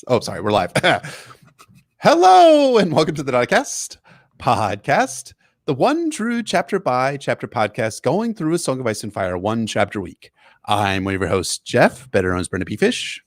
Oh, sorry, we're live. Hello, and welcome to the Diecast podcast, the one true chapter by chapter podcast going through A Song of Ice and Fire one chapter a week. I'm one of your hosts, Jeff, better known as Brenda P. Fish.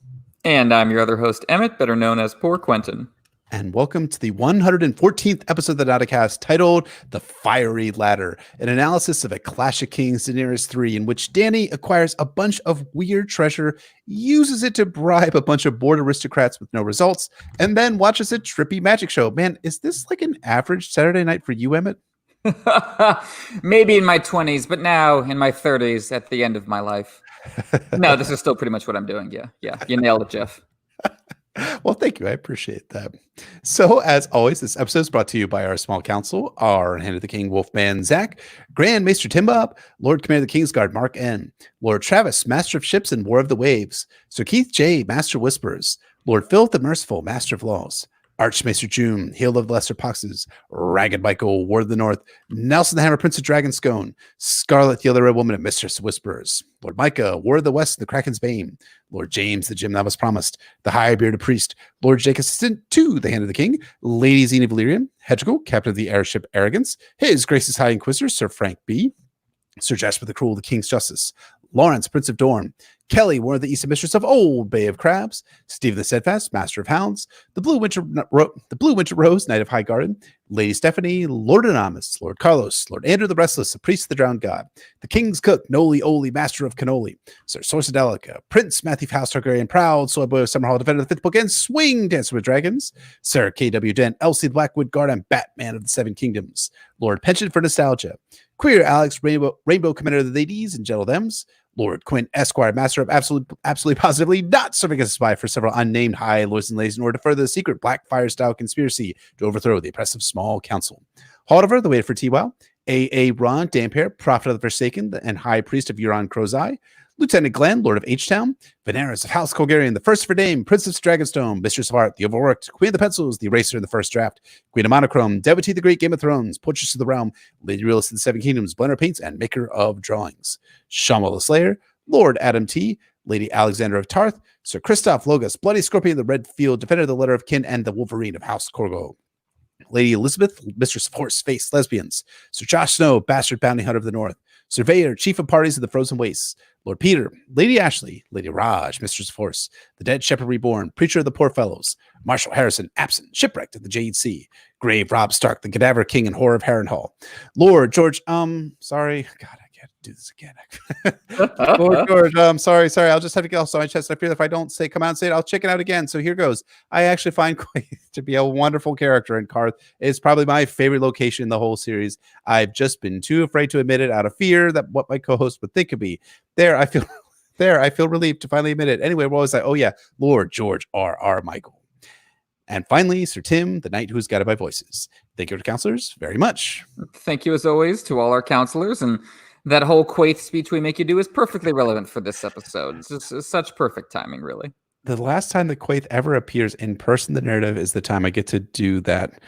And I'm your other host, Emmett, better known as Poor Quentin. And welcome to the 114th episode of the Nauticast, titled The Fiery Ladder, an analysis of A Clash of Kings, Daenerys III, in which Dany acquires a bunch of weird treasure, uses it to bribe a bunch of bored aristocrats with no results, and then watches a trippy magic show. Man, is this like an average Saturday night for you, Emmett? Maybe in my 20s, but now in my 30s at the end of my life. No, this is still pretty much what I'm doing. Yeah, you nailed it, Jeff. Well, thank you. I appreciate that. So, as always, this episode is brought to you by our small council, our Hand of the King Wolfman Zach, Grand Maester Timbob, Lord Commander of the Kingsguard Mark N, Lord Travis, Master of Ships and War of the Waves, Sir Keith J, Master of Whisperers, Lord Phil the Merciful, Master of Laws, Archmaester June, Heal of the Lesser Poxes, Ragged Michael, Ward of the North, Nelson the Hammer, Prince of Dragonscone, Scarlet the Other Red Woman and Mistress of Whisperers, Lord Micah, Ward of the West, the Kraken's Bane, Lord James, the Gem that was promised, the High Bearded Priest, Lord Jake, Assistant to the Hand of the King, Lady Zena Valyrian, Hedrigal, Captain of the Airship Arrogance, His Grace's High Inquisitor, Sir Frank B., Sir Jasper the Cruel, the King's Justice, Lawrence, Prince of Dorne, Kelly, one of the Eastern Mistress of Old Bay of Crabs, Steve the Steadfast, Master of Hounds, the Blue Winter Rose, Knight of High Garden, Lady Stephanie, Lord Anonymous, Lord Carlos, Lord Andrew the Restless, the Priest of the Drowned God, the King's Cook, Noli Oli, Master of Cannoli, Sir Sorcedelica, Prince Matthew Faust Targaryen, Proud, Soy Boy of Summerhall, Defender of the Fifth Book, and Swing Dancer with Dragons, Sir K.W. Dent, Elsie the Blackwood Guard, and Batman of the Seven Kingdoms, Lord Penchant for Nostalgia, Queer Alex, Rainbow Commander of the Ladies and Gentle Thems, Lord Quint Esquire, Master of absolutely positively not serving as a spy for several unnamed high lords and ladies in order to further the secret Black Fire style conspiracy to overthrow the oppressive small council. Haldiver, the waiter for T-Wow, A.A. Ron Dampere, Prophet of the Forsaken and High Priest of Euron Crozai, Lieutenant Glenn, Lord of H-Town, Veneris of House Colgarian, the First for Dame, Princess of Dragonstone, Mistress of Art, the Overworked, Queen of the Pencils, the Eraser in the First Draft, Queen of Monochrome, Devotee the Great Game of Thrones, Portress of the Realm, Lady Realist of the Seven Kingdoms, Blender Paints, and Maker of Drawings, Shamal the Slayer, Lord Adam T, Lady Alexandra of Tarth, Sir Christoph Logos, Bloody Scorpion, the Red Field, Defender of the Letter of Kin, and the Wolverine of House Corgo. Lady Elizabeth, Mistress of Horse-Faced Lesbians, Sir Josh Snow, Bastard Bounty Hunter of the North, Surveyor, Chief of Parties of the Frozen Wastes, Lord Peter, Lady Ashley, Lady Raj, Mistress of Horse, the Dead Shepherd Reborn, Preacher of the Poor Fellows, Marshal Harrison, absent, shipwrecked at the Jade Sea, Grave Rob Stark, the Cadaver King and Horror of Harrenhal, Lord George, sorry, God, I can't do this again. Lord George, sorry, I'll just have to get off my chest. I feel if I don't come out and say it, I'll check it out again. So here goes. I actually find Quaithe to be a wonderful character in Qarth. It's probably my favorite location in the whole series. I've just been too afraid to admit it out of fear that what my co-host would think of me. I feel relieved to finally admit it. Anyway, what was I? Oh yeah, Lord George R.R. Michael. And finally, Sir Tim, the knight who is guided by voices. Thank you to counselors very much. Thank you as always to all our counselors, and that whole Quaithe speech we make you do is perfectly relevant for this episode. It's just such perfect timing, really. The last time that Quaithe ever appears in person, the narrative is the time I get to do that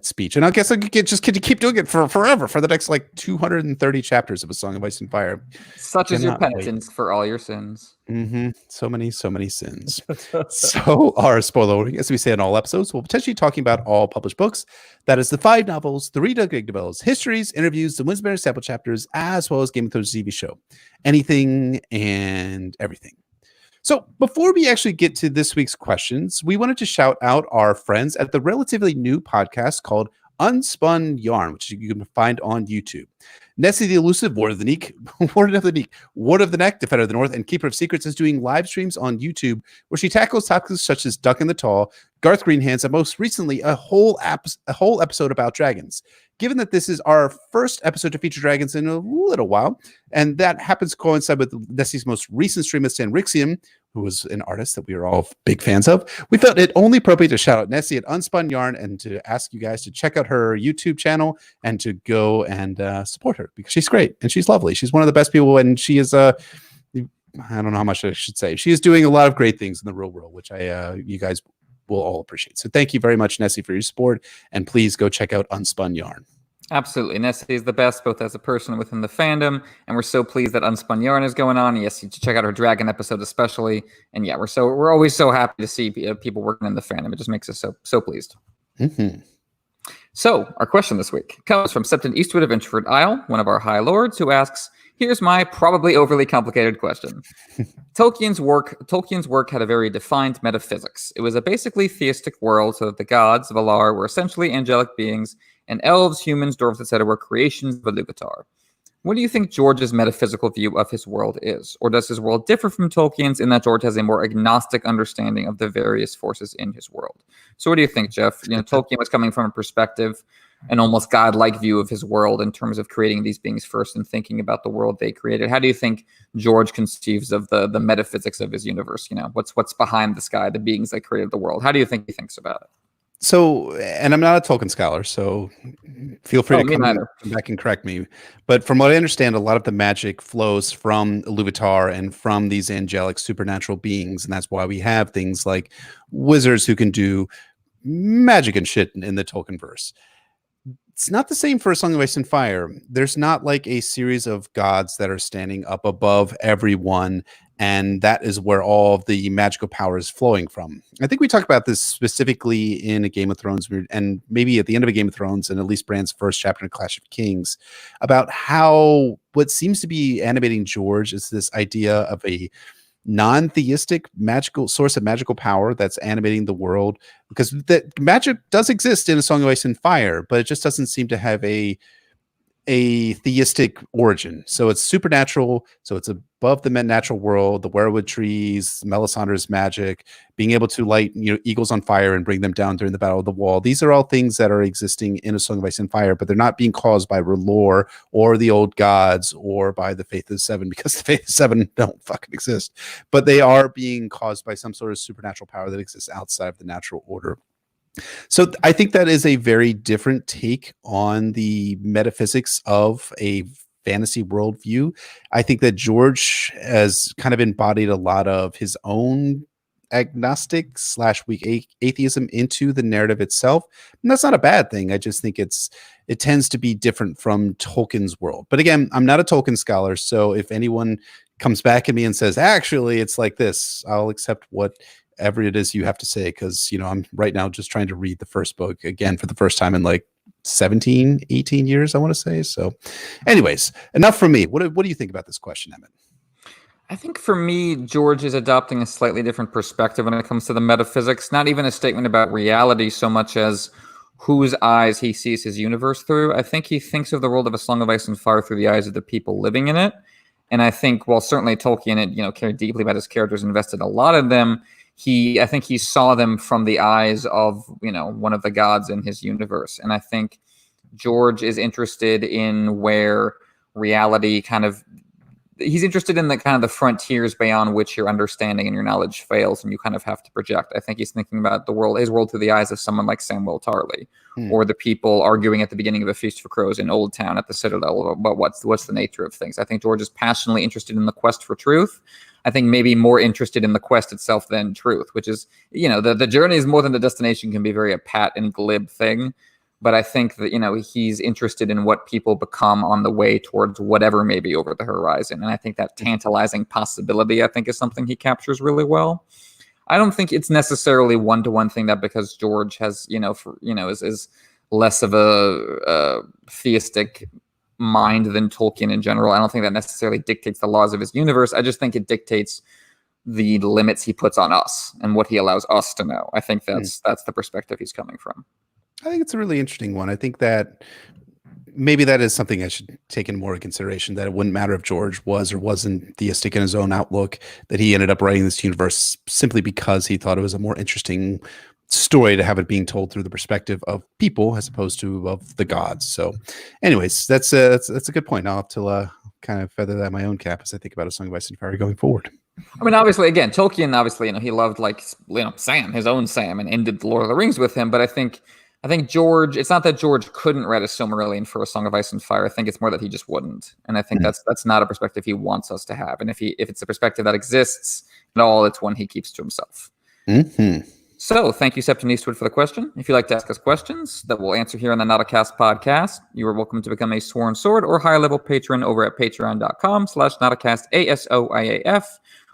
speech. And I guess I could just keep doing it for forever, for the next like 230 chapters of A Song of Ice and Fire. Such is your penitence for all your sins. So many sins. So our spoiler warning, as we say in all episodes, we'll potentially be talking about all published books. That is the 5 novels, 3 Doug novellas, histories, interviews, the Winsberry sample chapters, as well as Game of Thrones TV show. Anything and everything. So before we actually get to this week's questions, we wanted to shout out our friends at the relatively new podcast called Unspun Yarn, which you can find on YouTube. Nessie the Elusive, Ward of the Neck, Defender of the North, and Keeper of Secrets is doing live streams on YouTube where she tackles topics such as Duck in the Tall, Garth Greenhands, and most recently a whole episode about dragons. Given that this is our first episode to feature dragons in a little while, and that happens to coincide with Nessie's most recent stream with Stan Rixian, who was an artist that we are all big fans of, we felt it only appropriate to shout out Nessie at Unspun Yarn and to ask you guys to check out her YouTube channel and to go and support her because she's great and she's lovely. She's one of the best people, and she is I don't know how much I should say. She is doing a lot of great things in the real world, which you guys will all appreciate. So thank you very much, Nessie, for your support, and please go check out Unspun Yarn. Absolutely. Nessie is the best, both as a person and within the fandom. And we're so pleased that Unspun Yarn is going on. Yes, you should check out our Dragon episode especially. And yeah, we're always so happy to see people working in the fandom. It just makes us so pleased. Mm-hmm. So our question this week comes from Septon Eastwood of Introvert Isle, one of our High Lords, who asks, here's my probably overly complicated question. Tolkien's work had a very defined metaphysics. It was a basically theistic world, so that the gods of Valar were essentially angelic beings, and elves, humans, dwarves, etc. were creations of Iluvatar. What do you think George's metaphysical view of his world is? Or does his world differ from Tolkien's in that George has a more agnostic understanding of the various forces in his world? So what do you think, Jeff? Tolkien was coming from a perspective, an almost godlike view of his world in terms of creating these beings first and thinking about the world they created. How do you think George conceives of the metaphysics of his universe? What's behind the sky, the beings that created the world? How do you think he thinks about it? So, and I'm not a Tolkien scholar, so feel free to come back and correct me. But from what I understand, a lot of the magic flows from Iluvatar and from these angelic supernatural beings. And that's why we have things like wizards who can do magic and shit in the Tolkien verse. It's not the same for A Song of Ice and Fire. There's not like a series of gods that are standing up above everyone, and that is where all of the magical power is flowing from. I think we talked about this specifically in a Game of Thrones, and maybe at the end of a Game of Thrones, and at least Brand's first chapter in Clash of Kings, about how what seems to be animating George is this idea of a non-theistic magical source of magical power that's animating the world, because that magic does exist in A Song of Ice and Fire, but it just doesn't seem to have a theistic origin. So it's supernatural. So it's above the natural world, the werewood trees, Melisandre's magic, being able to light eagles on fire and bring them down during the Battle of the Wall. These are all things that are existing in A Song of Ice and Fire, but they're not being caused by R'hllor or the old gods or by the Faith of the Seven, because the Faith of the Seven don't fucking exist. But they are being caused by some sort of supernatural power that exists outside of the natural order. So I think that is a very different take on the metaphysics of a fantasy worldview. I think that George has kind of embodied a lot of his own agnostic / weak atheism into the narrative itself. And that's not a bad thing. I just think it tends to be different from Tolkien's world. But again, I'm not a Tolkien scholar. So if anyone comes back at me and says, actually, it's like this, I'll accept whatever it is you have to say, because I'm right now just trying to read the first book again for the first time in like 17, 18 years, I want to say. So anyways, enough from me. What do you think about this question, Emmett? I think for me, George is adopting a slightly different perspective when it comes to the metaphysics, not even a statement about reality so much as whose eyes he sees his universe through. I think he thinks of the world of A Song of Ice and Fire through the eyes of the people living in it. And I think, while certainly Tolkien cared deeply about his characters, invested a lot in them, I think he saw them from the eyes of, one of the gods in his universe. And I think George is interested in where reality he's interested in the kind of the frontiers beyond which your understanding and your knowledge fails, and you kind of have to project. I think he's thinking about his world through the eyes of someone like Samwell Tarly, or the people arguing at the beginning of A Feast for Crows in Old Town at the Citadel about what's the nature of things. I think George is passionately interested in the quest for truth. I think maybe more interested in the quest itself than truth, which is, the journey is more than the destination can be very a pat and glib thing. But I think that, he's interested in what people become on the way towards whatever may be over the horizon. And I think that tantalizing possibility, is something he captures really well. I don't think it's necessarily one-to-one thing that because George has, is less of a theistic mind than Tolkien in general. I don't think that necessarily dictates the laws of his universe. I just think it dictates the limits he puts on us and what he allows us to know. I think that's the perspective he's coming from. I think it's a really interesting one. I think that maybe that is something I should take in more consideration, that it wouldn't matter if George was or wasn't theistic in his own outlook, that he ended up writing this universe simply because he thought it was a more interesting story to have it being told through the perspective of people as opposed to of the gods. So anyways, that's a good point. I'll have to kind of feather that in my own cap as I think about A Song of Ice and Fire going forward. I mean, obviously, again, Tolkien, he loved Sam, his own Sam, and ended the Lord of the Rings with him. But I think George, it's not that George couldn't write a Silmarillion for A Song of Ice and Fire. I think it's more that he just wouldn't. And I think that's not a perspective he wants us to have. And if it's a perspective that exists at all, it's one he keeps to himself. Mm-hmm. So, thank you, Septon Eastwood, for the question. If you'd like to ask us questions that we'll answer here on the Nauticast podcast, you are welcome to become a Sworn Sword or higher-level patron over at patreon.com/Nauticast, ASOIAF,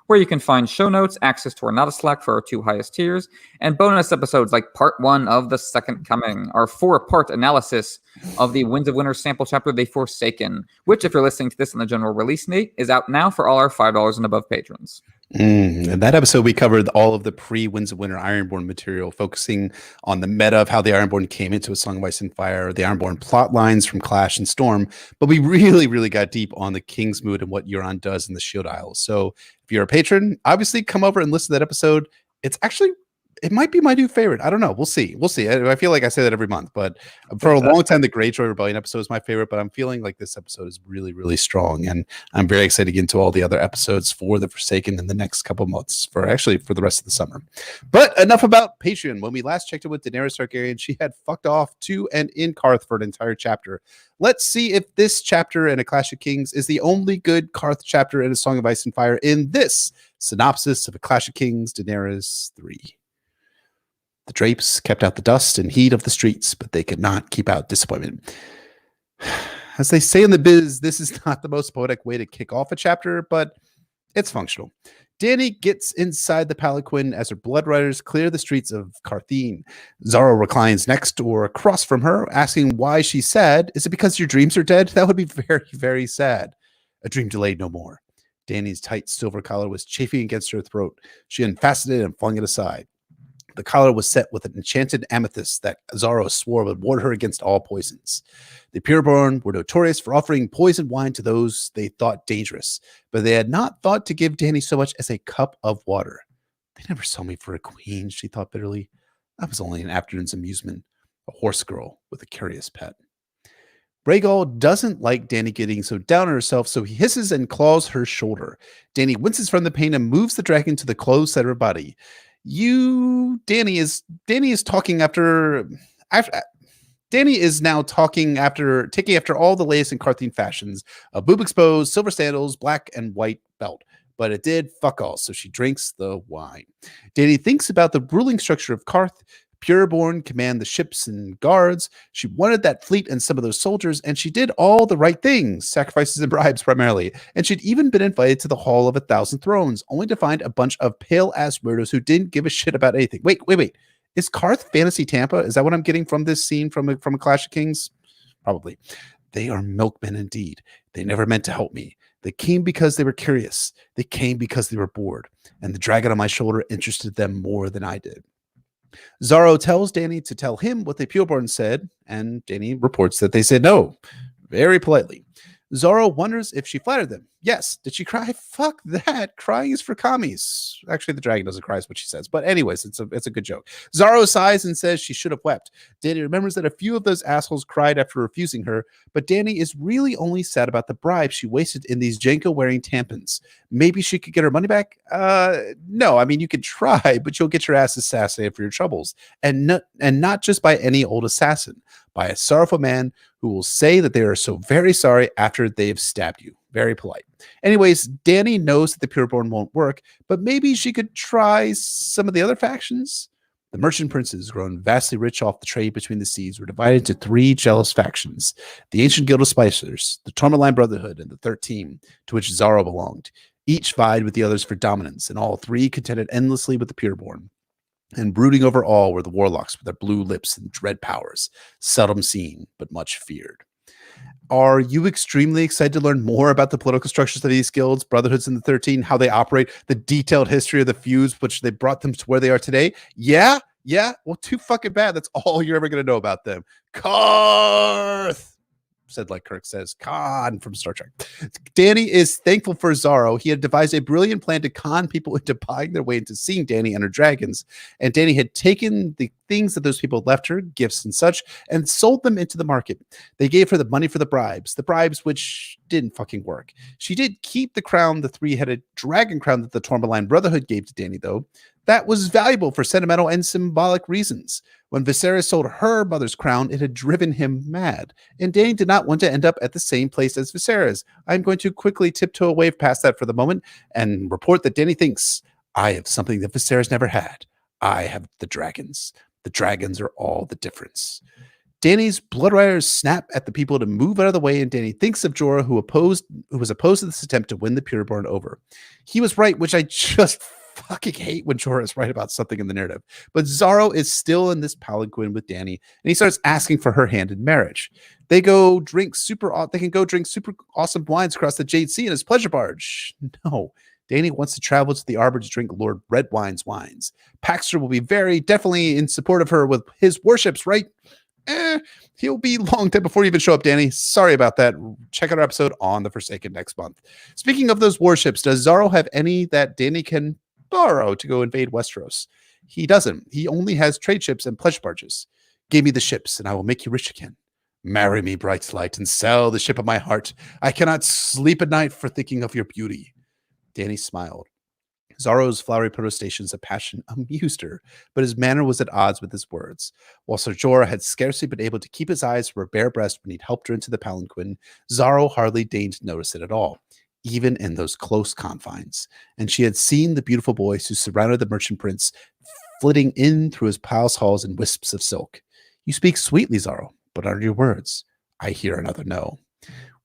where you can find show notes, access to our Nautislack for our 2 highest tiers, and bonus episodes like Part 1 of The Second Coming, our 4-part analysis of the Winds of Winter sample chapter, The Forsaken, which, if you're listening to this on the general release date, is out now for all our $5 and above patrons. In that episode, we covered all of the pre-Winds of Winter Ironborn material, focusing on the meta of how the Ironborn came into A Song of Ice and Fire, the Ironborn plot lines from Clash and Storm, but we really, really got deep on the King's Mood and what Euron does in the Shield Isles. So if you're a patron, obviously come over and listen to that episode. It might be my new favorite. I don't know. We'll see. I feel like I say that every month, but for a long time, the Greyjoy Rebellion episode is my favorite, but I'm feeling like this episode is really, really strong. And I'm very excited to get into all the other episodes for The Forsaken in the next couple months, for the rest of the summer. But enough about Patreon. When we last checked in with Daenerys Targaryen, she had fucked off to and in Qarth for an entire chapter. Let's see if this chapter in A Clash of Kings is the only good Qarth chapter in A Song of Ice and Fire in this synopsis of A Clash of Kings, Daenerys III. The drapes kept out the dust and heat of the streets, but they could not keep out disappointment. As they say in the biz, this is not the most poetic way to kick off a chapter, but it's functional. Dany gets inside the palanquin as her blood riders clear the streets of Qartheen. Xaro reclines next or across from her, asking why she's sad. Is it because your dreams are dead? That would be very, very sad. A dream delayed no more. Dany's tight silver collar was chafing against her throat. She unfastened it and flung it aside. The collar was set with an enchanted amethyst that Xaro swore would ward her against all poisons. The Pureborn were notorious for offering poisoned wine to those they thought dangerous, but they had not thought to give Dany so much as a cup of water. They never saw me for a queen, she thought bitterly. I was only an afternoon's amusement, a horse girl with a curious pet. Rhaegal doesn't like Dany getting so down on herself, so he hisses and claws her shoulder. Dany winces from the pain and moves the dragon to the closed side of her body. Dany is talking after Dany is now taking after all the latest in Qartheen fashions, a boob exposed, silver sandals, black and white belt. But it did fuck all, so she drinks the wine. Dany thinks about the ruling structure of Qarth. Pureborn command the ships and guards. She wanted that fleet and some of those soldiers, and she did all the right things, sacrifices and bribes primarily. And she'd even been invited to the Hall of 1,000 Thrones, only to find a bunch of pale-ass weirdos who didn't give a shit about anything. Wait. Is Qarth Fantasy Tampa? Is that what I'm getting from this scene from a Clash of Kings? Probably. They are milkmen indeed. They never meant to help me. They came because they were curious. They came because they were bored. And the dragon on my shoulder interested them more than I did. Xaro tells Dany to tell him what the Pureborn said, and Dany reports that they said no, very politely. Xaro wonders if she flattered them. Yes. Did she cry? Fuck that. Crying is for commies. Actually, the dragon doesn't cry is what she says. But anyways, it's a good joke. Xaro sighs and says she should have wept. Dany remembers that a few of those assholes cried after refusing her, but Dany is really only sad about the bribe she wasted in these Jenko-wearing tampons. Maybe she could get her money back? No. I mean, you could try, but you'll get your ass assassinated for your troubles. And not just by any old assassin, by a sorrowful man who will say that they are so very sorry after they've stabbed you. Very polite. Anyways, Dany knows that the Pureborn won't work, but maybe she could try some of the other factions. The merchant princes, grown vastly rich off the trade between the seas, were divided into 3 jealous factions: the ancient Guild of Spicers, the Tourmaline Brotherhood, and the 13, to which Xaro belonged. Each vied with the others for dominance, and all 3 contended endlessly with the Pureborn. And brooding over all were the warlocks with their blue lips and dread powers, seldom seen but much feared. Are you extremely excited to learn more about the political structures of these guilds, brotherhoods, and the 13, how they operate, the detailed history of the feuds which they brought them to where they are today? Yeah. Well, too fucking bad. That's all you're ever going to know about them. Qarth, said like Kirk says, Khan from Star Trek. Dany is thankful for Xaro. He had devised a brilliant plan to con people into buying their way into seeing Dany and her dragons. And Dany had taken the things that those people left her, gifts and such, and sold them into the market. They gave her the money for the bribes which didn't fucking work. She did keep the crown, the 3-headed dragon crown that the Tourmaline Brotherhood gave to Dany, though. That was valuable for sentimental and symbolic reasons. When Viserys sold her mother's crown, it had driven him mad. And Dany did not want to end up at the same place as Viserys. I'm going to quickly tiptoe away past that for the moment and report that Dany thinks, I have something that Viserys never had. I have the dragons. The dragons are all the difference. Dany's blood riders snap at the people to move out of the way, and Dany thinks of Jorah, who was opposed to this attempt to win the Pureborn over. He was right, which I just fucking hate when Jorah is right about something in the narrative. But Xaro is still in this palanquin with Dany, and he starts asking for her hand in marriage. They can go drink super awesome wines across the Jade Sea in his pleasure barge. No. Dany wants to travel to the Arbor to drink Lord Redwine's wines. Paxter will be very definitely in support of her with his worships, right? He'll be long dead before you even show up, Dany. Sorry about that. Check out our episode on the Forsaken next month. Speaking of those warships, does Xaro have any that Dany can borrow to go invade Westeros? He doesn't. He only has trade ships and pleasure barges. Give me the ships, and I will make you rich again. Marry me, bright light, and sell the ship of my heart. I cannot sleep at night for thinking of your beauty. Dany smiled. Xaro's flowery protestations of passion amused her, but his manner was at odds with his words. While Ser Jorah had scarcely been able to keep his eyes from her bare breast when he'd helped her into the palanquin, Xaro hardly deigned to notice it at all, even in those close confines. And she had seen the beautiful boys who surrounded the merchant prince flitting in through his palace halls in wisps of silk. You speak sweetly, Xaro, but are your words? I hear another no.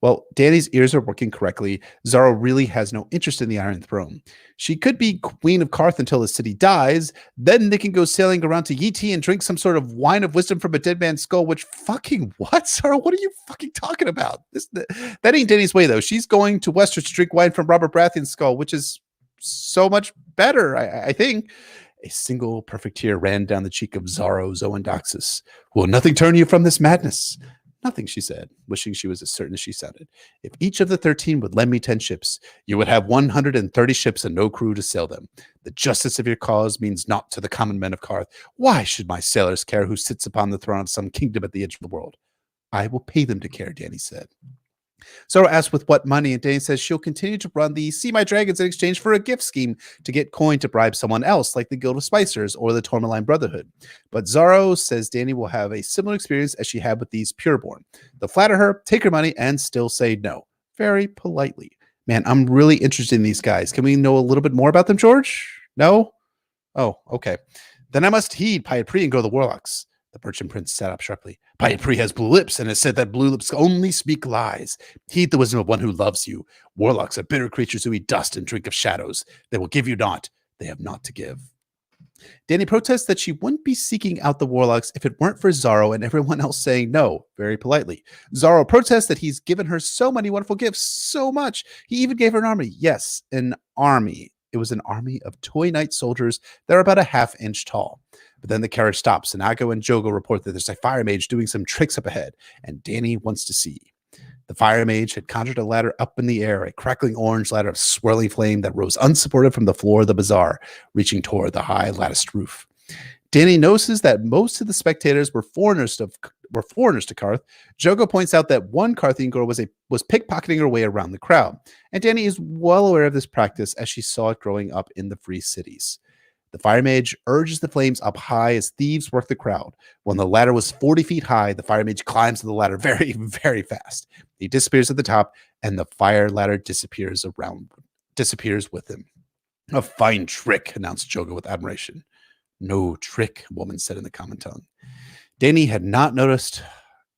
Well, Dany's ears are working correctly. Xaro really has no interest in the Iron Throne. She could be Queen of Qarth until the city dies. Then they can go sailing around to Yeti and drink some sort of wine of wisdom from a dead man's skull, which fucking what, Xaro? What are you fucking talking about? That ain't Dany's way, though. She's going to Westeros to drink wine from Robert Baratheon's skull, which is so much better, I think. A single perfect tear ran down the cheek of Xaro Zoandoxus. Will nothing turn you from this madness? Nothing, she said, wishing she was as certain as she sounded. If each of the 13 would lend me 10 ships, you would have 130 ships and no crew to sail them. The justice of your cause means naught to the common men of Qarth. Why should my sailors care who sits upon the throne of some kingdom at the edge of the world? I will pay them to care, Dany said. Xaro asked with what money, and Dany says she'll continue to run the See My Dragons in exchange for a gift scheme to get coin to bribe someone else, like the Guild of Spicers or the Tourmaline Brotherhood. But Xaro says Dany will have a similar experience as she had with these Pureborn. They'll flatter her, take her money, and still say no. Very politely. Man, I'm really interested in these guys. Can we know a little bit more about them, George? No? Oh, okay. Then I must heed Pyat and go to the Warlocks. The merchant prince sat up sharply. Pyat has blue lips, and has said that blue lips only speak lies. Heed the wisdom of one who loves you. Warlocks are bitter creatures who eat dust and drink of shadows. They will give you naught. They have naught to give. Dany protests that she wouldn't be seeking out the Warlocks if it weren't for Xaro and everyone else saying no, very politely. Xaro protests that he's given her so many wonderful gifts, so much. He even gave her an army. Yes, an army. It was an army of toy knight soldiers that are about a half-inch tall. But then the carriage stops, and Aggo and Jogo report that there's a fire mage doing some tricks up ahead, and Dany wants to see. The fire mage had conjured a ladder up in the air, a crackling orange ladder of swirling flame that rose unsupported from the floor of the bazaar, reaching toward the high latticed roof. Dany notices that most of the spectators were foreigners to Qarth. Jogo points out that one Qarthian girl was pickpocketing her way around the crowd, and Dany is well aware of this practice as she saw it growing up in the free cities. The fire mage urges the flames up high as thieves work the crowd. When the ladder was 40 feet high, the fire mage climbs the ladder very, very fast. He disappears at the top, and the fire ladder disappears with him. A fine trick, announced Jogo with admiration. No trick, a woman said in the common tongue. Dany had not noticed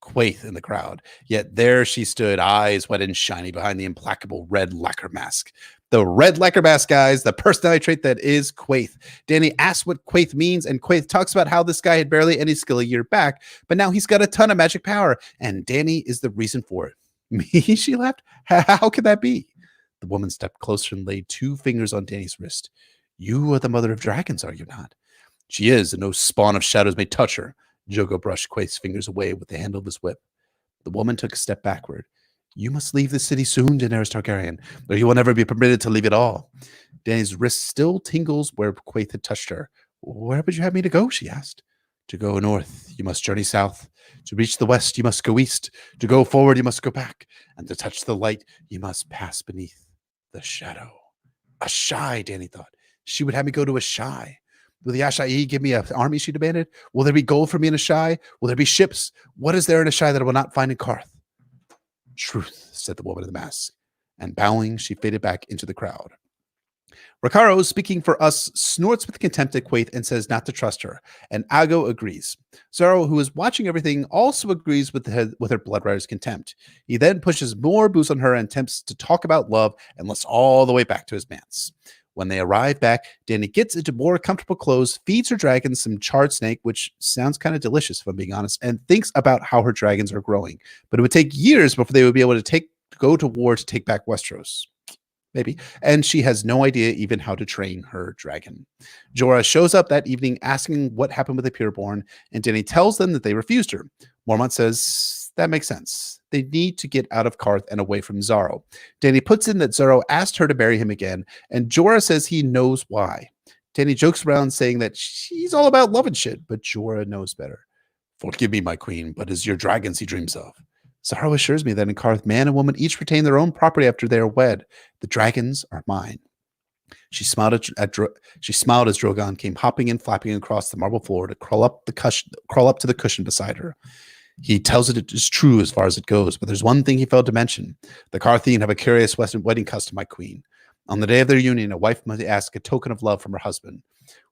Quaithe in the crowd, yet there she stood, eyes wet and shiny behind the implacable red lacquer mask. The red lacquer mask, guys, the personality trait that is Quaithe. Dany asks what Quaithe means, and Quaithe talks about how this guy had barely any skill a year back, but now he's got a ton of magic power, and Dany is the reason for it. Me? She laughed. How could that be? The woman stepped closer and laid 2 fingers on Dany's wrist. You are the mother of dragons, are you not? She is, and no spawn of shadows may touch her. Jogo brushed Quaithe's fingers away with the handle of his whip. The woman took a step backward. You must leave the city soon, Daenerys Targaryen, or you will never be permitted to leave at all. Dany's wrist still tingles where Quaithe had touched her. Where would you have me to go? She asked. To go north, you must journey south. To reach the west, you must go east. To go forward, you must go back. And to touch the light, you must pass beneath the shadow. A shy, Dany thought. She would have me go to a shy. Will the Ashai give me an army, she demanded? Will there be gold for me in a shy? Will there be ships? What is there in a shy that I will not find in Qarth? Truth, said the woman in the mask. And bowing, she faded back into the crowd. Ricaro, speaking for us, snorts with contempt at Quaithe and says not to trust her, and Ago agrees. Zaro, who is watching everything, also agrees with her Bloodrider's contempt. He then pushes more booze on her and attempts to talk about love and lifts all the way back to his manse. When they arrive back, Dany gets into more comfortable clothes, feeds her dragon some charred snake, which sounds kind of delicious if I'm being honest, and thinks about how her dragons are growing. But it would take years before they would be able to go to war to take back Westeros. Maybe. And she has no idea even how to train her dragon. Jorah shows up that evening asking what happened with the pureborn, and Dany tells them that they refused her. Mormont says that makes sense. They need to get out of Qarth and away from Zaro. Dany puts in that Zaro asked her to marry him again, and Jorah says he knows why. Dany jokes around saying that she's all about love and shit, but Jorah knows better. Forgive me, my queen, but it's your dragons he dreams of. Zaro assures me that in Qarth, man and woman each retain their own property after they are wed. The dragons are mine. She smiled as Drogon came hopping and flapping across the marble floor to crawl up to the cushion beside her. He tells it is true as far as it goes, but there's one thing he failed to mention. The Qartheen have a curious Western wedding custom, my queen. On the day of their union, a wife must ask a token of love from her husband.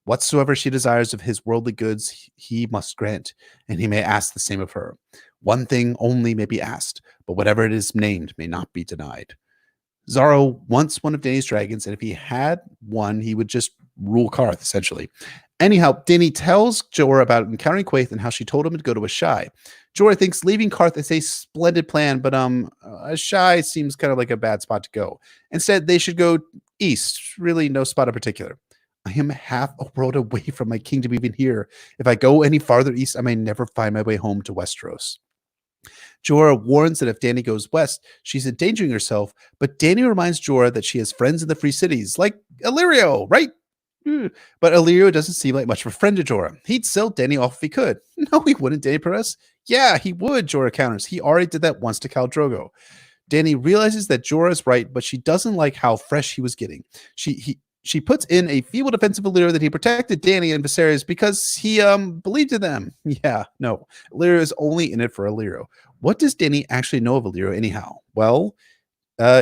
Whatsoever she desires of his worldly goods, he must grant, and he may ask the same of her. One thing only may be asked, but whatever it is named may not be denied. Zaro wants one of Dany's dragons, and if he had one, he would just rule Qarth, essentially. Anyhow, Dany tells Jorah about encountering Quaithe and how she told him to go to Asshai. Jorah thinks leaving Qarth is a splendid plan, but Asshai seems kind of like a bad spot to go. Instead, they should go east, really no spot in particular. I am half a world away from my kingdom even here. If I go any farther east, I may never find my way home to Westeros. Jorah warns that if Dany goes west, she's endangering herself, but Dany reminds Jorah that she has friends in the free cities, like Illyrio, right? But Illyrio doesn't seem like much of a friend to Jorah. He'd sell Dany off if he could. No, he wouldn't, Dany Perez. Yeah, he would, Jorah counters. He already did that once to Khal Drogo. Dany realizes that Jorah is right, but she doesn't like how fresh he was getting. She puts in a feeble defense of Illyrio that he protected Dany and Viserys because he believed in them. Yeah, no. Illyrio is only in it for Illyrio. What does Dany actually know of Illyrio anyhow? Well,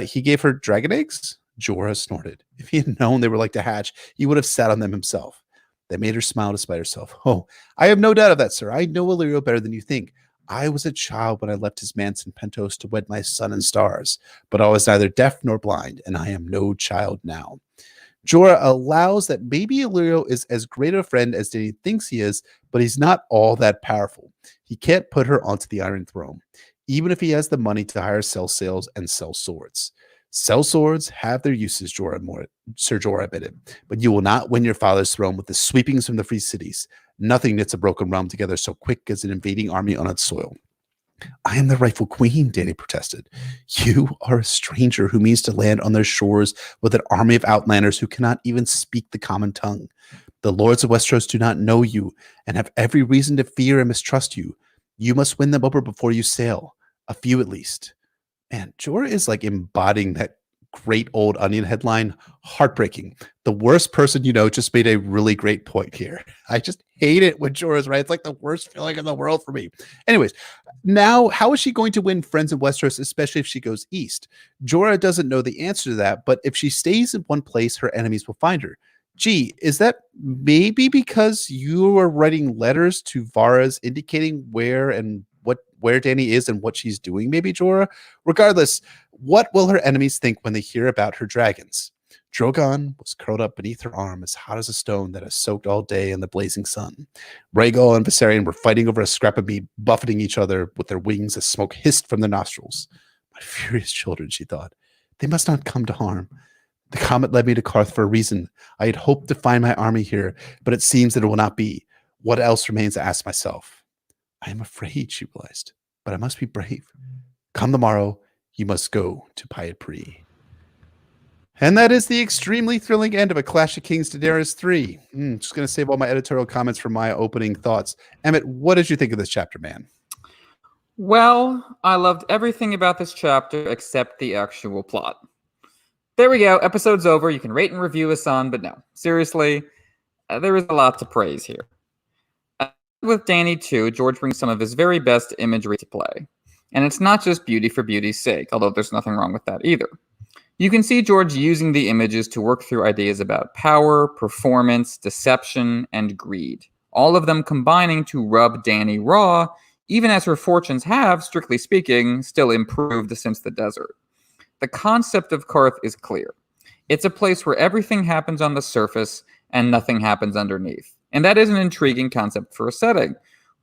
he gave her dragon eggs? Jorah snorted. If he had known they were like to hatch, he would have sat on them himself. That made her smile despite herself. Oh, I have no doubt of that, sir. I know Illyrio better than you think. I was a child when I left his manse in Pentos to wed my sun and stars, but I was neither deaf nor blind, and I am no child now. Jorah allows that maybe Illyrio is as great a friend as Dany thinks he is, but he's not all that powerful. He can't put her onto the Iron Throne, even if he has the money to hire sell sails and sell swords. Sell swords have their uses, Sir Jorah admitted, but you will not win your father's throne with the sweepings from the free cities. Nothing knits a broken realm together so quick as an invading army on its soil. I am the rightful queen, Dany protested. You are a stranger who means to land on their shores with an army of outlanders who cannot even speak the common tongue. The lords of Westeros do not know you and have every reason to fear and mistrust you. You must win them over before you sail. A few at least. Man, Jorah is like embodying that great old Onion headline, heartbreaking. The worst person you know just made a really great point here. I just hate it when Jorah's right. It's like the worst feeling in the world for me. Anyways, now how is she going to win friends in Westeros, especially if she goes east? Jorah doesn't know the answer to that, but if she stays in one place, her enemies will find her. Gee, is that maybe because you are writing letters to Varys indicating where Dany is and what she's doing, maybe, Jorah? Regardless, what will her enemies think when they hear about her dragons? Drogon was curled up beneath her arm, as hot as a stone that has soaked all day in the blazing sun. Rhaegal and Viserion were fighting over a scrap of meat, buffeting each other with their wings as smoke hissed from their nostrils. My furious children, she thought. They must not come to harm. The comet led me to Qarth for a reason. I had hoped to find my army here, but it seems that it will not be. What else remains to ask myself? I am afraid, she realized, but I must be brave. Come the morrow, you must go to Pyat Pri. And that is the extremely thrilling end of A Clash of Kings Daenerys III. Just going to save all my editorial comments for my opening thoughts. Emmett, what did you think of this chapter, man? Well, I loved everything about this chapter except the actual plot. There we go. Episode's over. You can rate and review us on, but no. Seriously, there is a lot to praise here. With Dany too, George brings some of his very best imagery to play. And it's not just beauty for beauty's sake, although there's nothing wrong with that either. You can see George using the images to work through ideas about power, performance, deception, and greed. All of them combining to rub Dany raw, even as her fortunes have, strictly speaking, still improved since the desert. The concept of Qarth is clear. It's a place where everything happens on the surface and nothing happens underneath. And that is an intriguing concept for a setting.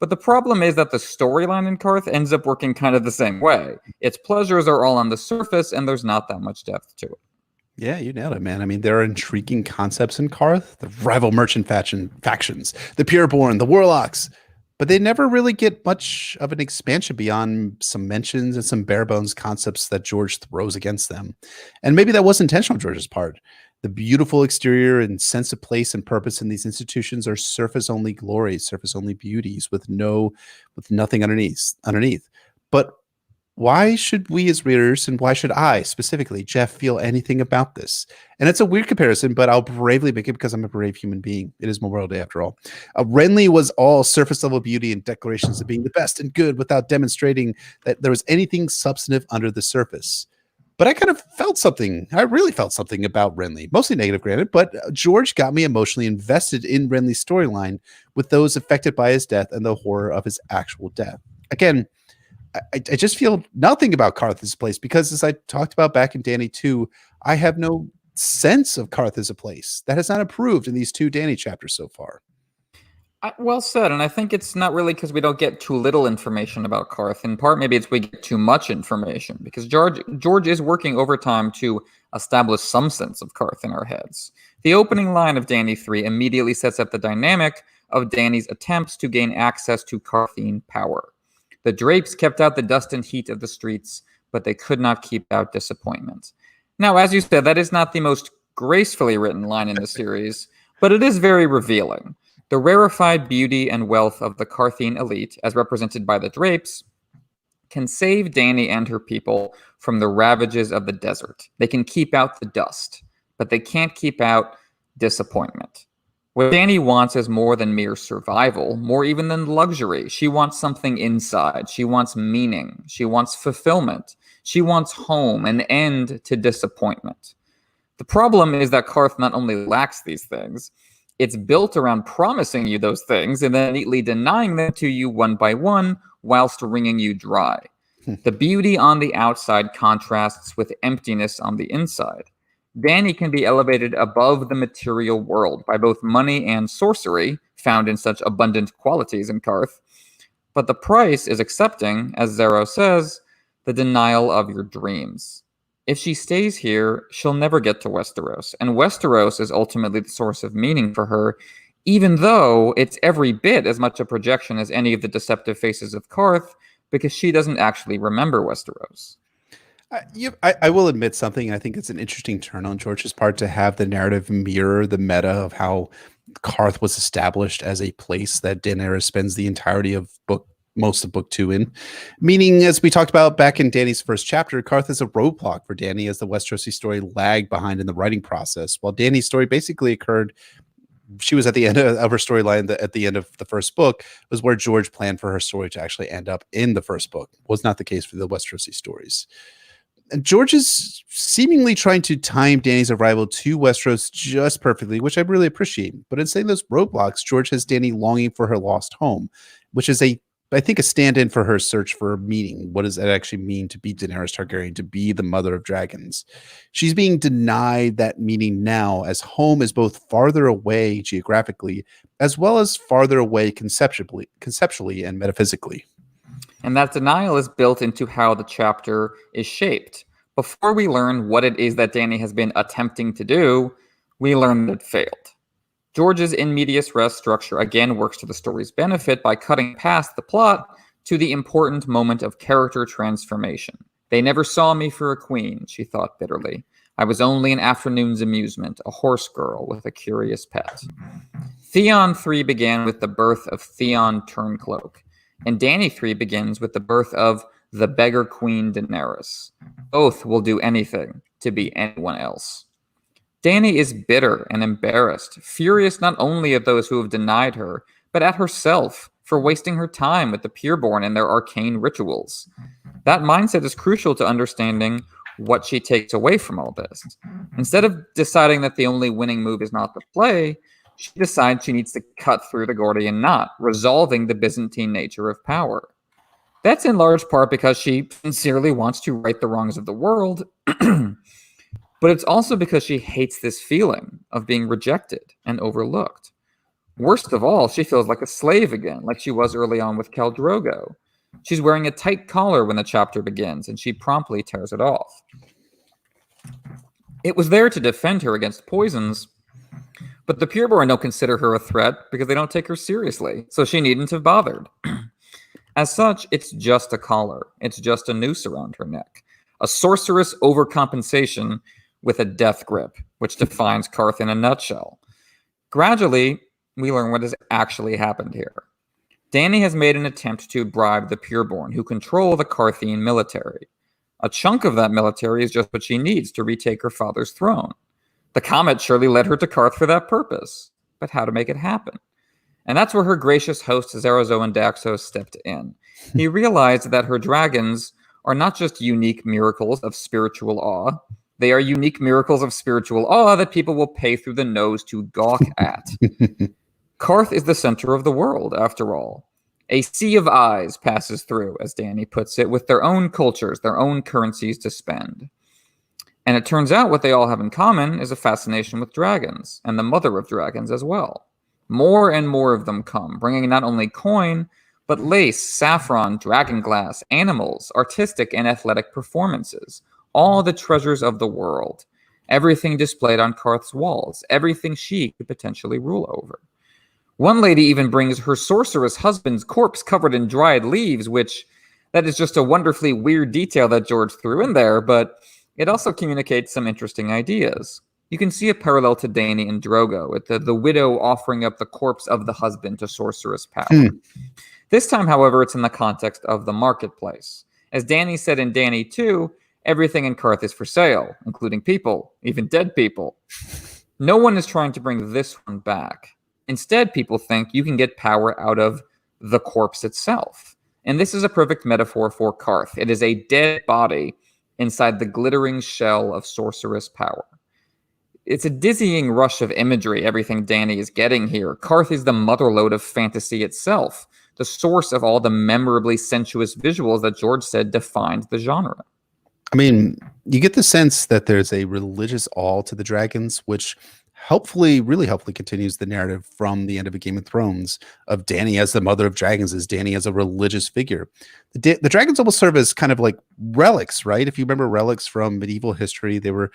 But the problem is that the storyline in Qarth ends up working kind of the same way. Its pleasures are all on the surface, and there's not that much depth to it. Yeah, you nailed it, man. I mean, there are intriguing concepts in Qarth, the rival merchant factions, the pureborn, the warlocks, but they never really get much of an expansion beyond some mentions and some bare bones concepts that George throws against them. And maybe that was intentional on George's part. The beautiful exterior and sense of place and purpose in these institutions are surface only glories, surface only beauties with nothing underneath. But why should we as readers, and why should I specifically, Jeff, feel anything about this? And it's a weird comparison, but I'll bravely make it because I'm a brave human being. It is Memorial Day after all. Renly was all surface level beauty and declarations of being the best and good without demonstrating that there was anything substantive under the surface. But I kind of felt something. I really felt something about Renly, mostly negative, granted, but George got me emotionally invested in Renly's storyline with those affected by his death and the horror of his actual death. Again, I just feel nothing about Qarth as a place because, as I talked about back in Dany 2, I have no sense of Qarth as a place. That has not improved in these 2 Dany chapters so far. Well said, and I think it's not really because we don't get too little information about Qarth. In part, maybe it's we get too much information, because George is working overtime to establish some sense of Qarth in our heads. The opening line of Dany 3 immediately sets up the dynamic of Dany's attempts to gain access to Qarthine power. The drapes kept out the dust and heat of the streets, but they could not keep out disappointment. Now, as you said, that is not the most gracefully written line in the series, but it is very revealing. The rarefied beauty and wealth of the Qarthine elite, as represented by the drapes, can save Dany and her people from the ravages of the desert. They can keep out the dust, but they can't keep out disappointment. What Dany wants is more than mere survival, more even than luxury. She wants something inside. She wants meaning. She wants fulfillment. She wants home, an end to disappointment. The problem is that Qarth not only lacks these things, it's built around promising you those things and then neatly denying them to you one by one whilst wringing you dry. The beauty on the outside contrasts with emptiness on the inside. Dany can be elevated above the material world by both money and sorcery, found in such abundant qualities in Qarth. But the price is accepting, as Zero says, the denial of your dreams. If she stays here, she'll never get to Westeros, and Westeros is ultimately the source of meaning for her, even though it's every bit as much a projection as any of the deceptive faces of Qarth, because she doesn't actually remember Westeros. I will admit something. I think it's an interesting turn on George's part to have the narrative mirror the meta of how Qarth was established as a place that Daenerys spends the entirety of most of book 2 in. Meaning, as we talked about back in Dany's first chapter, Qarth is a roadblock for Dany as the Westerosi story lagged behind in the writing process, while Dany's story basically occurred. She was at the end of her storyline. At the end of the first book was where George planned for her story to actually end up in the first book. Was not the case for the Westerosi stories. And George is seemingly trying to time Dany's arrival to Westeros just perfectly, which I really appreciate. But in saying those roadblocks, George has Dany longing for her lost home, which is I think a stand-in for her search for meaning. What does it actually mean to be Daenerys Targaryen, to be the mother of dragons? She's being denied that meaning now, as home is both farther away geographically, as well as farther away conceptually and metaphysically. And that denial is built into how the chapter is shaped. Before we learn what it is that Dany has been attempting to do, we learn that it failed. George's in medias res structure again works to the story's benefit by cutting past the plot to the important moment of character transformation. They never saw me for a queen, she thought bitterly. I was only an afternoon's amusement, a horse girl with a curious pet. Theon 3 began with the birth of Theon Turncloak, and Dany 3 begins with the birth of the beggar queen Daenerys. Both will do anything to be anyone else. Dany is bitter and embarrassed, furious not only at those who have denied her, but at herself for wasting her time with the pureborn and their arcane rituals. That mindset is crucial to understanding what she takes away from all this. Instead of deciding that the only winning move is not to play, she decides she needs to cut through the Gordian knot, resolving the Byzantine nature of power. That's in large part because she sincerely wants to right the wrongs of the world, but it's also because she hates this feeling of being rejected and overlooked. Worst of all, she feels like a slave again, like she was early on with Khal Drogo. She's wearing a tight collar when the chapter begins, and she promptly tears it off. It was there to defend her against poisons, but the Pureborn don't consider her a threat because they don't take her seriously, so she needn't have bothered. As such, it's just a collar. It's just a noose around her neck. A sorceress overcompensation with a death grip, which defines Qarth in a nutshell. Gradually, we learn what has actually happened here. Dany has made an attempt to bribe the Pureborn, who control the Qarthian military. A chunk of that military is just what she needs to retake her father's throne. The comet surely led her to Qarth for that purpose. But how to make it happen? And that's where her gracious host, Zarazoan Daxos, stepped in. He realized that her dragons are not just unique miracles of spiritual awe. They are unique miracles of spiritual awe that people will pay through the nose to gawk at. Qarth is the center of the world, after all. A sea of eyes passes through, as Dany puts it, with their own cultures, their own currencies to spend. And it turns out what they all have in common is a fascination with dragons, and the mother of dragons as well. More and more of them come, bringing not only coin, but lace, saffron, dragonglass, animals, artistic and athletic performances, all the treasures of the world, everything displayed on Qarth's walls, everything she could potentially rule over. One lady even brings her sorceress husband's corpse covered in dried leaves, which that is just a wonderfully weird detail that George threw in there, but it also communicates some interesting ideas. You can see a parallel to Dany and Drogo, with the widow offering up the corpse of the husband to sorceress power. This time, however, it's in the context of the marketplace. As Dany said in Dany 2, everything in Qarth is for sale, including people, even dead people. No one is trying to bring this one back. Instead, people think you can get power out of the corpse itself. And this is a perfect metaphor for Qarth. It is a dead body inside the glittering shell of sorceress power. It's a dizzying rush of imagery, everything Dany is getting here. Qarth is the motherlode of fantasy itself, the source of all the memorably sensuous visuals that George said defined the genre. I mean, you get the sense that there's a religious awe to the dragons, which really helpfully continues the narrative from the end of A Game of Thrones of Dany as the mother of dragons, as Dany as a religious figure. The dragons almost serve as kind of like relics, right? If you remember relics from medieval history, they were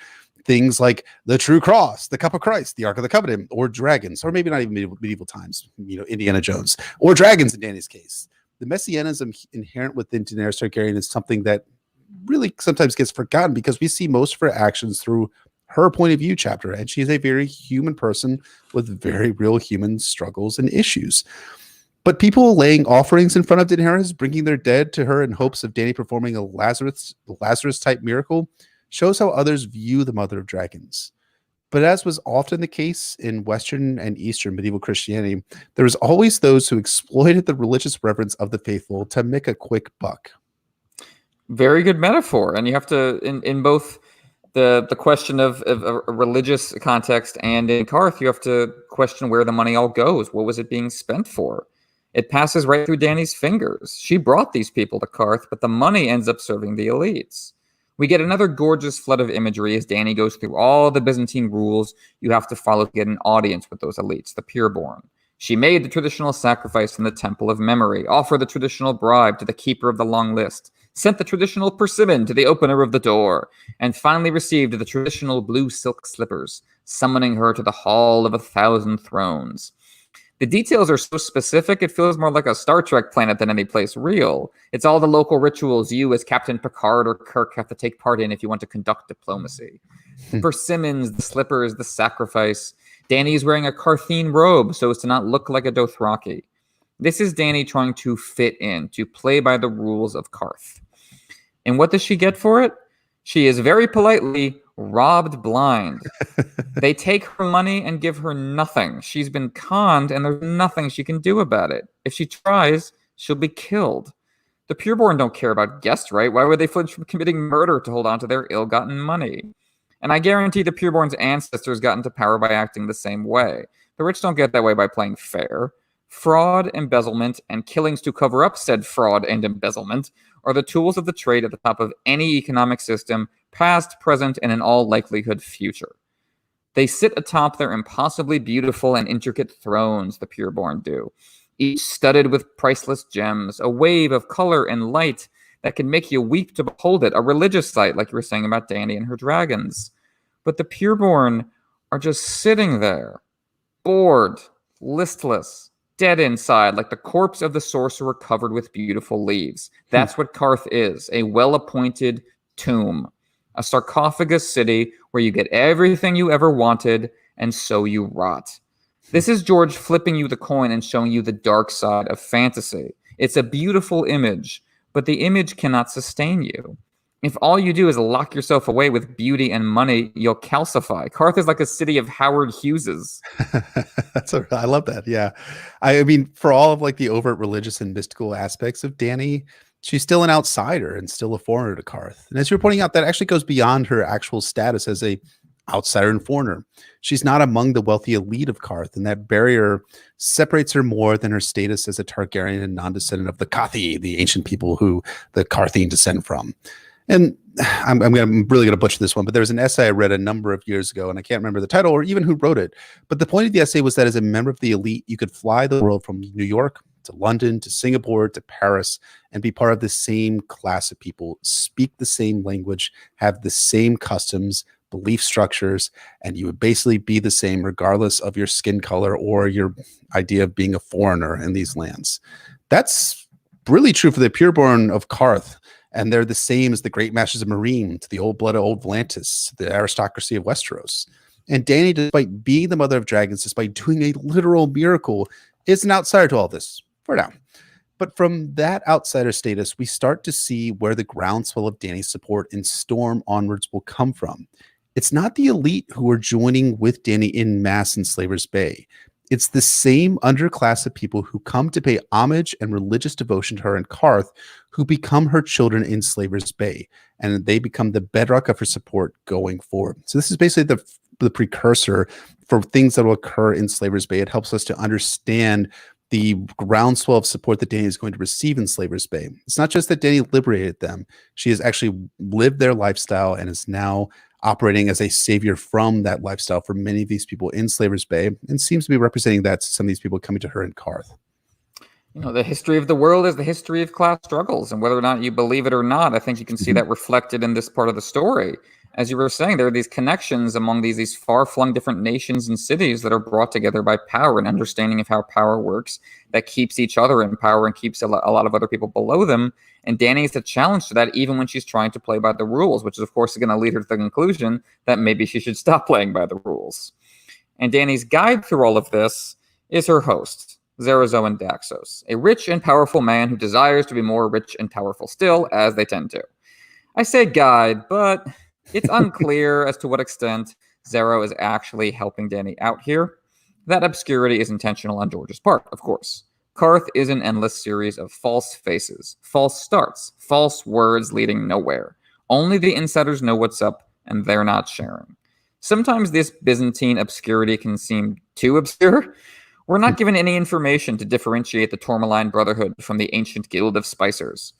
things like the True Cross, the Cup of Christ, the Ark of the Covenant, or dragons, or maybe not even medieval times, Indiana Jones, or dragons in Dany's case. The messianism inherent within Daenerys Targaryen is something that really sometimes gets forgotten because we see most of her actions through her point of view chapter, and she's a very human person with very real human struggles and issues. But people laying offerings in front of Daenerys, bringing their dead to her in hopes of Dany performing a Lazarus type miracle, shows how others view the mother of dragons. But as was often the case in Western and Eastern medieval Christianity, there was always those who exploited the religious reverence of the faithful to make a quick buck. Very good metaphor. And you have to, in both the question of a religious context and in Qarth, you have to question where the money all goes. What was it being spent for? It passes right through Dany's fingers. She brought these people to Qarth, but the money ends up serving the elites. We get another gorgeous flood of imagery as Dany goes through all the Byzantine rules you have to follow to get an audience with those elites, the Pureborn. She made the traditional sacrifice in the Temple of Memory, offered the traditional bribe to the Keeper of the Long List, sent the traditional persimmon to the opener of the door, and finally received the traditional blue silk slippers, summoning her to the Hall of 1,000 Thrones. The details are so specific, it feels more like a Star Trek planet than any place real. It's all the local rituals you, as Captain Picard or Kirk, have to take part in if you want to conduct diplomacy. Persimmons, the slippers, the sacrifice. Dany is wearing a Qarthine robe so as to not look like a Dothraki. This is Dany trying to fit in, to play by the rules of Qarth. And what does she get for it? She is very politely robbed blind. They take her money and give her nothing. She's been conned and there's nothing she can do about it. If she tries, she'll be killed. The pureborn don't care about guest right. Why would they flinch from committing murder to hold on to their ill-gotten money? And I guarantee the pureborn's ancestors got into power by acting the same way. The rich don't get that way by playing fair. Fraud, embezzlement, and killings to cover up said fraud and embezzlement are the tools of the trade at the top of any economic system, past, present, and in all likelihood future. They sit atop their impossibly beautiful and intricate thrones, the pureborn do, each studded with priceless gems, a wave of color and light that can make you weep to behold it, a religious sight like you were saying about Dany and her dragons. But the pureborn are just sitting there, bored, listless, dead inside, like the corpse of the sorcerer covered with beautiful leaves. That's what Qarth is, a well-appointed tomb, a sarcophagus city where you get everything you ever wanted, and so you rot. This is George flipping you the coin and showing you the dark side of fantasy. It's a beautiful image, but the image cannot sustain you. If all you do is lock yourself away with beauty and money, you'll calcify. Qarth is like a city of Howard Hugheses. I love that. Yeah. I mean, for all of like the overt religious and mystical aspects of Dany, she's still an outsider and still a foreigner to Qarth. And as you're pointing out, that actually goes beyond her actual status as a outsider and foreigner. She's not among the wealthy elite of Qarth, and that barrier separates her more than her status as a Targaryen and non-descendant of the Quaithe, the ancient people who the Qarthine descend from. And I'm really going to butcher this one, but there was an essay I read a number of years ago, and I can't remember the title or even who wrote it. But the point of the essay was that as a member of the elite, you could fly the world from New York to London to Singapore to Paris and be part of the same class of people, speak the same language, have the same customs, belief structures, and you would basically be the same regardless of your skin color or your idea of being a foreigner in these lands. That's really true for the pureborn of Qarth, and they're the same as the great masters of Meereen, to the old blood of old Volantis, the aristocracy of Westeros. And Dany, despite being the mother of dragons, despite doing a literal miracle, is an outsider to all this, for now. But from that outsider status, we start to see where the groundswell of Dany's support in Storm onwards will come from. It's not the elite who are joining with Dany in mass in Slaver's Bay. It's the same underclass of people who come to pay homage and religious devotion to her in Qarth, who become her children in Slaver's Bay, and they become the bedrock of her support going forward. So this is basically the precursor for things that will occur in Slaver's Bay. It helps us to understand the groundswell of support that Dany is going to receive in Slaver's Bay. It's not just that Dany liberated them. She has actually lived their lifestyle and is now operating as a savior from that lifestyle for many of these people in Slaver's Bay, and seems to be representing that to some of these people coming to her in Qarth. You know, the history of the world is the history of class struggles, and whether or not you believe it or not, I think you can see that reflected in this part of the story. As you were saying, there are these connections among these far-flung different nations and cities that are brought together by power and understanding of how power works that keeps each other in power and keeps a lot of other people below them. And Dany is a challenge to that, even when she's trying to play by the rules, which is, of course, going to lead her to the conclusion that maybe she should stop playing by the rules. And Dany's guide through all of this is her host, Zerazoan Daxos, a rich and powerful man who desires to be more rich and powerful still, as they tend to. I say guide, but it's unclear as to what extent Zero is actually helping Dany out here. That obscurity is intentional on George's part, of course. Qarth is an endless series of false faces, false starts, false words leading nowhere. Only the insiders know what's up, and they're not sharing. Sometimes this Byzantine obscurity can seem too obscure. We're not given any information to differentiate the Tourmaline Brotherhood from the ancient Guild of Spicers.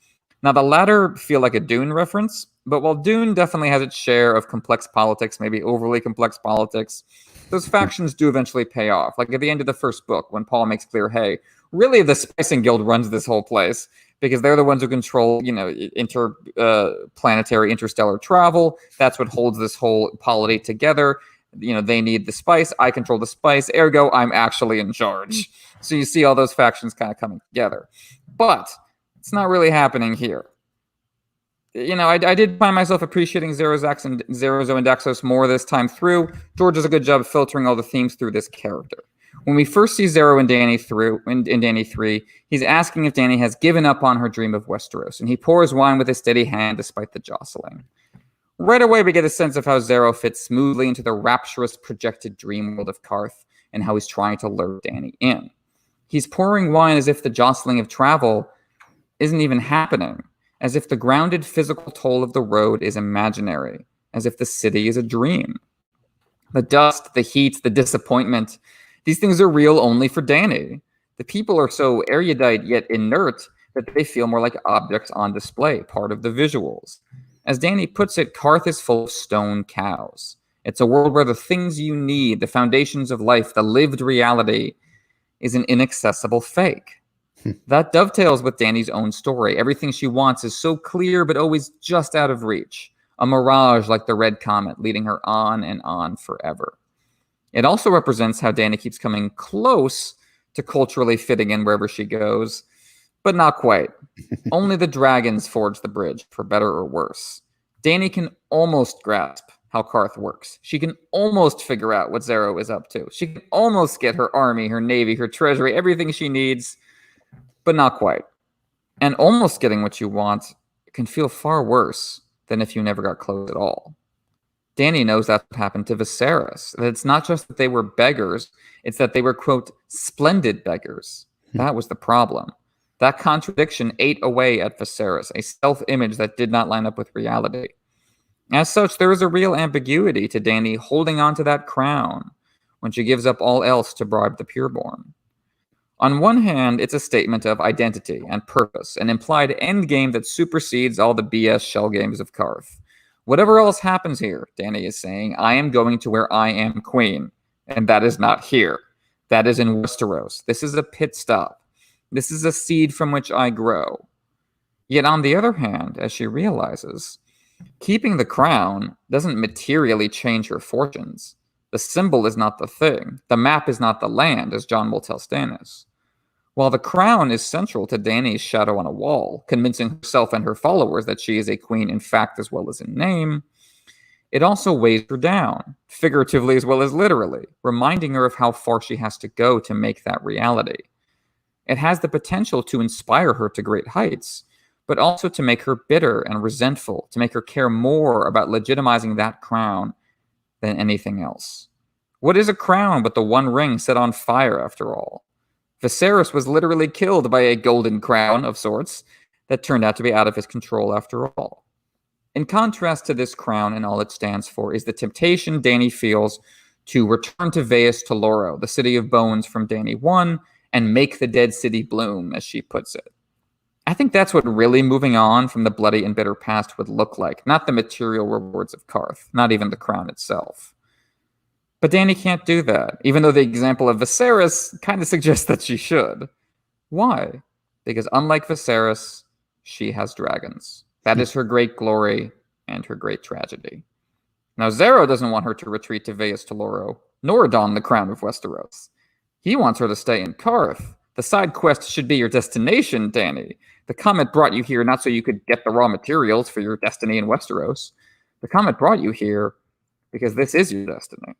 Now, the latter feel like a Dune reference, but while Dune definitely has its share of complex politics, maybe overly complex politics, those factions do eventually pay off. Like at the end of the first book, when Paul makes clear, hey, really the Spicing Guild runs this whole place because they're the ones who control, interplanetary, interstellar travel. That's what holds this whole polity together. You know, they need the spice. I control the spice. Ergo, I'm actually in charge. So you see all those factions kind of coming together. But it's not really happening here. You know, I did find myself appreciating Zerozax and Zerozo and Daxos more this time through. George does a good job filtering all the themes through this character. When we first see Zero and Dany in Dany 3, he's asking if Dany has given up on her dream of Westeros, and he pours wine with a steady hand despite the jostling. Right away, we get a sense of how Zero fits smoothly into the rapturous projected dream world of Qarth and how he's trying to lure Dany in. He's pouring wine as if the jostling of travel isn't even happening, as if the grounded physical toll of the road is imaginary, as if the city is a dream. The dust, the heat, the disappointment, these things are real only for Dany. The people are so erudite yet inert that they feel more like objects on display, part of the visuals. As Dany puts it, Qarth is full of stone cows. It's a world where the things you need, the foundations of life, the lived reality, is an inaccessible fake. That dovetails with Dany's own story. Everything she wants is so clear, but always just out of reach. A mirage like the red comet, leading her on and on forever. It also represents how Dany keeps coming close to culturally fitting in wherever she goes, but not quite. Only the dragons forge the bridge, for better or worse. Dany can almost grasp how Qarth works. She can almost figure out what Zero is up to. She can almost get her army, her navy, her treasury, everything she needs, but not quite. And almost getting what you want can feel far worse than if you never got close at all. Dany knows that's what happened to Viserys. That it's not just that they were beggars, it's that they were, quote, splendid beggars. That was the problem. That contradiction ate away at Viserys, a self-image that did not line up with reality. As such, there is a real ambiguity to Dany holding on to that crown when she gives up all else to bribe the pureborn. On one hand, it's a statement of identity and purpose, an implied endgame that supersedes all the BS shell games of Qarth. Whatever else happens here, Dany is saying, I am going to where I am queen, and that is not here. That is in Westeros. This is a pit stop. This is a seed from which I grow. Yet on the other hand, as she realizes, keeping the crown doesn't materially change her fortunes. The symbol is not the thing. The map is not the land, as Jon will tell Stannis. While the crown is central to Dany's shadow on a wall, convincing herself and her followers that she is a queen in fact as well as in name, it also weighs her down, figuratively as well as literally, reminding her of how far she has to go to make that reality. It has the potential to inspire her to great heights, but also to make her bitter and resentful, to make her care more about legitimizing that crown than anything else. What is a crown but the one ring set on fire, after all? Viserys was literally killed by a golden crown of sorts that turned out to be out of his control after all. In contrast to this crown and all it stands for is the temptation Dany feels to return to Vaes Toloro, the city of bones from Dany 1, and make the dead city bloom, as she puts it. I think that's what really moving on from the bloody and bitter past would look like, not the material rewards of Qarth, not even the crown itself. But Dany can't do that, even though the example of Viserys kind of suggests that she should. Why? Because unlike Viserys, she has dragons. That is her great glory and her great tragedy. Now, Zero doesn't want her to retreat to Vaes Toloro, nor don the crown of Westeros. He wants her to stay in Qarth. The side quest should be your destination, Dany. The comet brought you here not so you could get the raw materials for your destiny in Westeros. The comet brought you here because this is your destiny.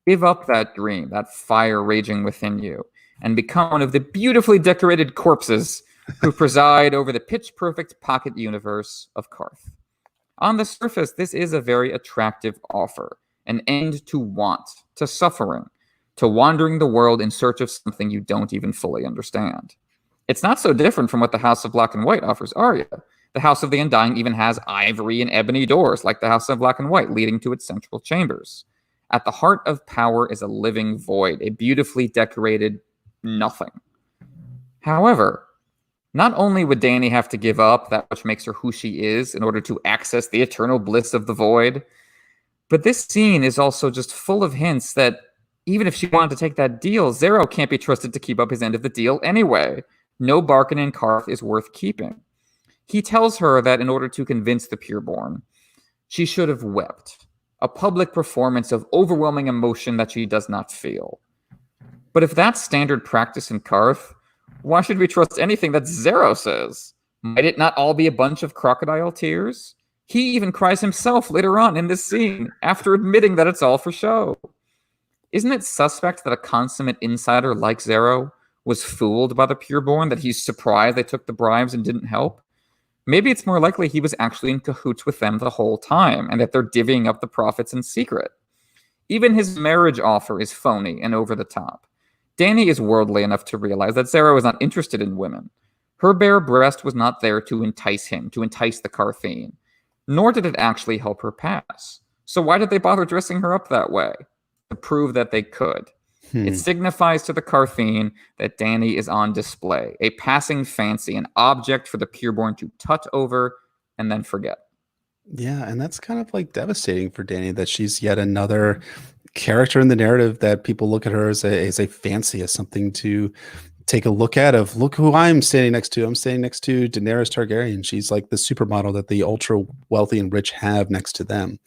Give up that dream, that fire raging within you, and become one of the beautifully decorated corpses who preside over the pitch-perfect pocket universe of Qarth. On the surface, this is a very attractive offer, an end to want, to suffering, to wandering the world in search of something you don't even fully understand. It's not so different from what the House of Black and White offers Arya. The House of the Undying even has ivory and ebony doors, like the House of Black and White, leading to its central chambers. At the heart of power is a living void, a beautifully decorated nothing. However, not only would Dany have to give up that which makes her who she is in order to access the eternal bliss of the void, but this scene is also just full of hints that even if she wanted to take that deal, Zero can't be trusted to keep up his end of the deal anyway. No bargain in Qarth is worth keeping. He tells her that in order to convince the pureborn, she should have wept. A public performance of overwhelming emotion that she does not feel. But if that's standard practice in Qarth, why should we trust anything that Zero says? Might it not all be a bunch of crocodile tears? He even cries himself later on in this scene, after admitting that it's all for show. Isn't it suspect that a consummate insider like Zero was fooled by the pureborn, that he's surprised they took the bribes and didn't help? Maybe it's more likely he was actually in cahoots with them the whole time, and that they're divvying up the profits in secret. Even his marriage offer is phony and over the top. Dany is worldly enough to realize that Zero is not interested in women. Her bare breast was not there to entice him, to entice the Qartheen, nor did it actually help her pass. So why did they bother dressing her up that way? To prove that they could. It signifies to the Qartheen that Dany is on display, a passing fancy, an object for the pureborn to tut over and then forget. Yeah, and that's kind of like devastating for Dany that she's yet another character in the narrative that people look at her as a fancy, as something to take a look at of look who I'm standing next to. I'm standing next to Daenerys Targaryen. She's like the supermodel that the ultra wealthy and rich have next to them.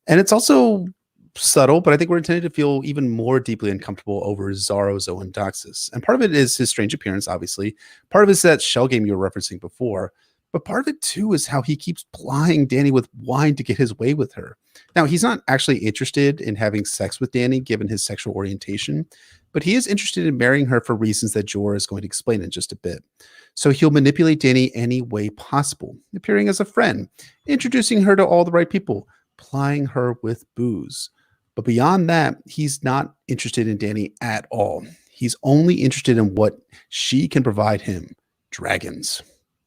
And it's also subtle, but I think we're intended to feel even more deeply uncomfortable over Xaro's Owen Doxus. And part of it is his strange appearance, obviously. Part of it is that shell game you were referencing before. But part of it, too, is how he keeps plying Dany with wine to get his way with her. Now, he's not actually interested in having sex with Dany, given his sexual orientation, but he is interested in marrying her for reasons that Jorah is going to explain in just a bit. So he'll manipulate Dany any way possible, appearing as a friend, introducing her to all the right people, plying her with booze. But beyond that, he's not interested in Dany at all. He's only interested in what she can provide him, dragons.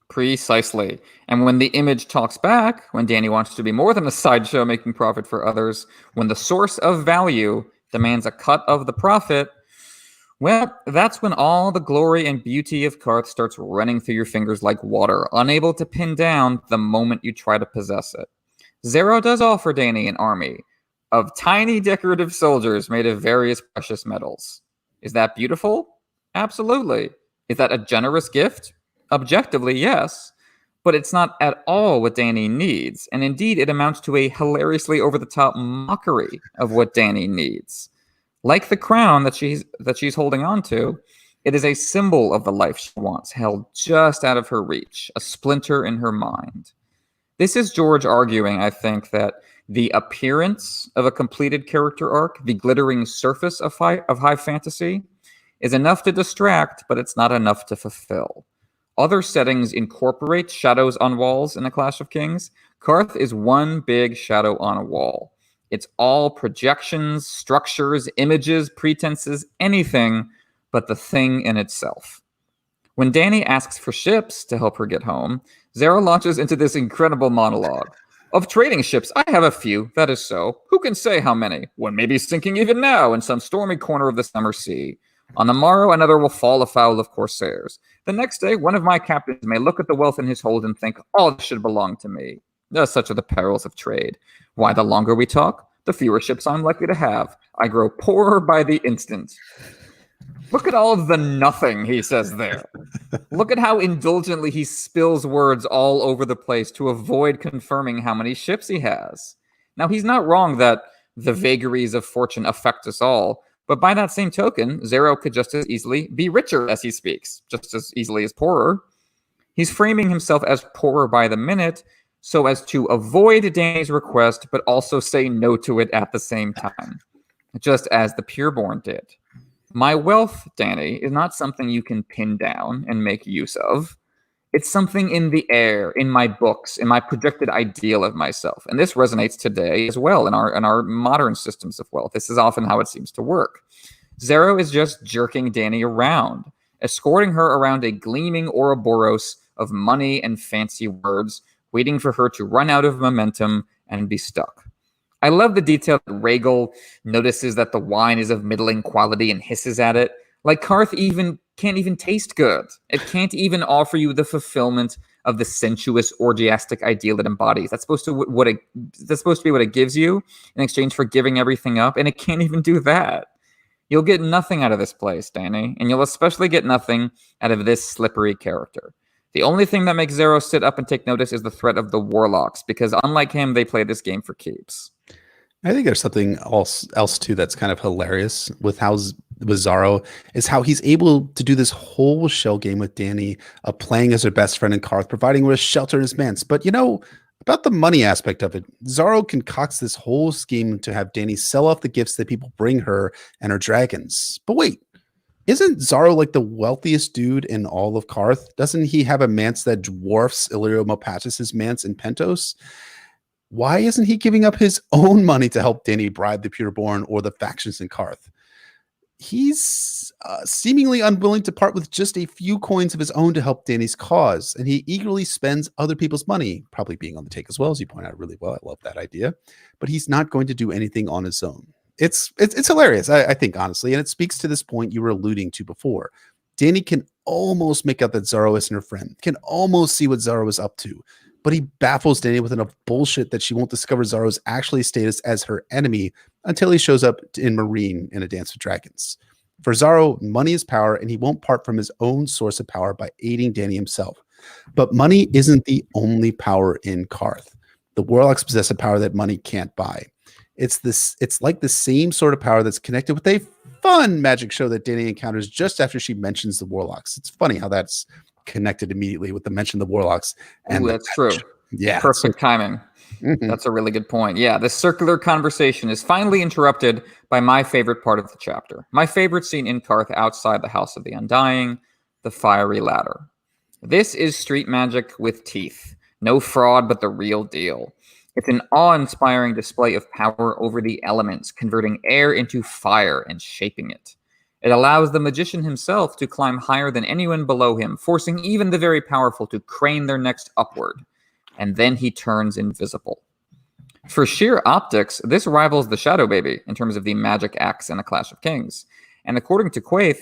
Precisely. And when the image talks back, when Dany wants to be more than a sideshow making profit for others, when the source of value demands a cut of the profit, well, that's when all the glory and beauty of Qarth starts running through your fingers like water, unable to pin down the moment you try to possess it. Xaro does offer Dany an army of tiny decorative soldiers made of various precious metals. Is that beautiful? Absolutely. Is that a generous gift? Objectively, yes. But it's not at all what Dany needs. And indeed, it amounts to a hilariously over-the-top mockery of what Dany needs. Like the crown that she's holding on to, it is a symbol of the life she wants, held just out of her reach, a splinter in her mind. This is George arguing, I think, that the appearance of a completed character arc, the glittering surface of high fantasy, is enough to distract, but it's not enough to fulfill. Other settings incorporate shadows on walls in A Clash of Kings. Qarth is one big shadow on a wall. It's all projections, structures, images, pretenses, anything but the thing in itself. When Dany asks for ships to help her get home, Xaro launches into this incredible monologue. Of trading ships, I have a few, that is so. Who can say how many? One may be sinking even now in some stormy corner of the summer sea. On the morrow, another will fall afoul of corsairs. The next day, one of my captains may look at the wealth in his hold and think, all this should belong to me. Such are the perils of trade. Why, the longer we talk, the fewer ships I'm likely to have. I grow poorer by the instant. Look at all of the nothing he says there. Look at how indulgently he spills words all over the place to avoid confirming how many ships he has. Now, he's not wrong that the vagaries of fortune affect us all, but by that same token, Xaro could just as easily be richer as he speaks, just as easily as poorer. He's framing himself as poorer by the minute so as to avoid Dany's request, but also say no to it at the same time, just as the pureborn did. My wealth, Dany, is not something you can pin down and make use of. It's something in the air, in my books, in my projected ideal of myself. And this resonates today as well in our modern systems of wealth. This is often how it seems to work. Xaro is just jerking Dany around, escorting her around a gleaming Ouroboros of money and fancy words, waiting for her to run out of momentum and be stuck. I love the detail that Rhaegal notices that the wine is of middling quality and hisses at it. Like Qarth can't even taste good. It can't even offer you the fulfillment of the sensuous, orgiastic ideal it embodies. That's supposed to be what it gives you in exchange for giving everything up, and it can't even do that. You'll get nothing out of this place, Dany, and you'll especially get nothing out of this slippery character. The only thing that makes Xaro sit up and take notice is the threat of the warlocks, because unlike him, they play this game for keeps. I think there's something else too that's kind of hilarious with Xaro is how he's able to do this whole shell game with Dany, playing as her best friend in Qarth, providing her with shelter in his manse. But about the money aspect of it, Xaro concocts this whole scheme to have Dany sell off the gifts that people bring her and her dragons. But wait, isn't Xaro like the wealthiest dude in all of Qarth? Doesn't he have a manse that dwarfs Illyrio Mopatis's manse in Pentos? Why isn't he giving up his own money to help Dany bribe the pureborn or the factions in Qarth? He's seemingly unwilling to part with just a few coins of his own to help Dany's cause, and he eagerly spends other people's money, probably being on the take as well, as you point out really well. I love that idea, but he's not going to do anything on his own. It's hilarious, I think, honestly, and it speaks to this point you were alluding to before. Dany can almost make out that Zaro isn't her friend, can almost see what Zaro is up to, but he baffles Dany with enough bullshit that she won't discover Zaro's actually status as her enemy until he shows up in Meereen in A Dance with Dragons. For Zaro, money is power, and he won't part from his own source of power by aiding Dany himself. But money isn't the only power in Qarth. The warlocks possess a power that money can't buy. It's like the same sort of power that's connected with a fun magic show that Dany encounters just after she mentions the warlocks. It's funny how that's connected immediately with the mention of the warlocks. And that's true. Yeah. Perfect timing. Mm-hmm. That's a really good point. Yeah, this circular conversation is finally interrupted by my favorite part of the chapter. My favorite scene in Qarth outside the House of the Undying, the fiery ladder. This is street magic with teeth. No fraud, but the real deal. It's an awe-inspiring display of power over the elements, converting air into fire and shaping it. It allows the magician himself to climb higher than anyone below him, forcing even the very powerful to crane their necks upward. And then he turns invisible. For sheer optics, this rivals the Shadow Baby in terms of the magic axe in A Clash of Kings. And according to Quaithe,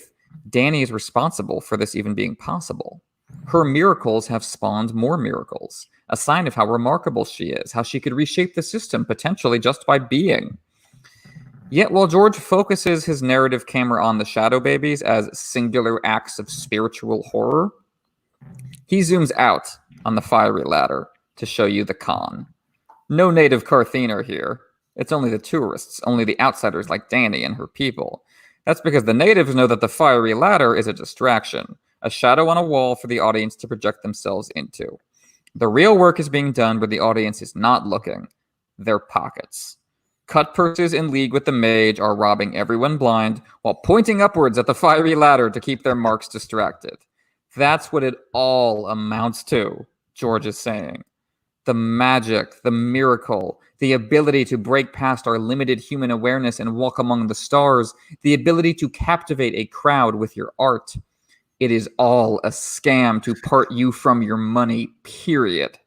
Dany is responsible for this even being possible. Her miracles have spawned more miracles, a sign of how remarkable she is, how she could reshape the system potentially just by being. Yet while George focuses his narrative camera on the Shadow Babies as singular acts of spiritual horror, he zooms out on the fiery ladder to show you the con. No native Qartheen are here. It's only the tourists, only the outsiders like Dany and her people. That's because the natives know that the fiery ladder is a distraction, a shadow on a wall for the audience to project themselves into. The real work is being done where the audience is not looking. Their pockets. Cut purses in league with the mage are robbing everyone blind while pointing upwards at the fiery ladder to keep their marks distracted. That's what it all amounts to, George is saying. The magic, the miracle, the ability to break past our limited human awareness and walk among the stars, the ability to captivate a crowd with your art. It is all a scam to part you from your money, period.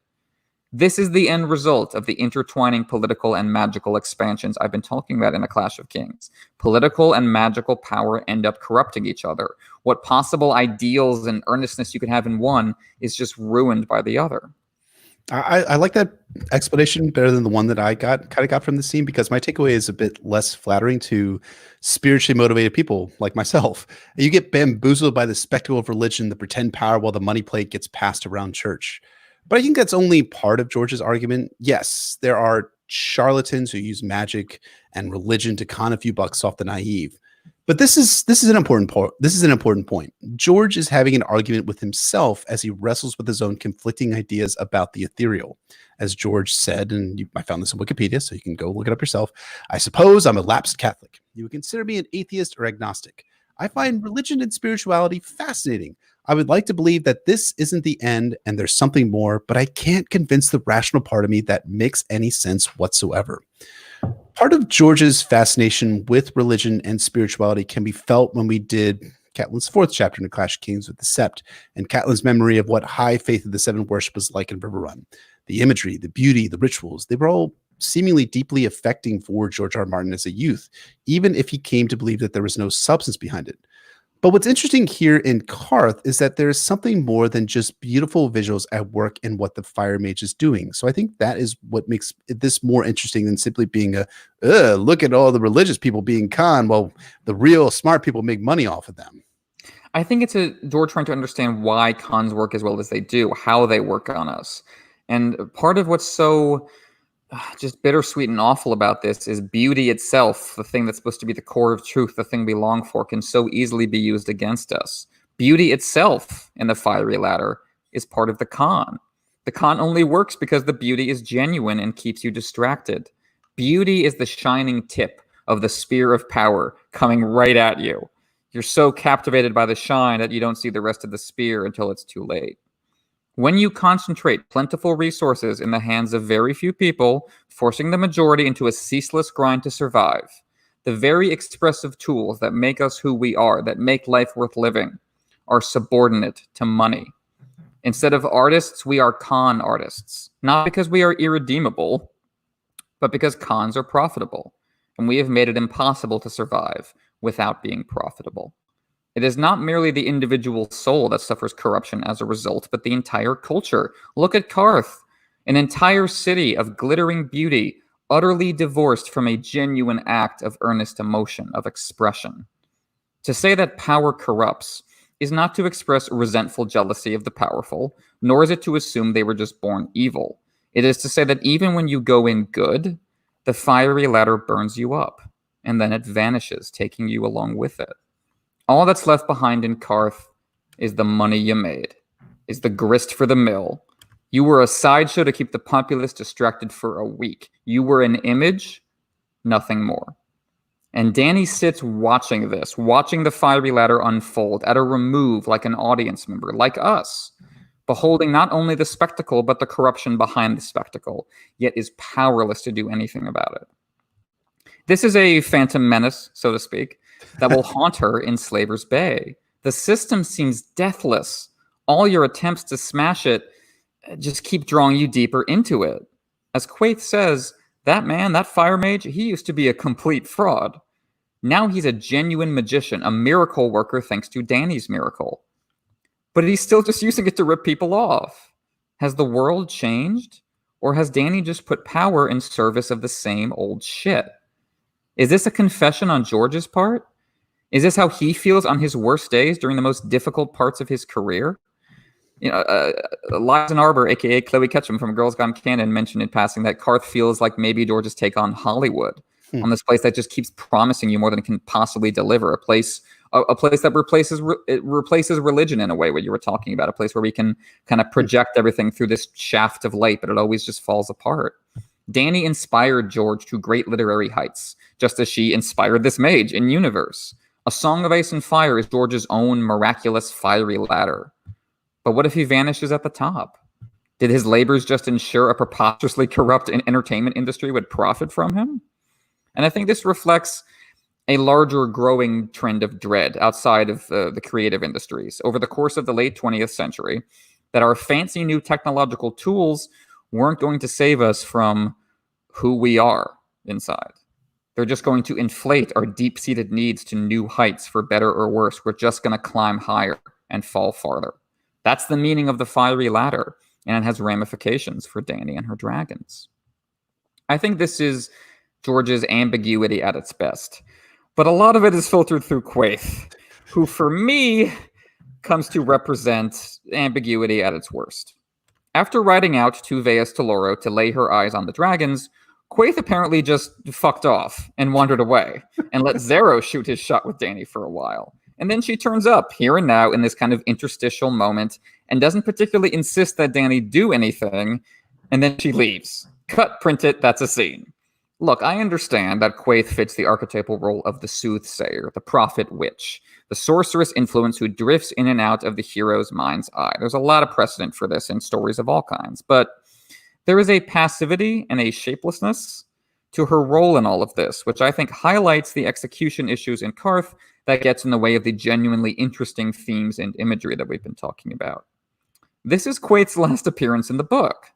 This is the end result of the intertwining political and magical expansions I've been talking about in A Clash of Kings. Political and magical power end up corrupting each other. What possible ideals and earnestness you could have in one is just ruined by the other. I like that explanation better than the one that I kind of got from the scene, because my takeaway is a bit less flattering to spiritually motivated people like myself. You get bamboozled by the spectacle of religion, the pretend power, while the money plate gets passed around church. But I think that's only part of George's argument. Yes, there are charlatans who use magic and religion to con a few bucks off the naive. But this is an important point. This is an important point. George is having an argument with himself as he wrestles with his own conflicting ideas about the ethereal. As George said, and I found this on Wikipedia, so you can go look it up yourself. I suppose I'm a lapsed Catholic. You would consider me an atheist or agnostic. I find religion and spirituality fascinating. I would like to believe that this isn't the end and there's something more, but I can't convince the rational part of me that makes any sense whatsoever. Part of George's fascination with religion and spirituality can be felt when we did Catelyn's fourth chapter in A Clash of Kings with the Sept, and Catelyn's memory of what high faith of the Seven worship was like in Riverrun. The imagery, the beauty, the rituals, they were all seemingly deeply affecting for George R. R. Martin as a youth, even if he came to believe that there was no substance behind it. But what's interesting here in Qarth is that there's something more than just beautiful visuals at work in what the Fire Mage is doing. So I think that is what makes this more interesting than simply being look at all the religious people being conned while the real smart people make money off of them. I think it's George trying to understand why cons work as well as they do, how they work on us. And part of what's so just bittersweet and awful about this is beauty itself, the thing that's supposed to be the core of truth, the thing we long for, can so easily be used against us. Beauty itself in the fiery ladder is part of the con. The con only works because the beauty is genuine and keeps you distracted. Beauty is the shining tip of the spear of power coming right at you. You're so captivated by the shine that you don't see the rest of the spear until it's too late. When you concentrate plentiful resources in the hands of very few people, forcing the majority into a ceaseless grind to survive, The very expressive tools that make us who we are, that make life worth living, are subordinate to money. Instead of artists, we are con artists. Not because we are irredeemable, but because cons are profitable. And we have made it impossible to survive without being profitable. It is not merely the individual soul that suffers corruption as a result, but the entire culture. Look at Qarth, an entire city of glittering beauty, utterly divorced from a genuine act of earnest emotion, of expression. To say that power corrupts is not to express resentful jealousy of the powerful, nor is it to assume they were just born evil. It is to say that even when you go in good, the fiery ladder burns you up, and then it vanishes, taking you along with it. All that's left behind in Qarth is the money you made, is the grist for the mill. You were a sideshow to keep the populace distracted for a week. You were an image, nothing more. And Dany sits watching this, watching the fiery ladder unfold at a remove like an audience member, like us, beholding not only the spectacle, but the corruption behind the spectacle, yet is powerless to do anything about it. This is a phantom menace, so to speak, that will haunt her in Slaver's Bay. The system seems deathless. All your attempts to smash it just keep drawing you deeper into it. As Quaithe says, that man, that fire mage, he used to be a complete fraud. Now he's a genuine magician, a miracle worker thanks to Dany's miracle. But he's still just using it to rip people off. Has the world changed? Or has Dany just put power in service of the same old shit? Is this a confession on George's part? Is this how he feels on his worst days during the most difficult parts of his career? You know, Liza Arbor, aka Chloe Ketchum from Girls Gone Canon, mentioned in passing that Qarth feels like maybe George's take on Hollywood, on this place that just keeps promising you more than it can possibly deliver, a place that replaces religion in a way, what you were talking about, a place where we can kind of project everything through this shaft of light, but it always just falls apart. Dany inspired George to great literary heights, just as she inspired this mage in universe. A Song of Ice and Fire is George's own miraculous fiery ladder. But what if he vanishes at the top? Did his labors just ensure a preposterously corrupt entertainment industry would profit from him? And I think this reflects a larger growing trend of dread outside of the creative industries over the course of the late 20th century, that our fancy new technological tools weren't going to save us from who we are inside. They're just going to inflate our deep-seated needs to new heights, for better or worse. We're just going to climb higher and fall farther. That's the meaning of the fiery ladder, and it has ramifications for Dany and her dragons. I think this is George's ambiguity at its best, but a lot of it is filtered through Quaithe, who for me comes to represent ambiguity at its worst. After riding out to Veas Teloro to lay her eyes on the dragons, Quaithe apparently just fucked off and wandered away and let Zero shoot his shot with Dany for a while. And then she turns up here and now in this kind of interstitial moment and doesn't particularly insist that Dany do anything, and then she leaves. Cut, print it, that's a scene. Look, I understand that Quaithe fits the archetypal role of the soothsayer, the prophet witch, the sorceress influence who drifts in and out of the hero's mind's eye. There's a lot of precedent for this in stories of all kinds, but there is a passivity and a shapelessness to her role in all of this, which I think highlights the execution issues in Qarth that gets in the way of the genuinely interesting themes and imagery that we've been talking about. This is Quaithe's last appearance in the book.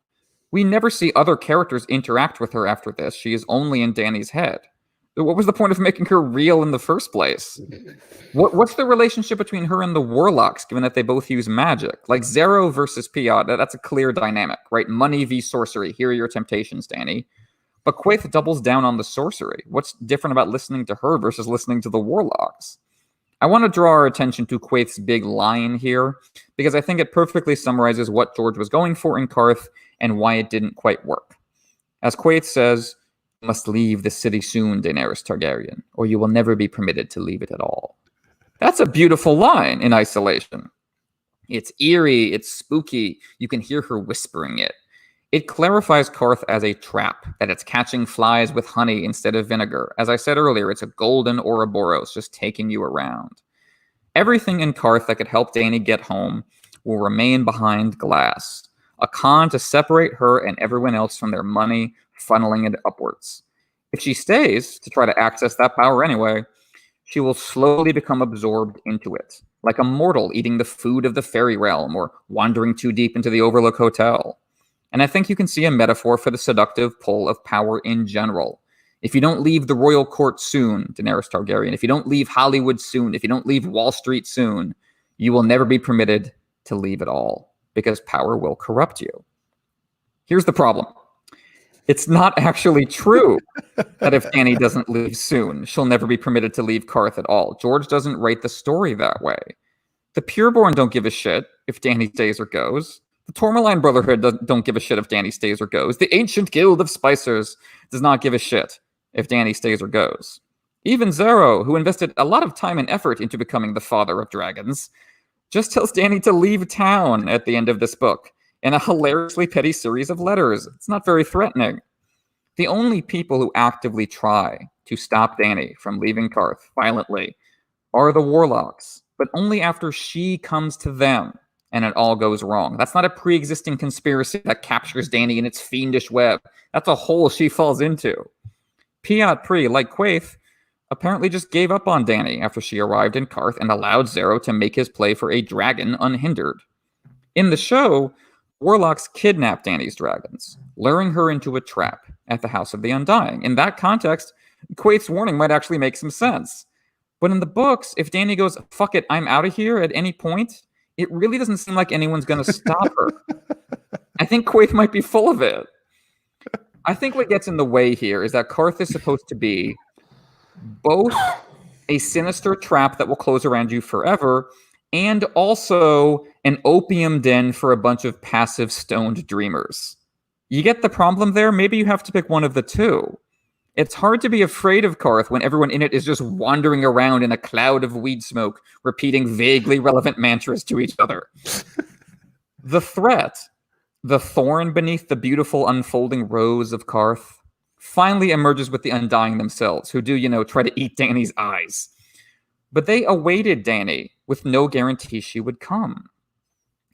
We never see other characters interact with her after this. She is only in Dany's head. What was the point of making her real in the first place? What's the relationship between her and the warlocks, given that they both use magic? Like Zero versus Piot, that's a clear dynamic, right? Money v sorcery. Here are your temptations, Dany. But Quaithe doubles down on the sorcery. What's different about listening to her versus listening to the warlocks? I want to draw our attention to Quaithe's big line here, because I think it perfectly summarizes what George was going for in Qarth and why it didn't quite work. As Quaithe says, "You must leave the city soon, Daenerys Targaryen, or you will never be permitted to leave it at all." That's a beautiful line in isolation. It's eerie, it's spooky, you can hear her whispering it. It clarifies Qarth as a trap, that it's catching flies with honey instead of vinegar. As I said earlier, it's a golden Ouroboros just taking you around. Everything in Qarth that could help Dany get home will remain behind glass, a con to separate her and everyone else from their money, funneling it upwards. If she stays to try to access that power anyway, she will slowly become absorbed into it, like a mortal eating the food of the fairy realm or wandering too deep into the Overlook Hotel. And I think you can see a metaphor for the seductive pull of power in general. If you don't leave the royal court soon, Daenerys Targaryen, if you don't leave Hollywood soon, if you don't leave Wall Street soon, you will never be permitted to leave at all, because power will corrupt you. Here's the problem. It's not actually true that if Dany doesn't leave soon, she'll never be permitted to leave Qarth at all. George doesn't write the story that way. The Pureborn don't give a shit if Dany stays or goes. The Tourmaline Brotherhood don't give a shit if Dany stays or goes. The Ancient Guild of Spicers does not give a shit if Dany stays or goes. Even Zero, who invested a lot of time and effort into becoming the father of dragons, just tells Dany to leave town at the end of this book in a hilariously petty series of letters. It's not very threatening. The only people who actively try to stop Dany from leaving Qarth violently are the warlocks, but only after she comes to them and it all goes wrong. That's not a pre-existing conspiracy that captures Dany in its fiendish web. That's a hole she falls into. Piat Pri, like Quaithe, apparently just gave up on Dany after she arrived in Qarth and allowed Zero to make his play for a dragon unhindered. In the show, warlocks kidnap Dany's dragons, luring her into a trap at the House of the Undying. In that context, Quaithe's warning might actually make some sense. But in the books, if Dany goes, fuck it, I'm out of here at any point, it really doesn't seem like anyone's going to stop her. I think Quaithe might be full of it. I think what gets in the way here is that Qarth is supposed to be both a sinister trap that will close around you forever and also an opium den for a bunch of passive stoned dreamers. You get the problem there? Maybe you have to pick one of the two. It's hard to be afraid of Qarth when everyone in it is just wandering around in a cloud of weed smoke, repeating vaguely relevant mantras to each other. The threat, the thorn beneath the beautiful unfolding rose of Qarth, finally emerges with the Undying themselves, who do, try to eat Dany's eyes. But they awaited Dany with no guarantee she would come.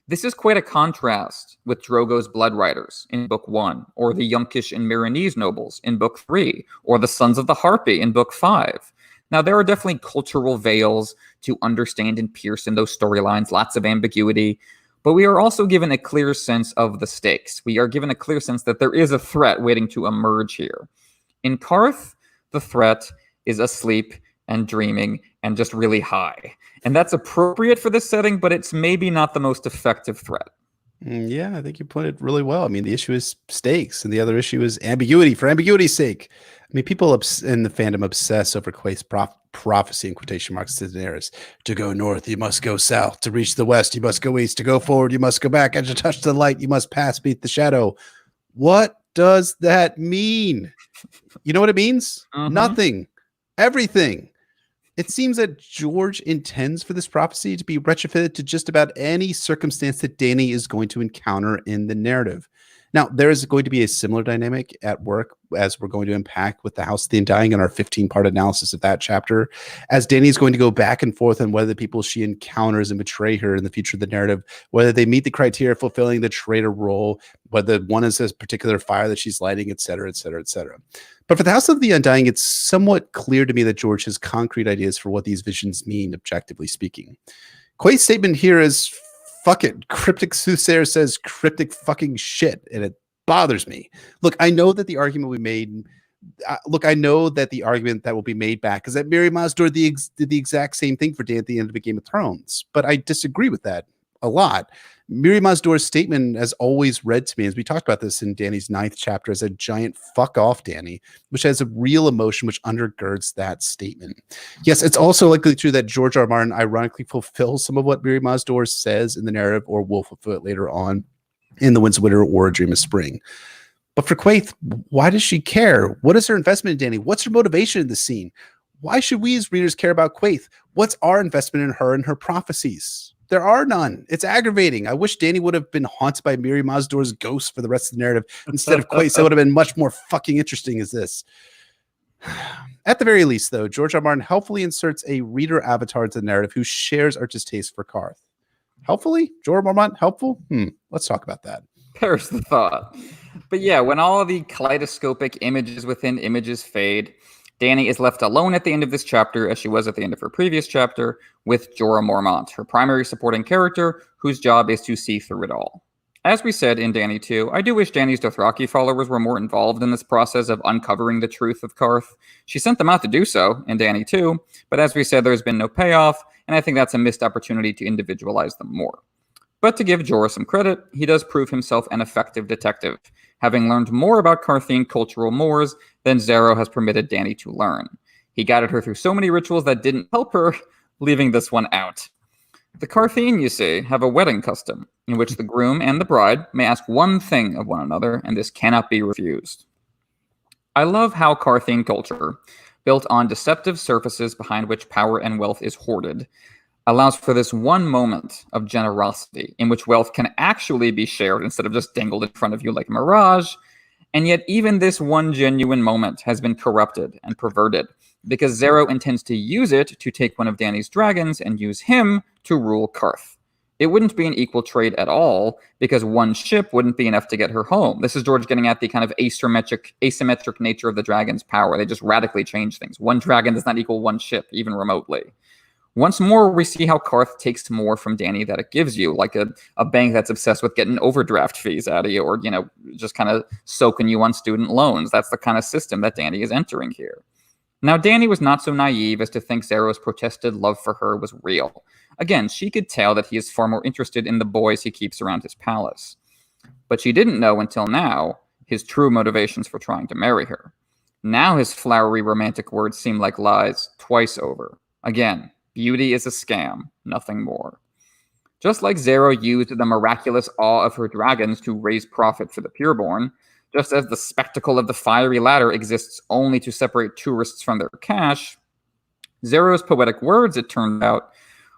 This is quite a contrast with Drogo's Blood Riders in Book 1, or the Yunkish and Myronese nobles in Book 3, or the Sons of the Harpy in Book 5. Now, there are definitely cultural veils to understand and pierce in those storylines, lots of ambiguity, but we are also given a clear sense of the stakes. We are given a clear sense that there is a threat waiting to emerge here. In Qarth, the threat is asleep and dreaming and just really high. And that's appropriate for this setting, but it's maybe not the most effective threat. Yeah, I think you put it really well. I mean, the issue is stakes, and the other issue is ambiguity for ambiguity's sake. I mean, people in the fandom obsess over Quaithe's prophecy in quotation marks to Daenerys. To go north, you must go south. To reach the west, you must go east. To go forward, you must go back. And to touch the light, you must pass beneath the shadow. What does that mean? You know what it means? Nothing. Everything. It seems that George intends for this prophecy to be retrofitted to just about any circumstance that Dany is going to encounter in the narrative. Now, there is going to be a similar dynamic at work as we're going to unpack with the House of the Undying in our 15-part analysis of that chapter, as Dany is going to go back and forth on whether the people she encounters and betray her in the future of the narrative, whether they meet the criteria fulfilling the traitor role, whether one is a particular fire that she's lighting, et cetera, et cetera, et cetera. But for the House of the Undying, it's somewhat clear to me that George has concrete ideas for what these visions mean, objectively speaking. Quaithe's statement here is, fuck it, cryptic soothsayer says cryptic fucking shit, and it bothers me. Look, I know that the argument that will be made back is that Mary Masdor did the exact same thing for Dany at the end of a Game of Thrones, but I disagree with that a lot. Miri Mazdor's statement has always read to me, as we talked about this in Dany's 9th chapter, as a giant fuck off Dany, which has a real emotion which undergirds that statement. Yes, it's also likely true that George R. R. Martin ironically fulfills some of what Miri Mazdor says in the narrative, or will fulfill it later on in The Winds of Winter or A Dream of Spring. But for Quaithe, why does she care? What is her investment in Dany? What's her motivation in the scene? Why should we as readers care about Quaithe? What's our investment in her and her prophecies? There are none. It's aggravating. I wish Dany would have been haunted by Miri Mazdor's ghost for the rest of the narrative instead of Quaithe. That would have been much more fucking interesting as this. At the very least, though, George R. R. Martin helpfully inserts a reader avatar to the narrative who shares our distaste for Qarth. Helpfully? George R. R. Martin helpful? Let's talk about that. Perish the thought. But yeah, when all the kaleidoscopic images within images fade, Dany is left alone at the end of this chapter, as she was at the end of her previous chapter, with Jorah Mormont, her primary supporting character, whose job is to see through it all. As we said in Dany 2, I do wish Dany's Dothraki followers were more involved in this process of uncovering the truth of Qarth. She sent them out to do so in Dany 2, but as we said, there's been no payoff, and I think that's a missed opportunity to individualize them more. But to give Jorah some credit, he does prove himself an effective detective, having learned more about Qarthian cultural mores than Zero has permitted Dany to learn. He guided her through so many rituals that didn't help her, leaving this one out. The Qarthian, you see, have a wedding custom in which the groom and the bride may ask one thing of one another, and this cannot be refused. I love how Qarthian culture, built on deceptive surfaces behind which power and wealth is hoarded, allows for this one moment of generosity in which wealth can actually be shared instead of just dangled in front of you like a mirage. And yet even this one genuine moment has been corrupted and perverted because Zero intends to use it to take one of Dany's dragons and use him to rule Qarth. It wouldn't be an equal trade at all because one ship wouldn't be enough to get her home. This is George getting at the kind of asymmetric nature of the dragon's power. They just radically change things. One dragon does not equal one ship, even remotely. Once more, we see how Qarth takes more from Dany that it gives you, like a bank that's obsessed with getting overdraft fees out of you or, just kind of soaking you on student loans. That's the kind of system that Dany is entering here. Now, Dany was not so naive as to think Zero's protested love for her was real. Again, she could tell that he is far more interested in the boys he keeps around his palace. But she didn't know until now his true motivations for trying to marry her. Now his flowery romantic words seem like lies twice over. Again, beauty is a scam, nothing more. Just like Zero used the miraculous awe of her dragons to raise profit for the pureborn, just as the spectacle of the fiery ladder exists only to separate tourists from their cash, Zero's poetic words, it turned out,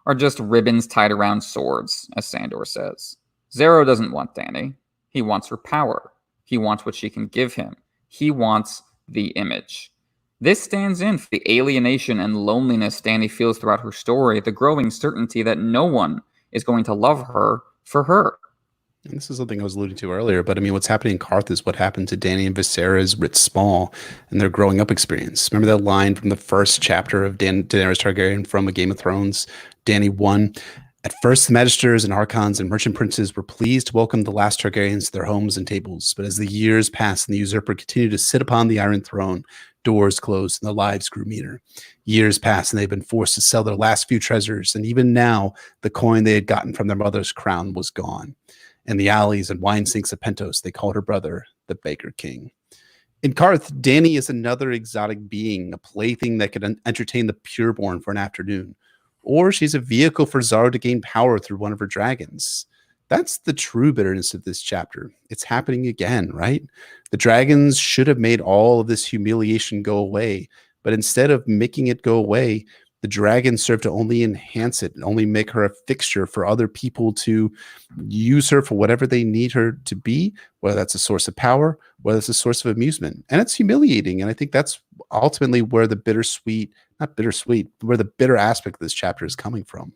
are just ribbons tied around swords, as Sandor says. Zero doesn't want Dany. He wants her power. He wants what she can give him. He wants the image. This stands in for the alienation and loneliness Dany feels throughout her story, the growing certainty that no one is going to love her for her. And this is something I was alluding to earlier, but I mean, what's happening in Qarth is what happened to Dany and Viserys writ small and their growing up experience. Remember that line from the first chapter of Daenerys Targaryen from A Game of Thrones, Dany 1? At first, the magisters and archons and merchant princes were pleased to welcome the last Targaryens to their homes and tables. But as the years passed and the usurper continued to sit upon the Iron Throne, doors closed and their lives grew meaner. Years passed and they've been forced to sell their last few treasures. And even now, the coin they had gotten from their mother's crown was gone. In the alleys and wine sinks of Pentos, they called her brother the Baker King. In Qarth, Dany is another exotic being, a plaything that could entertain the pureborn for an afternoon. Or she's a vehicle for Zaro to gain power through one of her dragons. That's the true bitterness of this chapter. It's happening again, right? The dragons should have made all of this humiliation go away, but instead of making it go away, the dragons serve to only enhance it and only make her a fixture for other people to use her for whatever they need her to be, whether that's a source of power, whether it's a source of amusement. And it's humiliating. And I think that's ultimately where the where the bitter aspect of this chapter is coming from.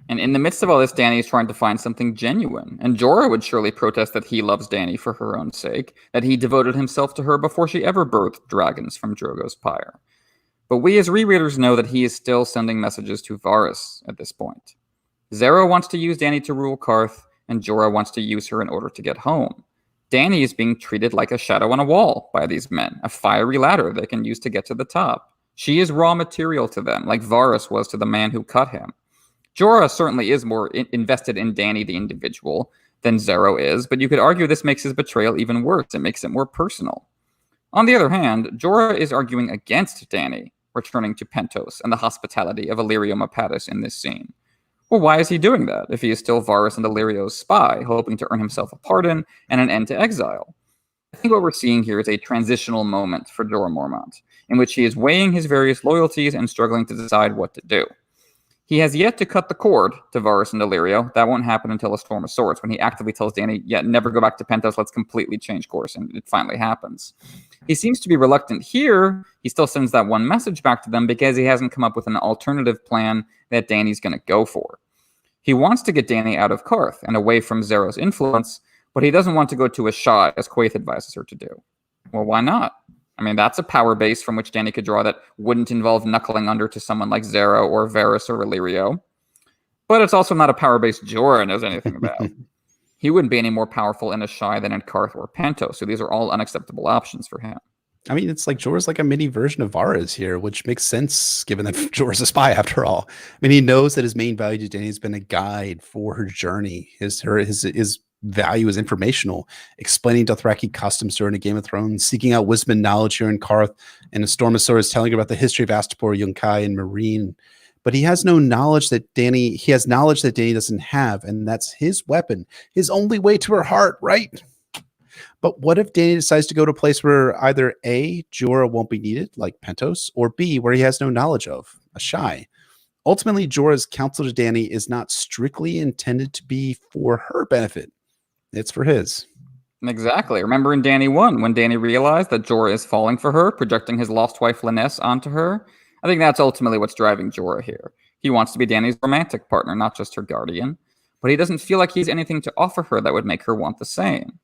And in the midst of all this, Dany is trying to find something genuine. And Jorah would surely protest that he loves Dany for her own sake, that he devoted himself to her before she ever birthed dragons from Drogo's pyre. But we as rereaders know that he is still sending messages to Varys at this point. Zero wants to use Dany to rule Qarth, and Jorah wants to use her in order to get home. Dany is being treated like a shadow on a wall by these men, a fiery ladder they can use to get to the top. She is raw material to them, like Varys was to the man who cut him. Jorah certainly is more invested in Dany the individual than Zero is, but you could argue this makes his betrayal even worse. It makes it more personal. On the other hand, Jorah is arguing against Dany returning to Pentos and the hospitality of Illyrio Mopatis in this scene. Well, why is he doing that if he is still Varys and Illyrio's spy, hoping to earn himself a pardon and an end to exile? I think what we're seeing here is a transitional moment for Jorah Mormont, in which he is weighing his various loyalties and struggling to decide what to do. He has yet to cut the cord to Varys and Illyrio. That won't happen until A Storm of Swords, when he actively tells Dany, never go back to Pentos, let's completely change course, and it finally happens. He seems to be reluctant here. He still sends that one message back to them because he hasn't come up with an alternative plan that Dany's going to go for. He wants to get Dany out of Qarth and away from Zero's influence, But he doesn't want to go to a shy, as Quaithe advises her to do. Well, why not? I mean, that's a power base from which Dany could draw that wouldn't involve knuckling under to someone like Zero or Varys or Illyrio. But it's also not a power base Jorah knows anything about. He wouldn't be any more powerful in a shy than in Qarth or Pentos, so these are all unacceptable options for him. I mean, it's like Jorah's like a mini version of Varys here, which makes sense given that Jorah's a spy after all. I mean, he knows that his main value to Dany has been a guide for her journey. His value is informational, explaining Dothraki customs during a Game of Thrones, seeking out wisdom and knowledge here in Qarth, and A Storm of Swords telling her about the history of Astapor, Yunkai, and Meereen. But he has knowledge that Dany doesn't have, and that's his weapon, his only way to her heart, right? But what if Dany decides to go to a place where either A, Jorah won't be needed, like Pentos, or B, where he has no knowledge of, a shy? Ultimately, Jorah's counsel to Dany is not strictly intended to be for her benefit. It's for his. Exactly. Remember in Dany 1, when Dany realized that Jorah is falling for her, projecting his lost wife Lynesse onto her? I think that's ultimately what's driving Jorah here. He wants to be Dany's romantic partner, not just her guardian. But he doesn't feel like he has anything to offer her that would make her want the same.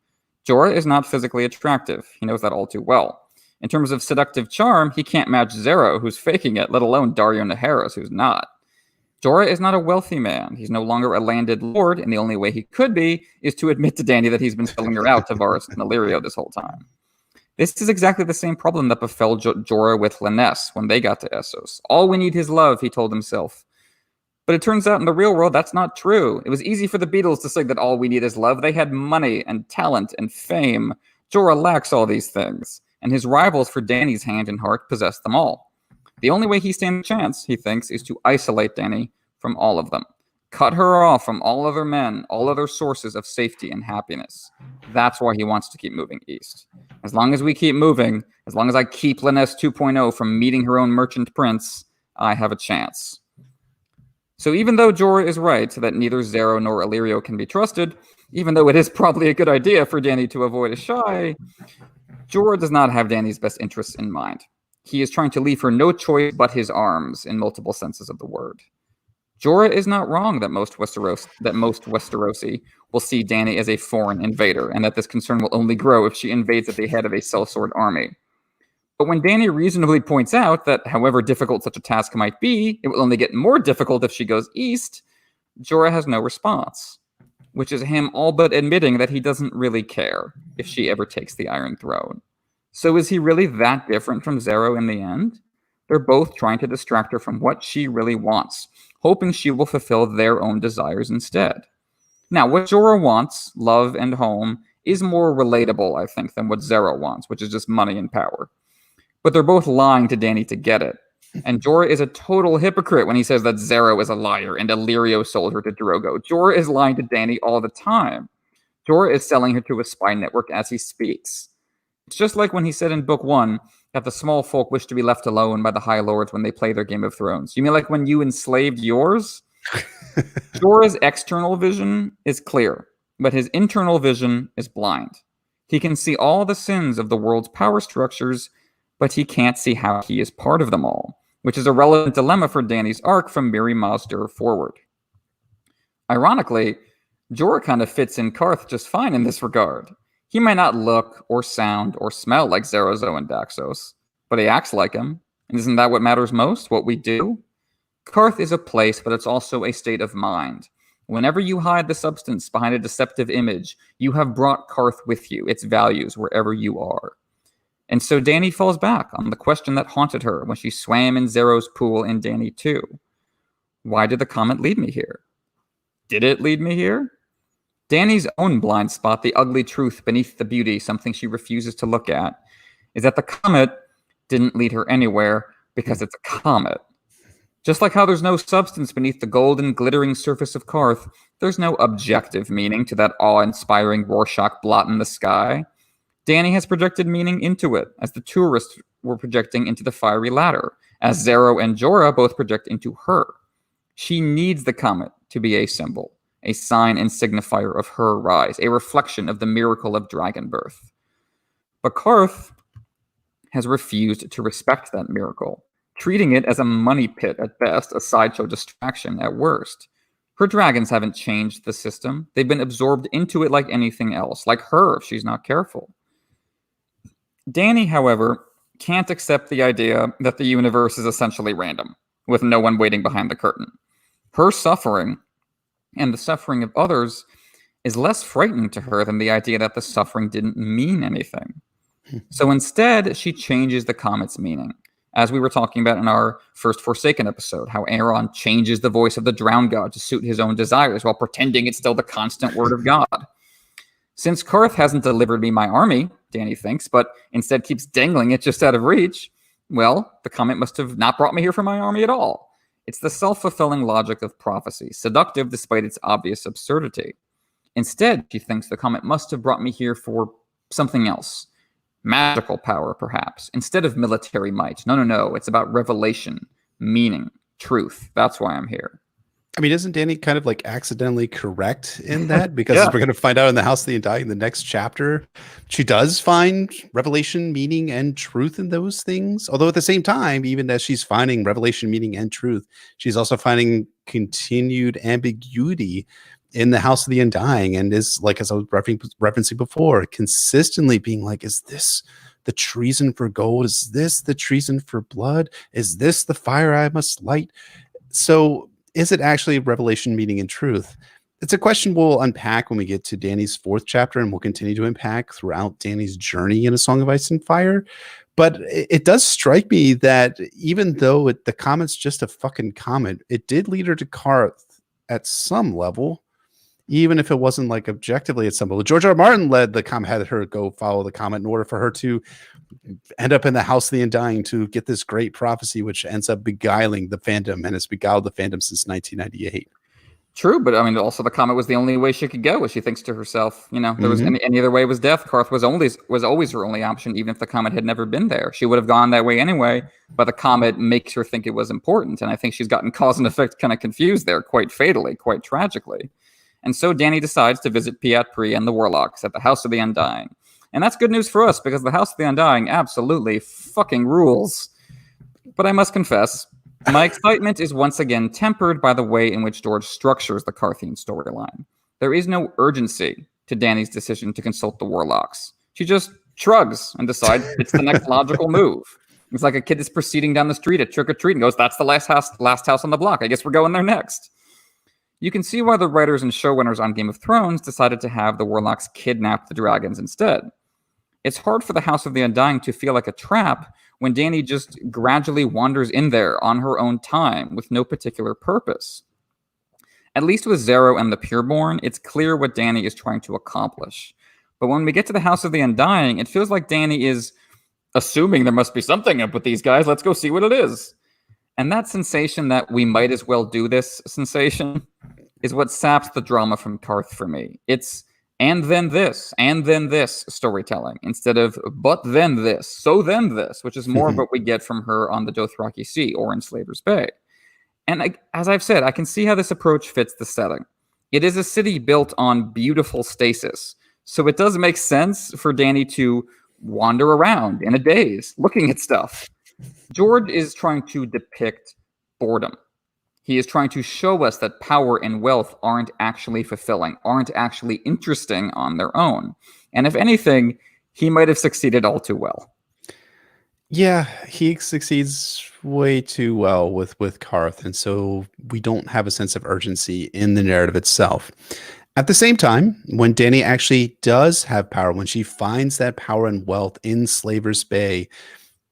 Jorah is not physically attractive. He knows that all too well. In terms of seductive charm, he can't match Zero, who's faking it, let alone Daario Naharis, who's not. Jorah is not a wealthy man. He's no longer a landed lord, and the only way he could be is to admit to Dany that he's been selling her out to Varys and Illyrio this whole time. This is exactly the same problem that befell Jorah with Lynesse when they got to Essos. All we need is love, he told himself. But it turns out in the real world, that's not true. It was easy for the Beatles to say that all we need is love. They had money and talent and fame. Jorah lacks all these things, and his rivals for Dany's hand and heart possess them all. The only way he stands a chance, he thinks, is to isolate Dany from all of them. Cut her off from all other men, all other sources of safety and happiness. That's why he wants to keep moving east. As long as we keep moving, as long as I keep Lynesse 2.0 from meeting her own merchant prince, I have a chance. So even though Jorah is right that neither Zero nor Illyrio can be trusted, even though it is probably a good idea for Dany to avoid a shy, Jorah does not have Dany's best interests in mind. He is trying to leave her no choice but his arms in multiple senses of the word. Jorah is not wrong that most Westerosi will see Dany as a foreign invader, and that this concern will only grow if she invades at the head of a sellsword army. But when Dany reasonably points out that however difficult such a task might be, it will only get more difficult if she goes east, Jorah has no response, which is him all but admitting that he doesn't really care if she ever takes the Iron Throne. So is he really that different from Zero in the end? They're both trying to distract her from what she really wants, hoping she will fulfill their own desires instead. Now, what Jorah wants, love and home, is more relatable, I think, than what Zero wants, which is just money and power. But they're both lying to Dany to get it. And Jorah is a total hypocrite when he says that Zero is a liar and Illyrio sold her to Drogo. Jorah is lying to Dany all the time. Jorah is selling her to a spy network as he speaks. It's just like when he said in Book 1 that the small folk wish to be left alone by the High Lords when they play their Game of Thrones. You mean like when you enslaved yours? Jorah's external vision is clear, but his internal vision is blind. He can see all the sins of the world's power structures, but he can't see how he is part of them all, which is a relevant dilemma for Dany's arc from Mirri Maz Duur forward. Ironically, Jorah kind of fits in Qarth just fine in this regard. He might not look or sound or smell like Zerozo and Daxos, but he acts like him. And isn't that what matters most, what we do? Qarth is a place, but it's also a state of mind. Whenever you hide the substance behind a deceptive image, you have brought Qarth with you, its values, wherever you are. And so Dany falls back on the question that haunted her when she swam in Zero's pool in Dany 2. Why did the comet lead me here? Did it lead me here? Dany's own blind spot, the ugly truth beneath the beauty, something she refuses to look at, is that the comet didn't lead her anywhere because it's a comet. Just like how there's no substance beneath the golden, glittering surface of Qarth, there's no objective meaning to that awe-inspiring Rorschach blot in the sky. Dany has projected meaning into it, as the tourists were projecting into the fiery ladder, as Zero and Jorah both project into her. She needs the comet to be a symbol, a sign and signifier of her rise, a reflection of the miracle of dragon birth. But Qarth has refused to respect that miracle, treating it as a money pit at best, a sideshow distraction at worst. Her dragons haven't changed the system. They've been absorbed into it like anything else, like her if she's not careful. Dany, however, can't accept the idea that the universe is essentially random, with no one waiting behind the curtain. Her suffering, and the suffering of others, is less frightening to her than the idea that the suffering didn't mean anything. So instead, she changes the comet's meaning. As we were talking about in our first Forsaken episode, how Aeron changes the voice of the drowned god to suit his own desires while pretending it's still the constant word of God. Since Qarth hasn't delivered me my army, Dany thinks, but instead keeps dangling it just out of reach, well, the comet must have not brought me here for my army at all. It's the self-fulfilling logic of prophecy, seductive despite its obvious absurdity. Instead, she thinks the comet must have brought me here for something else. Magical power, perhaps, instead of military might. No. It's about revelation, meaning, truth. That's why I'm here. I mean, isn't Dany kind of like accidentally correct in that? Because as we're going to find out in the House of the Undying in the next chapter, she does find revelation, meaning, and truth in those things. Although at the same time, even as she's finding revelation, meaning, and truth, she's also finding continued ambiguity in the House of the Undying, and is, like, as I was referencing before, consistently being like, is this the treason for gold? Is this the treason for blood? Is this the fire I must light? So is it actually revelation, meaning, and truth? It's a question we'll unpack when we get to Dany's 4th chapter, and we'll continue to unpack throughout Dany's journey in A Song of Ice and Fire. But it does strike me that even though the comet's just a fucking comet, it did lead her to Qarth at some level, even if it wasn't like objectively at some level. George R. R. Martin had her go follow the comet in order for her to end up in the House of the Undying to get this great prophecy, which ends up beguiling the fandom and has beguiled the fandom since 1998. True, but I mean, also the comet was the only way she could go, as she thinks to herself. You know, there was any other way was death. Qarth was always her only option, even if the comet had never been there. She would have gone that way anyway, but the comet makes her think it was important, and I think she's gotten cause and effect kind of confused there, quite fatally, quite tragically. And so Dany decides to visit Piat Pri and the Warlocks at the House of the Undying. And that's good news for us, because the House of the Undying absolutely fucking rules. But I must confess, my excitement is once again tempered by the way in which George structures the Qarthian storyline. There is no urgency to Dany's decision to consult the Warlocks. She just shrugs and decides it's the next logical move. It's like a kid that's proceeding down the street at trick-or-treat and goes, that's the last house on the block. I guess we're going there next. You can see why the writers and showrunners on Game of Thrones decided to have the Warlocks kidnap the dragons instead. It's hard for the House of the Undying to feel like a trap when Dany just gradually wanders in there on her own time with no particular purpose. At least with Zero and the Pureborn, it's clear what Dany is trying to accomplish. But when we get to the House of the Undying, it feels like Dany is assuming there must be something up with these guys. Let's go see what it is. And that sensation that we might as well do this sensation is what saps the drama from Qarth for me. It's and then this storytelling instead of but then this, so then this, which is more of what we get from her on the Dothraki Sea or in Slaver's Bay. And as I've said, I can see how this approach fits the setting. It is a city built on beautiful stasis, so it does make sense for Dany to wander around in a daze, looking at stuff. George is trying to depict boredom. He is trying to show us that power and wealth aren't actually fulfilling, aren't actually interesting on their own. And if anything, he might have succeeded all too well. Yeah, he succeeds way too well with Qarth, and so we don't have a sense of urgency in the narrative itself. At the same time, when Dany actually does have power, when she finds that power and wealth in Slaver's Bay,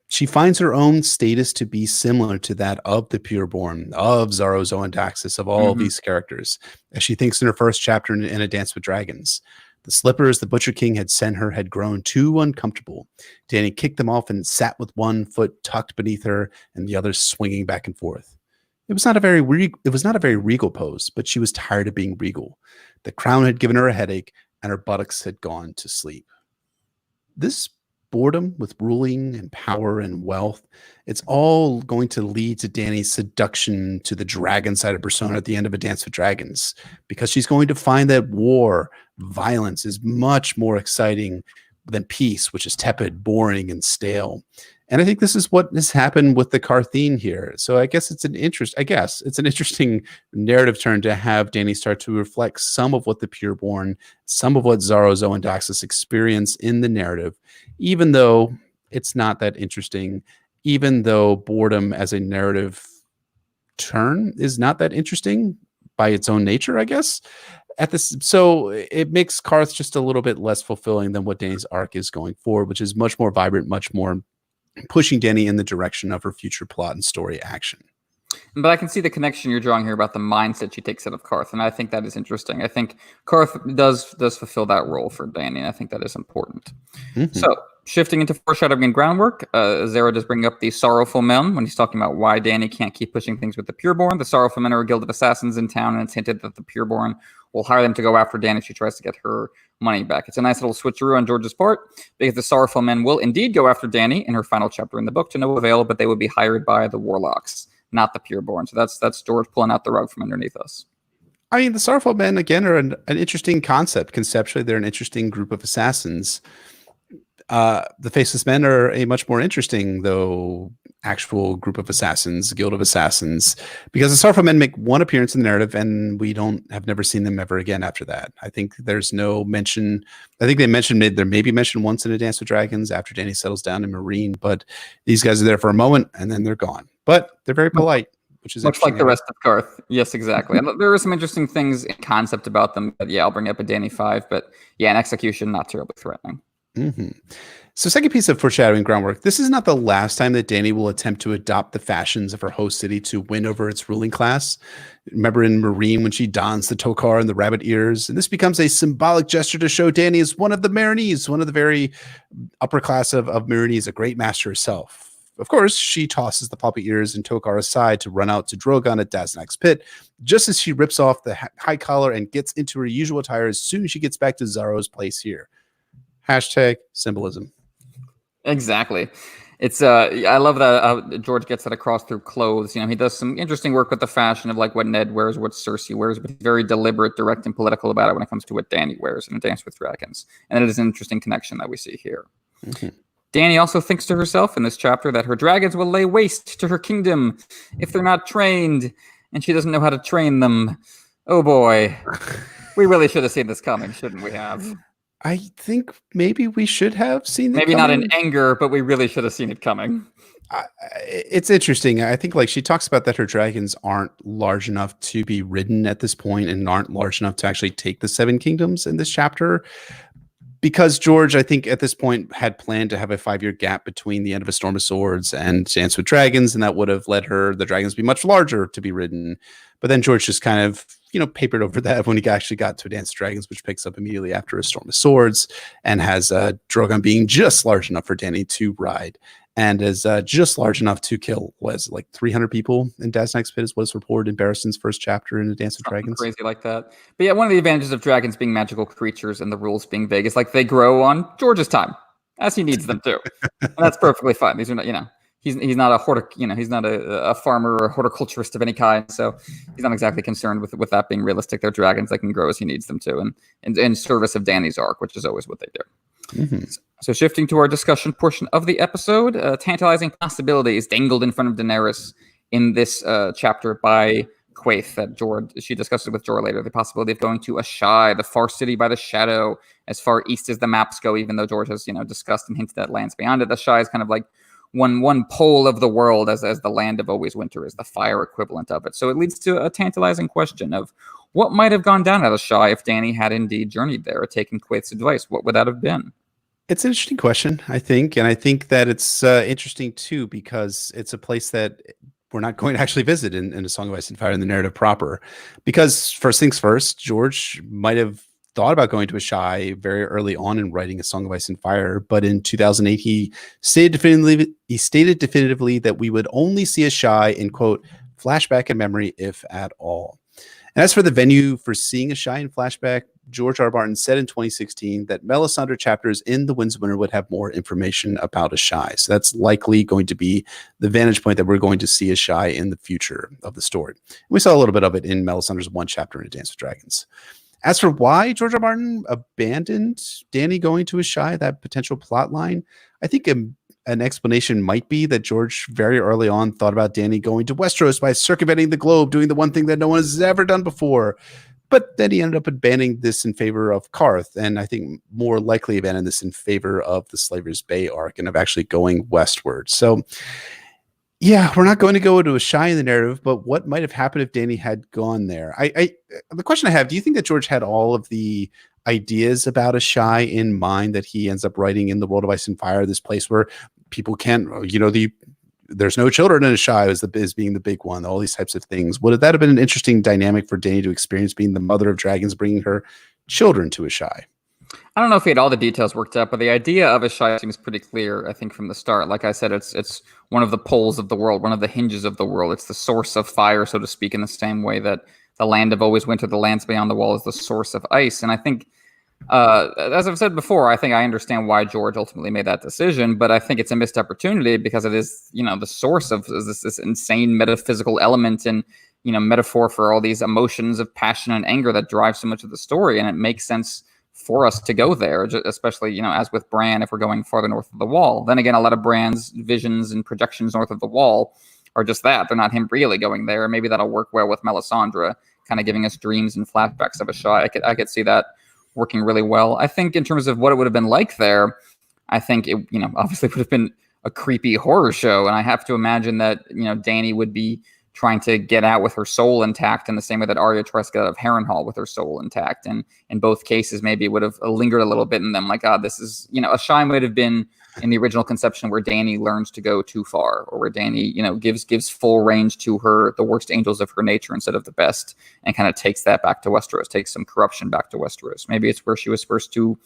she finds her own status to be similar to that of the Pureborn, of Zaro, Zoe, and Daxus, of all of these characters, as she thinks in her first chapter in A Dance with Dragons. The slippers the Butcher King had sent her had grown too uncomfortable. Dany kicked them off and sat with one foot tucked beneath her and the other swinging back and forth. It was not a very regal pose, but she was tired of being regal. The crown had given her a headache, and her buttocks had gone to sleep. This boredom with ruling and power and wealth, it's all going to lead to Dany's seduction to the dragon side of persona at the end of A Dance with Dragons, because she's going to find that war, violence is much more exciting then peace, which is tepid, boring, and stale. And I think this is what has happened with the Qartheen here. So I guess it's an interesting narrative turn to have Dany start to reflect some of what the Pureborn, some of what Xaro, Zoe, and Daxus experience in the narrative, even though it's not that interesting, even though boredom as a narrative turn is not that interesting by its own nature, I guess. So it makes Qarth just a little bit less fulfilling than what Dany's arc is going forward, which is much more vibrant, much more pushing Dany in the direction of her future plot and story action. But I can see the connection you're drawing here about the mindset she takes out of Qarth, and I think that is interesting. I think Qarth does fulfill that role for Dany, and I think that is important. Mm-hmm. So, shifting into foreshadowing and groundwork, Xaro does bring up the Sorrowful Men when he's talking about why Dany can't keep pushing things with the Pureborn. The Sorrowful Men are a guild of assassins in town, and it's hinted that the Pureborn will hire them to go after Dany if she tries to get her money back. It's a nice little switcheroo on George's part, because the Sorrowful Men will indeed go after Dany in her final chapter in the book to no avail, but they would be hired by the Warlocks, not the Pureborn. So that's George pulling out the rug from underneath us. I mean, the Sorrowful Men, again, are an interesting concept. Conceptually, they're an interesting group of assassins. The Faceless Men are a much more interesting, though, actual group of assassins, guild of assassins, because the Sorrowful Men make one appearance in the narrative, and we have never seen them ever again after that. I think there's no mention. I think there may be mention once in A Dance with Dragons after Dany settles down in Marine, but these guys are there for a moment and then they're gone. But they're very polite, which is much like the rest of Qarth. Yes, exactly. And there are some interesting things in concept about them. But yeah, I'll bring up a Dany 5. But yeah, in execution, not terribly threatening. Mm-hmm. So second piece of foreshadowing groundwork. This is not the last time that Dany will attempt to adopt the fashions of her host city to win over its ruling class. Remember in Marine when she dons the tokar and the rabbit ears? And this becomes a symbolic gesture to show Dany is one of the Marinese, one of the very upper class of Marinese, a great master herself. Of course, she tosses the poppy ears and tokar aside to run out to Drogon at Daznak's pit, just as she rips off the high collar and gets into her usual attire as soon as she gets back to Xaro's place here. Hashtag symbolism. Exactly. It's I love that George gets that across through clothes. You know, he does some interesting work with the fashion of like what Ned wears, what Cersei wears, but he's very deliberate, direct, and political about it when it comes to what Dany wears in A Dance with Dragons. And it is an interesting connection that we see here. Mm-hmm. Dany also thinks to herself in this chapter that her dragons will lay waste to her kingdom if they're not trained, and she doesn't know how to train them. Oh boy. We really should have seen this coming, shouldn't we have? I think maybe we should have seen it maybe coming. Not in anger, but we really should have seen it coming. It's interesting. I think like she talks about that her dragons aren't large enough to be ridden at this point and aren't large enough to actually take the Seven Kingdoms in this chapter. Because George, I think at this point, had planned to have a 5-year gap between the end of A Storm of Swords and Dance with Dragons, and that would have let the dragons be much larger to be ridden. But then George just kind of, papered over that when he actually got to A Dance with Dragons, which picks up immediately after A Storm of Swords, and has Drogon being just large enough for Dany to ride, and is just large enough to kill, like 300 people in Daznak's pit is what is reported in Barristan's first chapter in A Dance with Dragons. Crazy like that. But yeah, one of the advantages of dragons being magical creatures and the rules being vague is like they grow on George's time, as he needs them to. And that's perfectly fine. These are not, he's not a he's not a farmer or a horticulturist of any kind, so he's not exactly concerned with that being realistic. They're dragons that can grow as he needs them to, and in service of Dany's arc, which is always what they do. Mm-hmm. So shifting to our discussion portion of the episode, tantalizing possibilities dangled in front of Daenerys in this chapter by Quaithe that she discussed it with Jorah later. The possibility of going to Ashai, the far city by the shadow, as far east as the maps go, even though George has discussed and hinted at lands beyond it. Ashai is kind of like one pole of the world, as the land of always winter is the fire equivalent of it. So it leads to a tantalizing question of what might have gone down at Ashai if Dany had indeed journeyed there or taken Quaithe's advice. What would that have been? It's an interesting question, I think. And I think that it's interesting, too, because it's a place that we're not going to actually visit in A Song of Ice and Fire in the narrative proper. Because first things first, George might have thought about going to Ashai very early on in writing A Song of Ice and Fire. But in 2008, he stated definitively that we would only see Ashai in, quote, flashback and memory, if at all. And as for the venue for seeing Ashai in flashback, George R. Martin said in 2016 that Melisandre chapters in The Winds of Winter would have more information about Ashai. So that's likely going to be the vantage point that we're going to see Ashai in the future of the story. We saw a little bit of it in Melisandre's one chapter in A Dance with Dragons. As for why George R. R. Martin abandoned Dany going to Asshai, that potential plot line, I think an explanation might be that George very early on thought about Dany going to Westeros by circumventing the globe, doing the one thing that no one has ever done before. But then he ended up abandoning this in favor of Qarth, and I think more likely abandoned this in favor of the Slaver's Bay arc and of actually going westward. So, yeah, we're not going to go into Asshai in the narrative, but what might have happened if Dany had gone there? The question I have: do you think that George had all of the ideas about Asshai in mind that he ends up writing in the World of Ice and Fire, this place where people can't, there's no children in Asshai is being the big one, all these types of things. Would that have been an interesting dynamic for Dany to experience, being the mother of dragons, bringing her children to Asshai? I don't know if he had all the details worked out, but the idea of Asshai seems pretty clear, I think, from the start. Like I said, it's one of the poles of the world, one of the hinges of the world. It's the source of fire, so to speak, in the same way that the land of always winter, the lands beyond the wall, is the source of ice. And I think, as I've said before, I think I understand why George ultimately made that decision, but I think it's a missed opportunity because it is, the source of this insane metaphysical element and, metaphor for all these emotions of passion and anger that drive so much of the story. And it makes sense for us to go there, especially, as with Bran, if we're going farther north of the wall. Then again, a lot of Bran's visions and projections north of the wall are just that. They're not him really going there. Maybe that'll work well with Melisandre, kind of giving us dreams and flashbacks of Asshai. I could see that working really well. I think in terms of what it would have been like there, I think it, obviously would have been a creepy horror show. And I have to imagine that, Dany would be trying to get out with her soul intact in the same way that Arya tries to get out of Harrenhal with her soul intact. And in both cases, maybe it would have lingered a little bit in them. Like, this is, Asshai might have been in the original conception where Dany learns to go too far, or where Dany, gives full range to the worst angels of her nature instead of the best, and kind of takes that back to Westeros, takes some corruption back to Westeros. Maybe it's where she was supposed to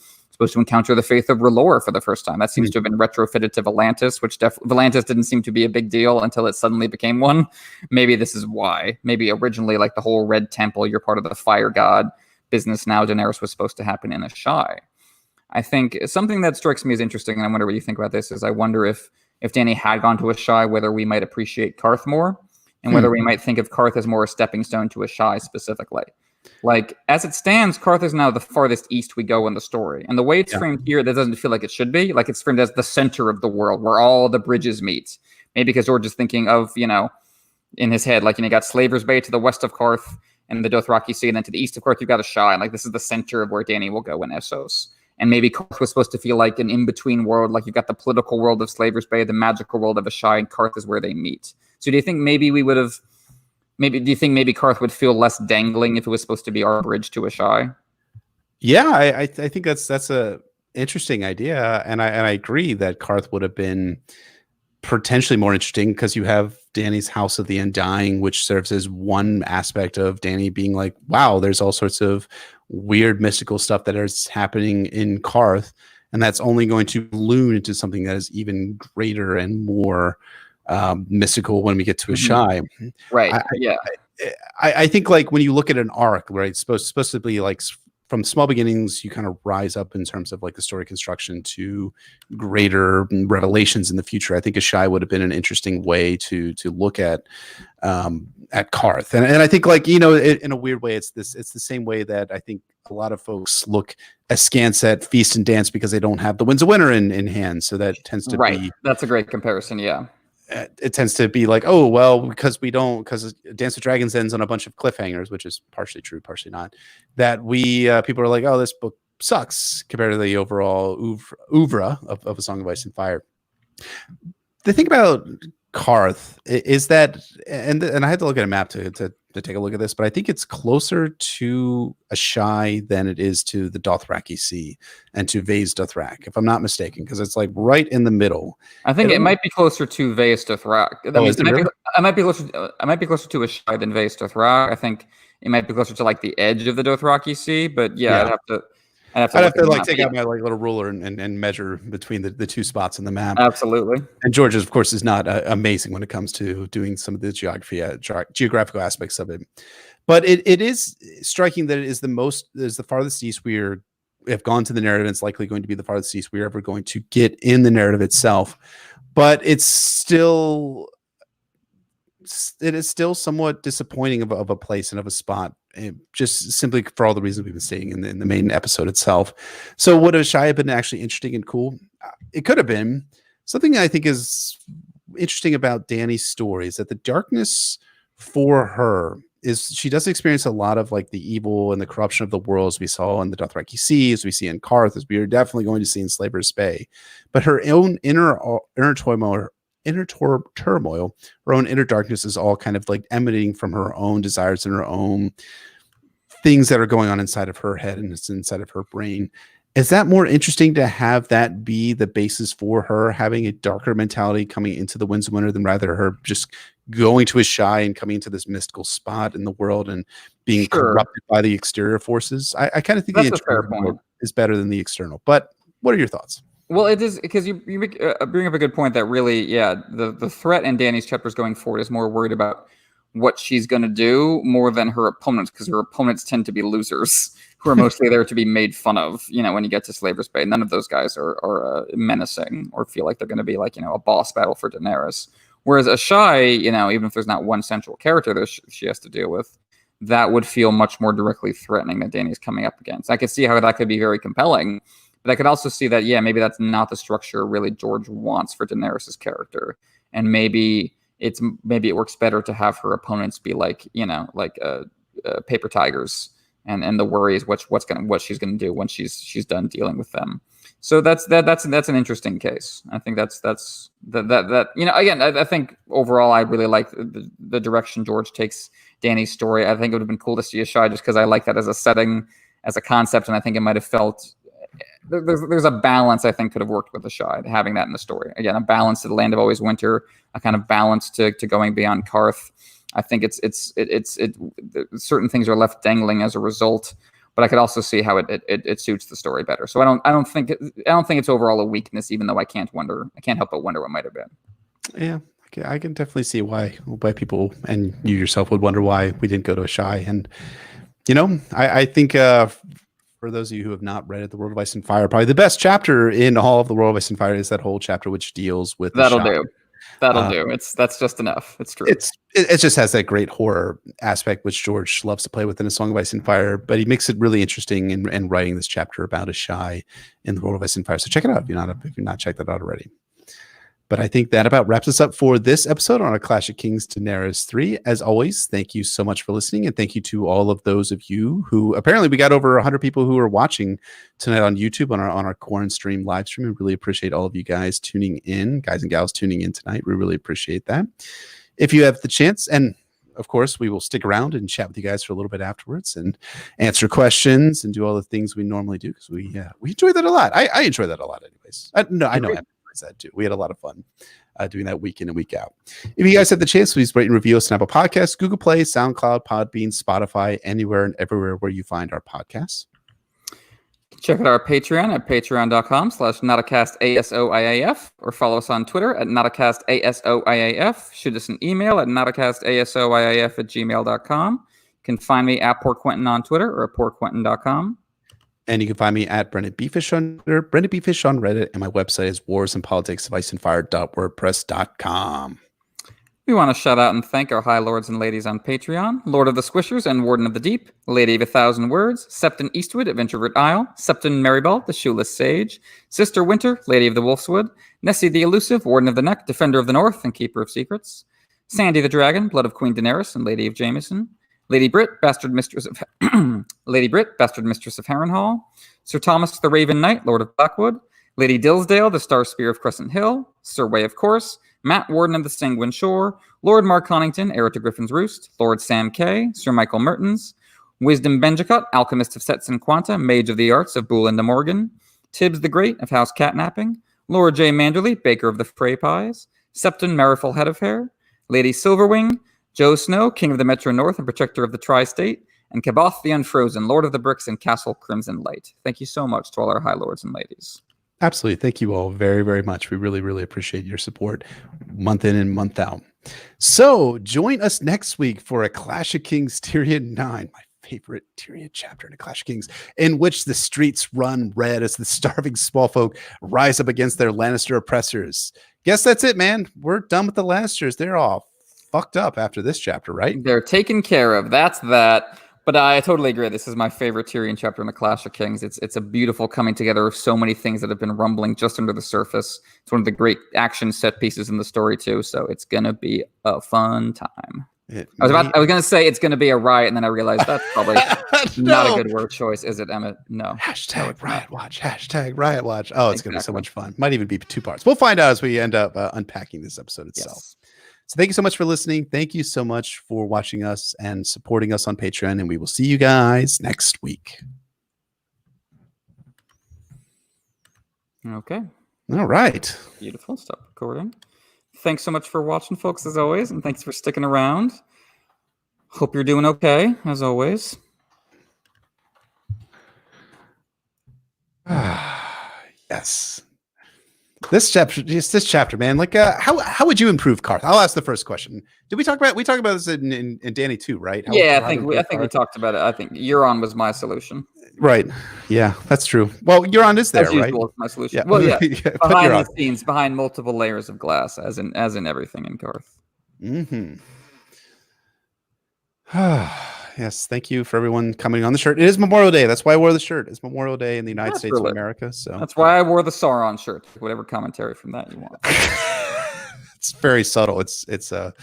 encounter the faith of R'hllor for the first time. That seems to have been retrofitted to Volantis, which Volantis didn't seem to be a big deal until it suddenly became one. Maybe this is why. Maybe originally, like the whole Red Temple, you're part of the fire god business now, Daenerys was supposed to happen in Asshai. I think something that strikes me as interesting, and I wonder what you think about this, is I wonder if Dany had gone to Asshai, whether we might appreciate Qarth more, and whether we might think of Qarth as more a stepping stone to Asshai specifically. Like, as it stands, Qarth is now the farthest east we go in the story. And the way it's framed here, that doesn't feel like it should be. Like, it's framed as the center of the world, where all the bridges meet. Maybe because George is thinking of, in his head, like, you got Slaver's Bay to the west of Qarth, and the Dothraki Sea, and then to the east of Qarth, you've got Asshai. And, like, this is the center of where Dany will go in Essos. And maybe Qarth was supposed to feel like an in-between world, like you've got the political world of Slaver's Bay, the magical world of Asshai, and Qarth is where they meet. So do you think maybe Qarth would feel less dangling if it was supposed to be our bridge to Asshai? Yeah, I think that's a interesting idea, and I agree that Qarth would have been potentially more interesting because you have Dany's House of the Undying, which serves as one aspect of Dany being like, wow, there's all sorts of weird mystical stuff that is happening in Qarth, and that's only going to balloon into something that is even greater and more mystical when we get to Asshai. Right. I think, like, when you look at an arc, right, it's supposed to be like from small beginnings, you kind of rise up in terms of like the story construction to greater revelations in the future. I think Asshai would have been an interesting way to look at Qarth, and I think, like, in a weird way, it's the same way that I think a lot of folks look askance at Feast and Dance because they don't have the Winds of Winter in hand. So that tends to be, that's a great comparison. Yeah. It tends to be like, oh, well, because Dance with Dragons ends on a bunch of cliffhangers, which is partially true, partially not, that people are like, oh, this book sucks compared to the overall oeuvre of A Song of Ice and Fire. The thing about Qarth is that, and I had to look at a map to take a look at this, but I think it's closer to Asshai than it is to the Dothraki Sea and to Vaes Dothrak, if I'm not mistaken, because it's like right in the middle. I think it might be closer to Vaes Dothrak. I might be closer to Asshai than Vaes Dothrak. I think it might be closer to like the edge of the Dothraki Sea, but I'd have to like take out my like little ruler and measure between the two spots in the map. Absolutely. And George, of course, is not amazing when it comes to doing some of the geographical aspects of it. But it is striking that it is the farthest east we have gone to the narrative, and it's likely going to be the farthest east we're ever going to get in the narrative itself. But it is still somewhat disappointing of a place and of a spot just simply for all the reasons we've been saying in the main episode itself. So would a shy have been actually interesting and cool? It could have been. Something I think is interesting about Dany's story is that the darkness for her is she does experience a lot of like the evil and the corruption of the world, as we saw in the Dothraki Sea, as we see in Qarth, as we are definitely going to see in Slaver's Bay. But her own inner turmoil, her own inner darkness is all kind of like emanating from her own desires and her own things that are going on inside of her head and it's inside of her brain. Is that more interesting to have that be the basis for her having a darker mentality coming into the Winds of Winter than rather her just going to a shy and coming into this mystical spot in the world and being corrupted by the exterior forces? I kind of think that's the internal is better than the external. But what are your thoughts? Well, it is because you bring up a good point that really, the threat in Dany's chapters going forward is more worried about what she's going to do more than her opponents, because her opponents tend to be losers who are mostly there to be made fun of. When you get to Slaver's Bay, none of those guys are menacing or feel like they're going to be like, a boss battle for Daenerys. Whereas a shy, even if there's not one central character that she has to deal with, that would feel much more directly threatening that Dany's coming up against. I could see how that could be very compelling, but I could also see that, maybe that's not the structure really George wants for Daenerys' character. And maybe it works better to have her opponents be like, paper tigers, and the worry is what she's gonna do when she's done dealing with them. So that's an interesting case. I think that's again, I think overall I really like the direction George takes Dany's story. I think it would have been cool to see a shy just because I like that as a setting, as a concept, and I think it might have felt there's a balance I think could have worked with the shy, having that in the story. Again, a balance to the Land of Always Winter, a kind of balance to going beyond Qarth. I think it's certain things are left dangling as a result, but I could also see how it suits the story better. So I don't think it's overall a weakness, even though I can't help but wonder what might have been. Yeah, I can definitely see why people and you yourself would wonder why we didn't go to a shy. And I think for those of you who have not read it, The World of Ice and Fire, probably the best chapter in all of The World of Ice and Fire is that whole chapter which deals with That'll do. That's just enough. It's true. It just has that great horror aspect which George loves to play with in A Song of Ice and Fire, but he makes it really interesting in writing this chapter about a shy in The World of Ice and Fire. So check it out if you're not checked that out already. But I think that about wraps us up for this episode on our Clash of Kings Daenerys 3. As always, thank you so much for listening, and thank you to all of those of you who apparently we got over 100 people who are watching tonight on YouTube on our Quaranstream live stream. We really appreciate all of you guys tuning in, guys and gals tuning in tonight. We really appreciate that. If you have the chance, and of course, we will stick around and chat with you guys for a little bit afterwards and answer questions and do all the things we normally do because we enjoy that a lot. I enjoy that a lot, anyways. I know. That too. We had a lot of fun doing that week in and week out. If you guys have the chance, please rate and review us on Apple Podcasts, Google Play, SoundCloud, Podbean, Spotify, anywhere and everywhere where you find our podcasts. Check out our Patreon at patreon.com/NotaCastASOIAF or follow us on Twitter at NotaCastASOIAF. Shoot us an email at NotaCastASOIAF@gmail.com. You can find me at Poor Quentin on Twitter or at PoorQuentin.com. And you can find me at Brendan Bfish on Twitter, Brendan Bfish on Reddit, and my website is warsandpoliticsofIceandfire.wordpress.com. We want to shout out and thank our high lords and ladies on Patreon: Lord of the Squishers and Warden of the Deep, Lady of 1,000 Words, Septon Eastwood of Introvert Isle, Septon Maryball, the Shoeless Sage, Sister Winter, Lady of the Wolfswood, Nessie the Elusive, Warden of the Neck, Defender of the North, and Keeper of Secrets, Sandy the Dragon, Blood of Queen Daenerys and Lady of Jameson, Lady Britt, Bastard Mistress of Harrenhal, Sir Thomas the Raven Knight, Lord of Blackwood, Lady Dillsdale, the Star Spear of Crescent Hill, Sir Way of Course, Matt Warden of the Sanguine Shore, Lord Mark Connington, heir to Griffin's Roost, Lord Sam Kay, Sir Michael Mertens, Wisdom Benjacut, Alchemist of Sets and Quanta, Mage of the Arts of Boolin de Morgan, Tibbs the Great of House Catnapping, Lord J. Manderley, Baker of the Frey Pies, Septon Merriful Head of Hair, Lady Silverwing, Joe Snow, King of the Metro North and Protector of the Tri-State, and Kaboth the Unfrozen, Lord of the Bricks and Castle Crimson Light. Thank you so much to all our high lords and ladies. Absolutely. Thank you all very, very much. We really, really appreciate your support month in and month out. So join us next week for a Clash of Kings Tyrion 9, my favorite Tyrion chapter in a Clash of Kings, in which the streets run red as the starving small folk rise up against their Lannister oppressors. Guess that's it, man. We're done with the Lannisters. They're all fucked up after this chapter, right? They're taken care of. That's that. But I totally agree. This is my favorite Tyrion chapter in the Clash of Kings. It's a beautiful coming together of so many things that have been rumbling just under the surface. It's one of the great action set pieces in the story too. So it's gonna be a fun time. I was gonna say it's gonna be a riot, and then I realized that's probably not a good word choice, is it, Emmett? No. Hashtag riot watch. Hashtag riot watch. Oh, it's gonna be so much fun. Might even be 2 parts. We'll find out as we end up unpacking this episode itself. Yes. So thank you so much for listening. Thank you so much for watching us and supporting us on Patreon. And we will see you guys next week. Okay. All right. Beautiful. Stop recording. Thanks so much for watching, folks, as always. And thanks for sticking around. Hope you're doing okay, as always. Yes. This chapter, man. Like, how would you improve Qarth? I'll ask the first question. Did we talk about this in Dany 2, right? I think we talked about it. I think Euron was my solution. Right. Yeah, that's true. Well, Euron is there, right? My solution. Yeah. Well, yeah. Behind the scenes, behind multiple layers of glass, as in everything in Qarth. Mm-hmm. Yes, thank you for everyone coming on the shirt. It is Memorial Day. That's why I wore the shirt. It's Memorial Day in the United States of America. So that's why I wore the Sauron shirt. Whatever commentary from that you want. It's very subtle. It's right.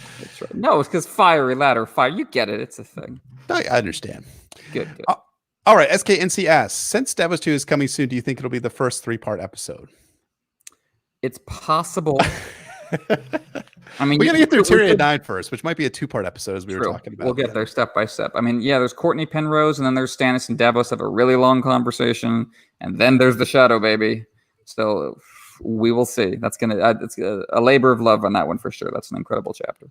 No, it's because fiery ladder fire. You get it. It's a thing. I understand. Good. All right. SKNC asks, since Davos 2 is coming soon, do you think it'll be the first 3-part episode? It's possible. I mean, we got to get through Tyrion 9 first, which might be a 2-part episode, as we were talking about. We'll get there step by step. I mean, yeah, there's Courtney Penrose, and then there's Stannis and Davos have a really long conversation, and then there's the Shadow Baby. So we will see. That's it's a labor of love on that one for sure. That's an incredible chapter.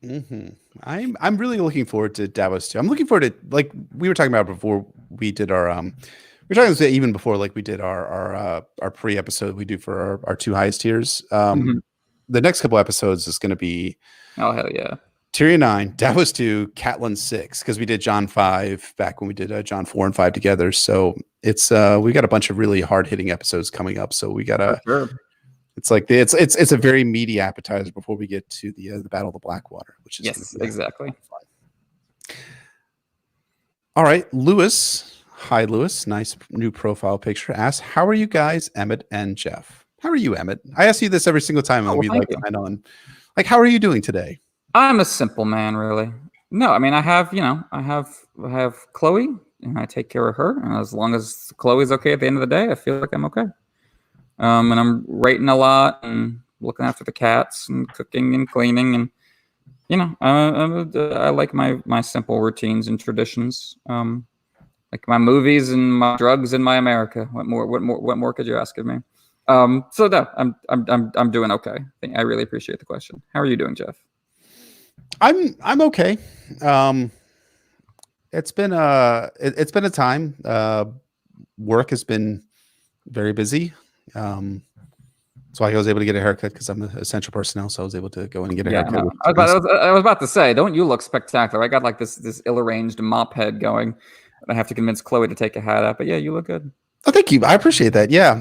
Mm-hmm. I'm really looking forward to Davos 2. I'm looking forward to, like we were talking about before we did our we were talking about even before, like we did our pre-episode we do for our 2 highest tiers. The next couple episodes is going to be hell yeah, Tyrion 9, Davos 2, Catelyn 6, because we did Jon 5 back when we did Jon 4 and 5 together. So it's we got a bunch of really hard hitting episodes coming up. So we gotta. Sure. It's like it's a very meaty appetizer before we get to the Battle of the Blackwater, which is exactly. All right, Lewis. Hi, Lewis. Nice new profile picture. Asks, how are you guys, Emmett and Jeff? How are you, Emmett? I ask you this every single time we like to end on. Like, how are you doing today? I'm a simple man, really. No, I mean, I have Chloe, and I take care of her. And as long as Chloe's okay at the end of the day, I feel like I'm okay. And I'm writing a lot and looking after the cats and cooking and cleaning, and I like my simple routines and traditions. Like my movies and my drugs and my America. What more could you ask of me? So no, I'm doing okay. I really appreciate the question. How are you doing, Jeff? I'm okay. It's been a time. Work has been very busy. So I was able to get a haircut because I'm an essential personnel. So I was able to go in and get a haircut. No. I was about to say, don't you look spectacular? I got like this ill-arranged mop head going. I have to convince Chloe to take a hat out, but yeah, you look good. Oh, thank you. I appreciate that. Yeah.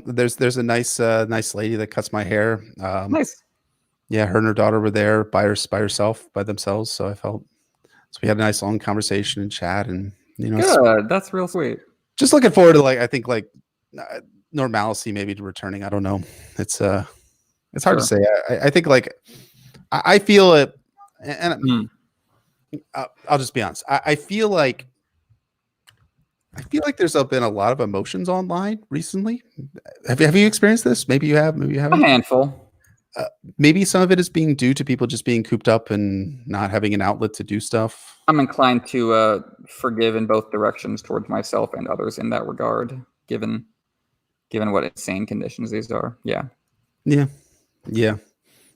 There's a nice lady that cuts my hair. Nice. Yeah, her and her daughter were there by themselves. So we had a nice long conversation and chat, and good. That's real sweet. Just looking forward to I think normalcy maybe to returning. I don't know. It's hard to say. I think I feel it, and I'll just be honest. I feel like there's been a lot of emotions online recently. Have you experienced this? Maybe you have. Maybe you haven't. A handful. Maybe some of it is being due to people just being cooped up and not having an outlet to do stuff. I'm inclined to forgive in both directions towards myself and others in that regard, given what insane conditions these are. Yeah.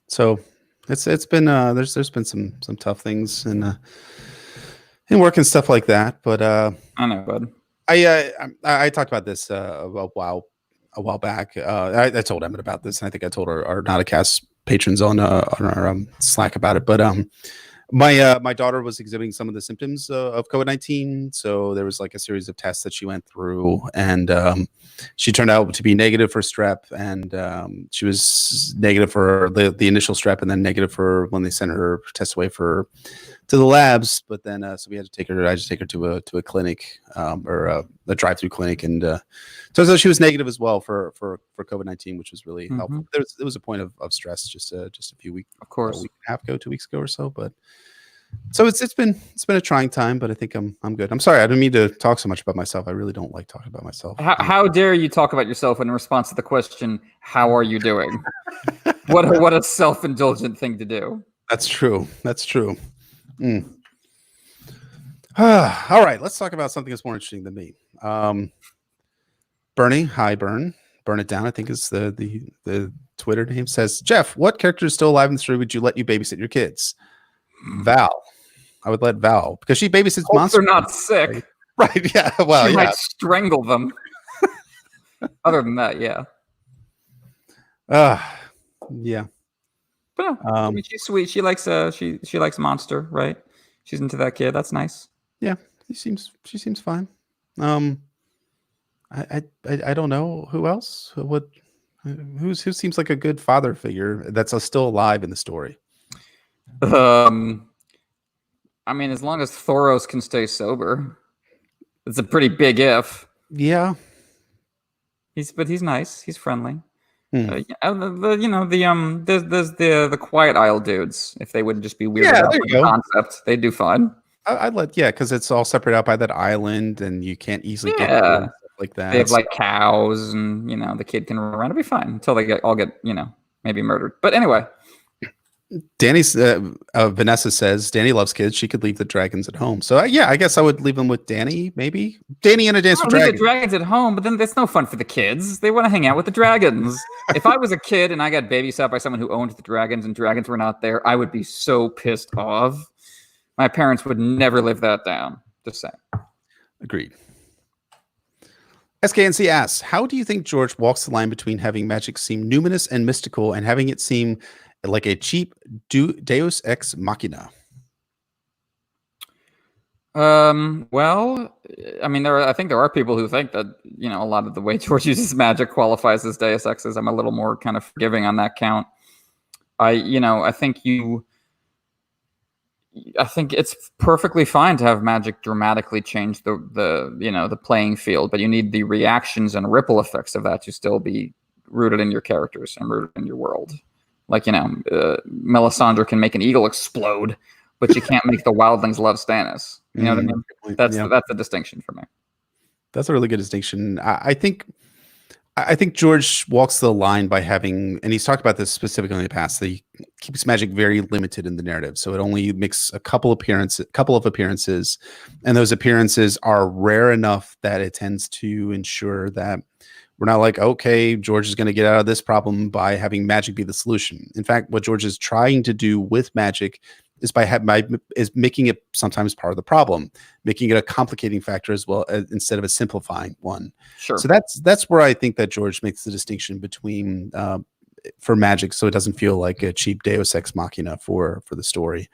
So it's been there's been some tough things in work and stuff like that, but I know, bud. I talked about this a while back. I told Emmett about this, and I think I told our Nauticast patrons on our Slack about it. But My daughter was exhibiting some of the symptoms of COVID-19, so there was like a series of tests that she went through, and she turned out to be negative for strep, and she was negative for the initial strep, and then negative for when they sent her test away to the labs. But then so we had to take her. I just take her to a clinic or a drive-through clinic, and turns out she was negative as well for COVID-19, which was really helpful. There was a point of stress just a few weeks, of course, a week and a half ago, 2 weeks ago or so, but. So it's been a trying time, but I think I'm good. I'm sorry, I didn't mean to talk so much about myself. I really don't like talking about myself. How dare you talk about yourself in response to the question, "How are you doing?" What a self-indulgent thing to do. That's true. That's true. All right, let's talk about something that's more interesting than me. Bernie, hi Burn It Down, I think is the Twitter name, says, Jeff, what character is still alive in the story would you let you babysit your kids? Val. I would let Val, because she babysits monsters. They're not sick. Right, yeah. Well, she might strangle them. Other than that, yeah. Yeah. But no, I mean, she's sweet. She likes she likes Monster, right? She's into that kid. That's nice. Yeah, she seems fine. I don't know who else who seems like a good father figure that's still alive in the story. I mean, as long as Thoros can stay sober, it's a pretty big if. Yeah, he's nice. He's friendly. There's the Quiet Isle dudes. If they wouldn't just be weird about the concept, they'd do fine. I'd let because it's all separated out by that island, and you can't easily get stuff like that. They have like cows, and the kid can run around. It'll be fine until they all get maybe murdered. But anyway. Danny's Vanessa says Dany loves kids. She could leave the dragons at home. So yeah, I guess I would leave them with Dany. Maybe Dany and a Dance with Dragons. Leave the dragons at home, but then that's no fun for the kids. They want to hang out with the dragons. If I was a kid and I got babysat by someone who owned the dragons and dragons were not there, I would be so pissed off. My parents would never live that down. Just saying. Agreed. SKNC asks, how do you think George walks the line between having magic seem numinous and mystical and having it seem like a cheap Deus Ex Machina? Well, I mean, I think there are people who think that, a lot of the way George uses magic qualifies as Deus Exes. I'm a little more kind of forgiving on that count. I think it's perfectly fine to have magic dramatically change the playing field, but you need the reactions and ripple effects of that to still be rooted in your characters and rooted in your world. Like, Melisandre can make an eagle explode, but you can't make the wildlings love Stannis. You know what I mean? That's the distinction for me. That's a really good distinction. I think George walks the line by having, and he's talked about this specifically in the past, that he keeps magic very limited in the narrative. So it only makes a couple of appearances, and those appearances are rare enough that it tends to ensure that we're not like, okay, George is going to get out of this problem by having magic be the solution. In fact, what George is trying to do with magic is is making it sometimes part of the problem, making it a complicating factor as well instead of a simplifying one. Sure. So that's where I think that George makes the distinction between for magic, so it doesn't feel like a cheap Deus Ex Machina for the story.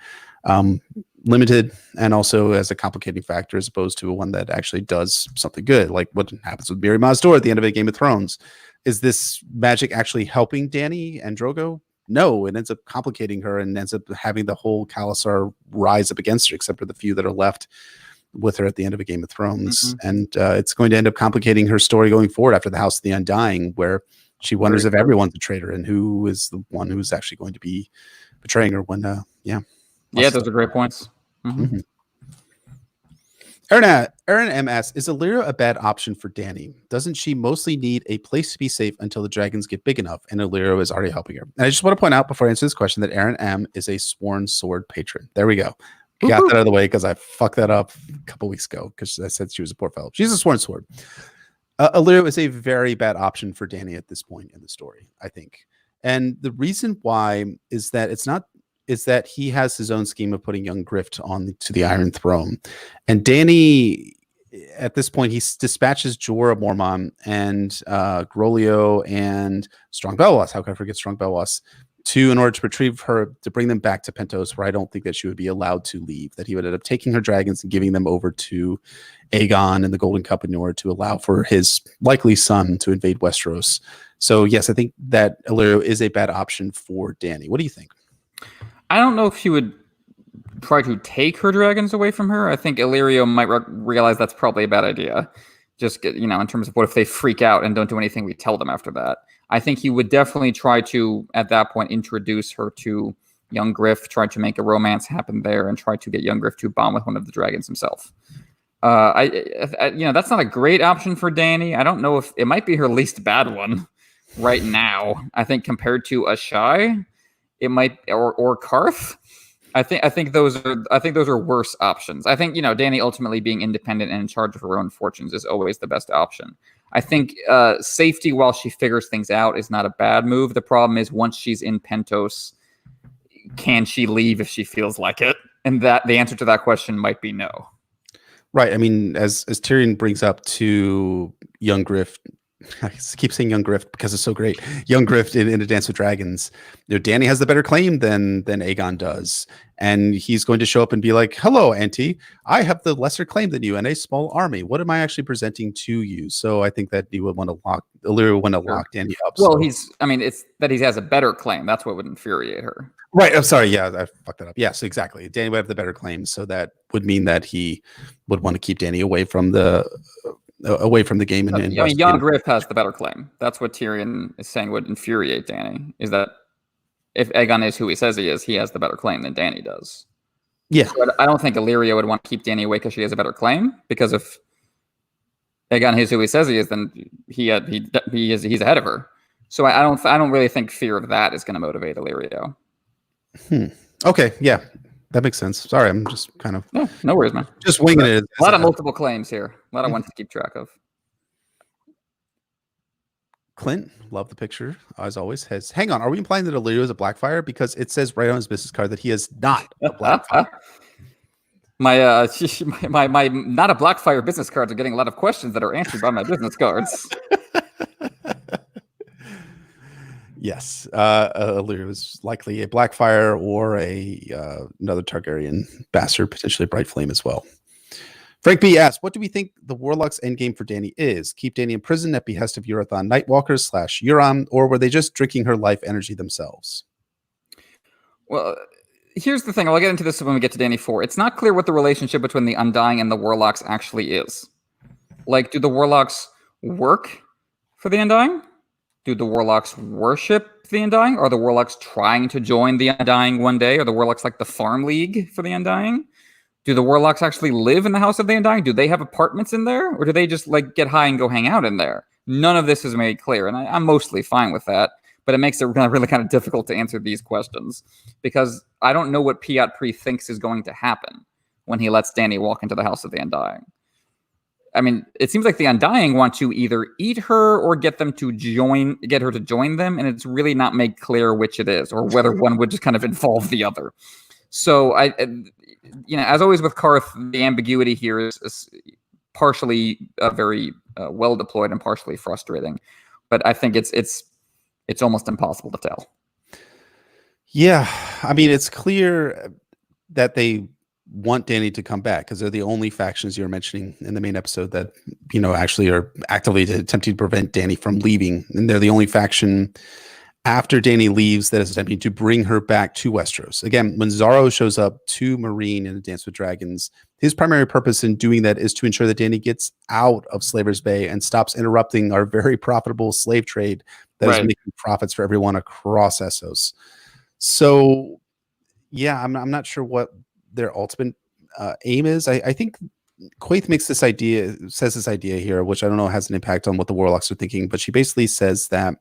Limited and also as a complicating factor as opposed to one that actually does something good, like what happens with Mirri Maz Duur at the end of a Game of Thrones. Is this magic actually helping Dany and Drogo? No, it ends up complicating her and ends up having the whole Khalasar rise up against her, except for the few that are left with her at the end of a Game of Thrones. And it's going to end up complicating her story going forward after the House of the Undying, where she wonders if everyone's a traitor and who is the one who's actually going to be betraying her when those are great points. Aaron MS, is Illyrio a bad option for Dany? Doesn't she mostly need a place to be safe until the dragons get big enough, and Illyrio is already helping her? And I just want to point out before I answer this question that Aaron M is a sworn sword patron. There we go. Got that out of the way because I fucked that up a couple weeks ago because I said she was a poor fellow. She's a sworn sword. Illyrio is a very bad option for Dany at this point in the story, I think. And the reason why is that he has his own scheme of putting young Grift on to the Iron Throne. And Dany, at this point, he dispatches Jorah Mormont and Grolio and Strong Belwas. How could I forget Strong Belwas? Two, in order to retrieve her, to bring them back to Pentos, where I don't think that she would be allowed to leave, that he would end up taking her dragons and giving them over to Aegon and the Golden Cup in order to allow for his likely son to invade Westeros. So, yes, I think that Illyrio is a bad option for Dany. What do you think? I don't know if he would try to take her dragons away from her. I think Illyrio might realize that's probably a bad idea. Just get, in terms of what if they freak out and don't do anything we tell them after that. I think he would definitely try to, at that point, introduce her to young Griff, try to make a romance happen there, and try to get young Griff to bond with one of the dragons himself. That's not a great option for Dany. I don't know if it might be her least bad one right now. I think compared to Ashai, it might, or Qarth. I think those are worse options. I think Dany ultimately being independent and in charge of her own fortunes is always the best option. I think safety while she figures things out is not a bad move. The problem is once she's in Pentos, can she leave if she feels like it? And that the answer to that question might be no. Right. I mean, as Tyrion brings up to young Griff, I keep saying young Griff because it's so great. Young Griff in A Dance with Dragons. Dany has the better claim than Aegon does. And he's going to show up and be like, hello, Auntie. I have the lesser claim than you and a small army. What am I actually presenting to you? So I think that he would want to lock Dany up. Well, it's that he has a better claim. That's what would infuriate her. Right. I'm sorry. Yeah, I fucked that up. Yes, exactly. Dany would have the better claim. So that would mean that he would want to keep Dany away from the game. Young Griff has the better claim. That's what Tyrion is saying would infuriate Dany, is that if Aegon is who he says he has the better claim than Dany does. Yeah. So I don't think Illyrio would want to keep Dany away because she has a better claim, because if Aegon is who he says he is, then he's ahead of her. So I don't really think fear of that is going to motivate Illyrio. Okay, yeah. That makes sense. Sorry, I'm just kind of... No worries, man. Just winging it. A lot of multiple claims here. A lot of ones to keep track of. Clint, love the picture, as always. Hang on, are we implying that Illyrio is a Blackfire? Because it says right on his business card that he is not a Blackfire. my not a Blackfire business cards are getting a lot of questions that are answered by my business cards. Yes, Illyrio is likely a Blackfire or another Targaryen bastard, potentially a Bright Flame as well. Frank B asks, what do we think the Warlock's endgame for Dany is? Keep Dany in prison at behest of Urathon Nightwalkers / Euron, or were they just drinking her life energy themselves? Well, here's the thing. I'll get into this when we get to Dany 4. It's not clear what the relationship between the Undying and the Warlocks actually is. Like, do the Warlocks work for the Undying? Do the Warlocks worship the Undying? Are the Warlocks trying to join the Undying one day? Are the Warlocks like the Farm League for the Undying? Do the Warlocks actually live in the House of the Undying? Do they have apartments in there? Or do they just like get high and go hang out in there? None of this is made clear, and I'm mostly fine with that. But it makes it really kind of difficult to answer these questions because I don't know what Piat Pri thinks is going to happen when he lets Dany walk into the House of the Undying. I mean, it seems like the Undying want to either eat her or get her to join them, and it's really not made clear which it is, or whether one would just kind of involve the other. So as always with Qarth, the ambiguity here is partially very well deployed and partially frustrating. But I think it's almost impossible to tell. Yeah, I mean, it's clear that they want Dany to come back because they're the only factions you're mentioning in the main episode that actually are actively attempting to prevent Dany from leaving, and they're the only faction after Dany leaves that is attempting to bring her back to Westeros. Again, when Xaro shows up to Meereen in A Dance with Dragons, his primary purpose in doing that is to ensure that Dany gets out of Slaver's Bay and stops interrupting our very profitable slave trade that is making profits for everyone across Essos. So, yeah, I'm not sure what their ultimate aim is. I think Quaithe says this idea here, which I don't know has an impact on what the Warlocks are thinking, but she basically says that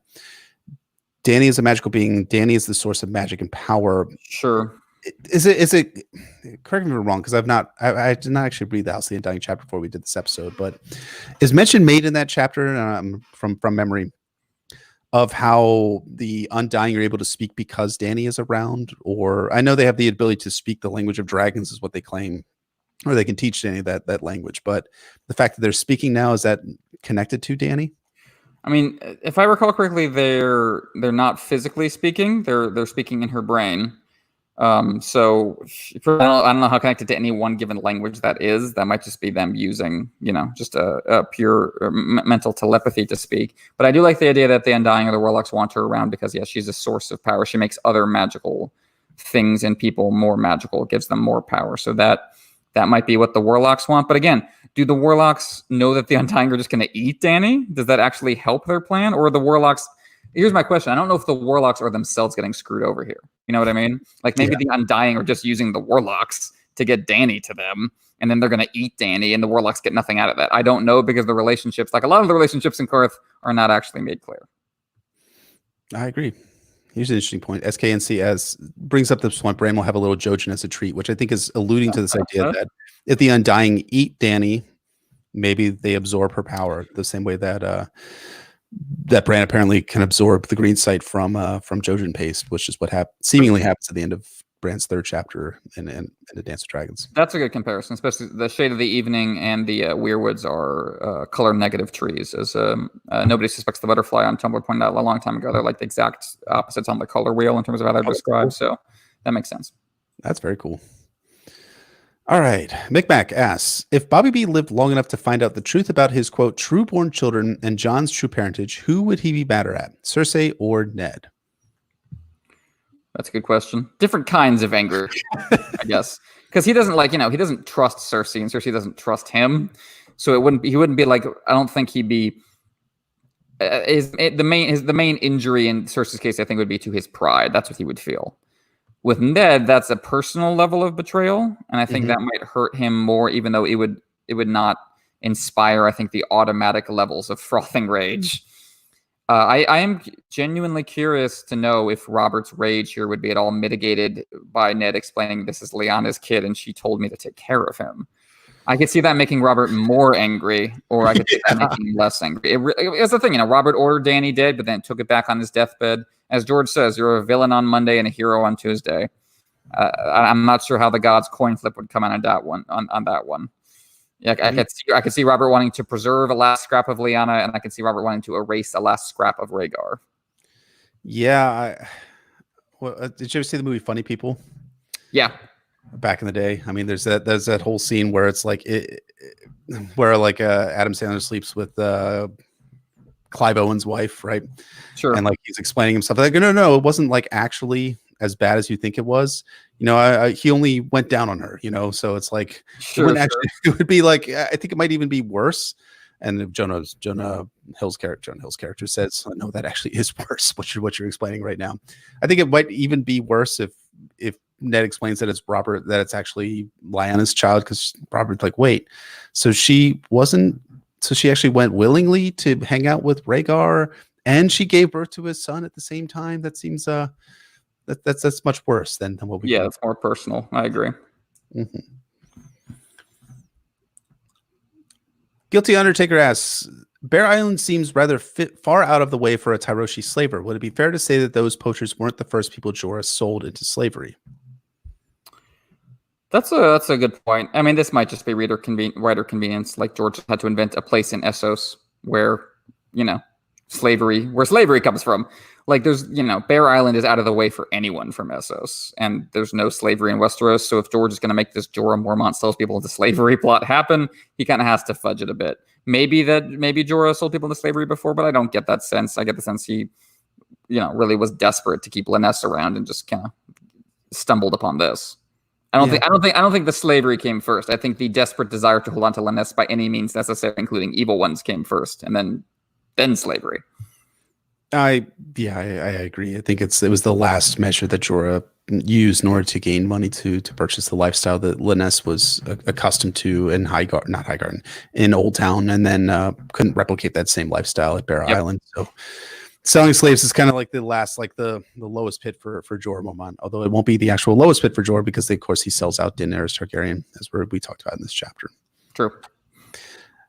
Dany is a magical being. Dany is the source of magic and power. Sure. Is it? Correct me if I'm wrong, because I did not actually read the House of the Undying chapter before we did this episode. But is mention made in that chapter from memory of how the Undying are able to speak because Dany is around? Or I know they have the ability to speak the language of dragons, is what they claim, or they can teach Dany that language. But the fact that they're speaking now, is that connected to Dany? I mean, if I recall correctly, they're not physically speaking. They're speaking in her brain. So I don't know how connected to any one given language that is. That might just be them using, just a pure mental telepathy to speak. But I do like the idea that the Undying or the Warlocks want her around because, yeah, she's a source of power. She makes other magical things and people more magical. It gives them more power. So that might be what the Warlocks want. But again, do the Warlocks know that the Undying are just going to eat Dany? Does that actually help their plan? Or the Warlocks... Here's my question. I don't know if the Warlocks are themselves getting screwed over here. You know what I mean? Like maybe the Undying are just using the Warlocks to get Dany to them, and then they're going to eat Dany, and the Warlocks get nothing out of that. I don't know because the relationships, like a lot of the relationships in Qarth, are not actually made clear. I agree. Here's an interesting point. SKNC as brings up this point. Bran will have a little Jojen as a treat, which I think is alluding to this idea that if the Undying eat Dany, maybe they absorb her power the same way that that Bran apparently can absorb the green sight from Jojen paste, which is what seemingly happens at the end of Bran's third chapter in the Dance of Dragons. That's a good comparison, especially the Shade of the Evening and the Weirwoods are color negative trees. As Nobody Suspects the Butterfly on Tumblr pointed out a long time ago, they're like the exact opposites on the color wheel in terms of how they're described. Cool. So that makes sense. That's very cool. All right. Micmac asks, if Bobby B lived long enough to find out the truth about his, quote, true-born children and Jon's true parentage, who would he be better at, Cersei or Ned? That's a good question. Different kinds of anger, I guess. Because he doesn't he doesn't trust Cersei and Cersei doesn't trust him. So he wouldn't be like, I don't think he'd be, the main injury in Cersei's case, I think, would be to his pride. That's what he would feel. With Ned, that's a personal level of betrayal, and I think that might hurt him more, even though it would not inspire, I think, the automatic levels of frothing rage. I am genuinely curious to know if Robert's rage here would be at all mitigated by Ned explaining this is Lyanna's kid and she told me to take care of him. I could see that making Robert more angry, or I could see that making him less angry. It's the thing, Robert ordered Dany dead, but then took it back on his deathbed. As George says, you're a villain on Monday and a hero on Tuesday. I'm not sure how the gods coin flip would come out on that one. On that one, yeah, I could see Robert wanting to preserve a last scrap of Lyanna, and I could see Robert wanting to erase a last scrap of Rhaegar. Yeah, did you ever see the movie Funny People? Yeah. Back in the day, I mean, there's that whole scene where it's like where Adam Sandler sleeps with Clive Owen's wife, right? Sure. And like he's explaining himself, like, no, it wasn't like actually as bad as you think it was. He only went down on her, so it's like it would be like, I think it might even be worse. And Jonah Hill's character says, no, that actually is worse. What you're explaining right now. I think it might even be worse if Ned explains that it's Robert, that it's actually Lyanna's child, because Robert's like, wait, so she actually went willingly to hang out with Rhaegar, and she gave birth to his son at the same time. That seems that's much worse than what we. Yeah, it's more personal. I agree. Mm-hmm. Guilty Undertaker asks, Bear Island seems rather far out of the way for a Tyroshi slaver. Would it be fair to say that those poachers weren't the first people Jorah sold into slavery? That's a good point. I mean, this might just be writer convenience. Like George had to invent a place in Essos where slavery comes from. Like there's Bear Island is out of the way for anyone from Essos, and there's no slavery in Westeros. So if George is going to make this Jorah Mormont sells people into slavery plot happen, he kind of has to fudge it a bit. Maybe Jorah sold people into slavery before, but I don't get that sense. I get the sense he, really was desperate to keep Lyness around and just kind of stumbled upon this. I don't think the slavery came first. I think the desperate desire to hold on to Lyness by any means necessary, including evil ones, came first, and then slavery. I agree. I think it was the last measure that Jorah used in order to gain money to purchase the lifestyle that Lyness was accustomed to in in Old Town, and then couldn't replicate that same lifestyle at Bear Island. So selling slaves is kind of like the last, like the lowest pit for Jorah Mormont, although it won't be the actual lowest pit for Jorah because of course he sells out Daenerys Targaryen, as we talked about in this chapter. True.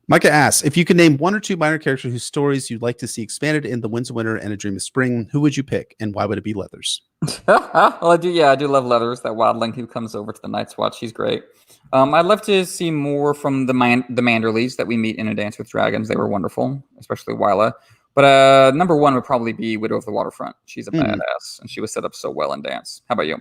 Micah asks, if you could name one or two minor characters whose stories you'd like to see expanded in The Winds of Winter and A Dream of Spring, who would you pick, and why would it be Leathers? Well, I do love Leathers, that wildling who comes over to the Night's Watch. He's great. I'd love to see more from the Manderleys that we meet in A Dance with Dragons. They were wonderful, especially Wyla. But number one would probably be Widow of the Waterfront. She's a Hmm. badass, and she was set up so well in Dance. How about you?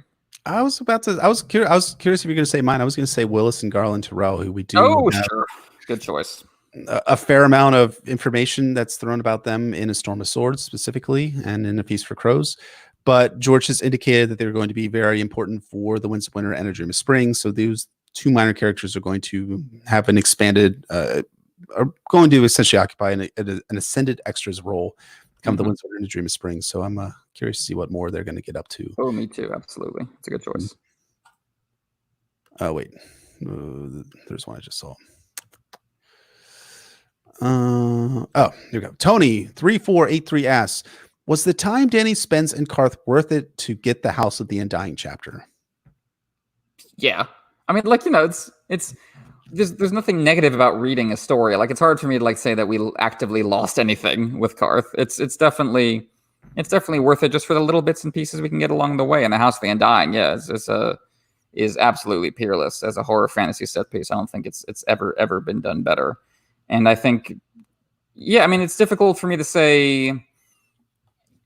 I was curious if you're going to say mine. I was going to say Willis and Garland Terrell, who we do Oh, have sure. Good choice. a fair amount of information that's thrown about them in A Storm of Swords specifically, and in A Feast for Crows. But George has indicated that they're going to be very important for The Winds of Winter and A Dream of Spring. So those two minor characters are going to have an expanded, are going to essentially occupy an ascended extras role come The Winds of Winter and A Dream of Spring. So I'm curious to see what more they're going to get up to. Oh, me too. Absolutely. It's a good choice. Oh, wait. There's one I just saw. Oh, here we go. Tony 3483 asks, was the time Dany spends in Qarth worth it to get the House of the Undying chapter? Yeah. I mean, like, it's there's nothing negative about reading a story. Like, it's hard for me to like say that we actively lost anything with Qarth. It's definitely worth it just for the little bits and pieces we can get along the way. And the House of the Undying, yeah, is absolutely peerless as a horror fantasy set piece. I don't think it's ever been done better. And I think, yeah, I mean, it's difficult for me to say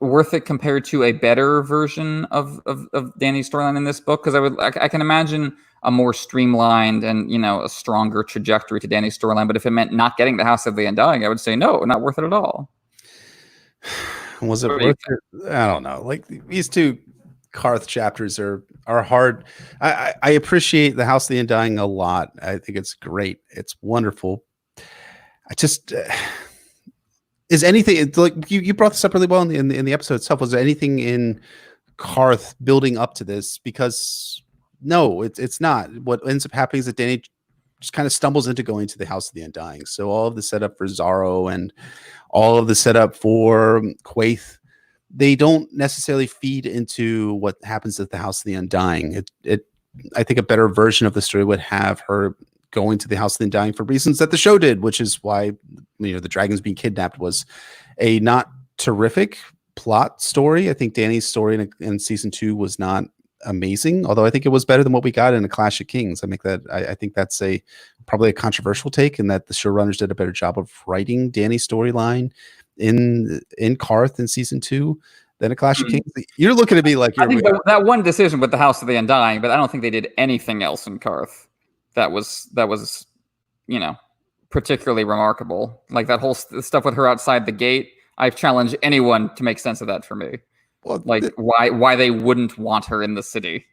worth it compared to a better version of Dany's storyline in this book, because I can imagine a more streamlined and a stronger trajectory to Dany's storyline. But if it meant not getting the House of the Undying, I would say no, not worth it at all. Was it worth it? I don't know. Like, these two Qarth chapters are hard. I appreciate the House of the Undying a lot. I think it's great. It's wonderful. I just is anything like you brought this up really well in the episode itself. Was there anything in Qarth building up to this? Because no, it's not. What ends up happening is that Dany just kind of stumbles into going to the House of the Undying. So all of the setup for Zaro and all of the setup for Quaithe, they don't necessarily feed into what happens at the House of the Undying. I think a better version of the story would have her going to the House of the Undying for reasons that the show did, which is why the dragons being kidnapped was a not terrific plot story. I think Dany's story in season 2 was not amazing, although I think it was better than what we got in A Clash of Kings. I think that's probably a controversial take, in that the showrunners did a better job of writing Dany's storyline in Qarth in season 2 than A Clash of Kings. You're looking at me like you're. I think that one decision with the House of the Undying, but I don't think they did anything else in Qarth that was particularly remarkable. Like that whole stuff with her outside the gate. I've challenged anyone to make sense of that for me. Well, like why they wouldn't want her in the city.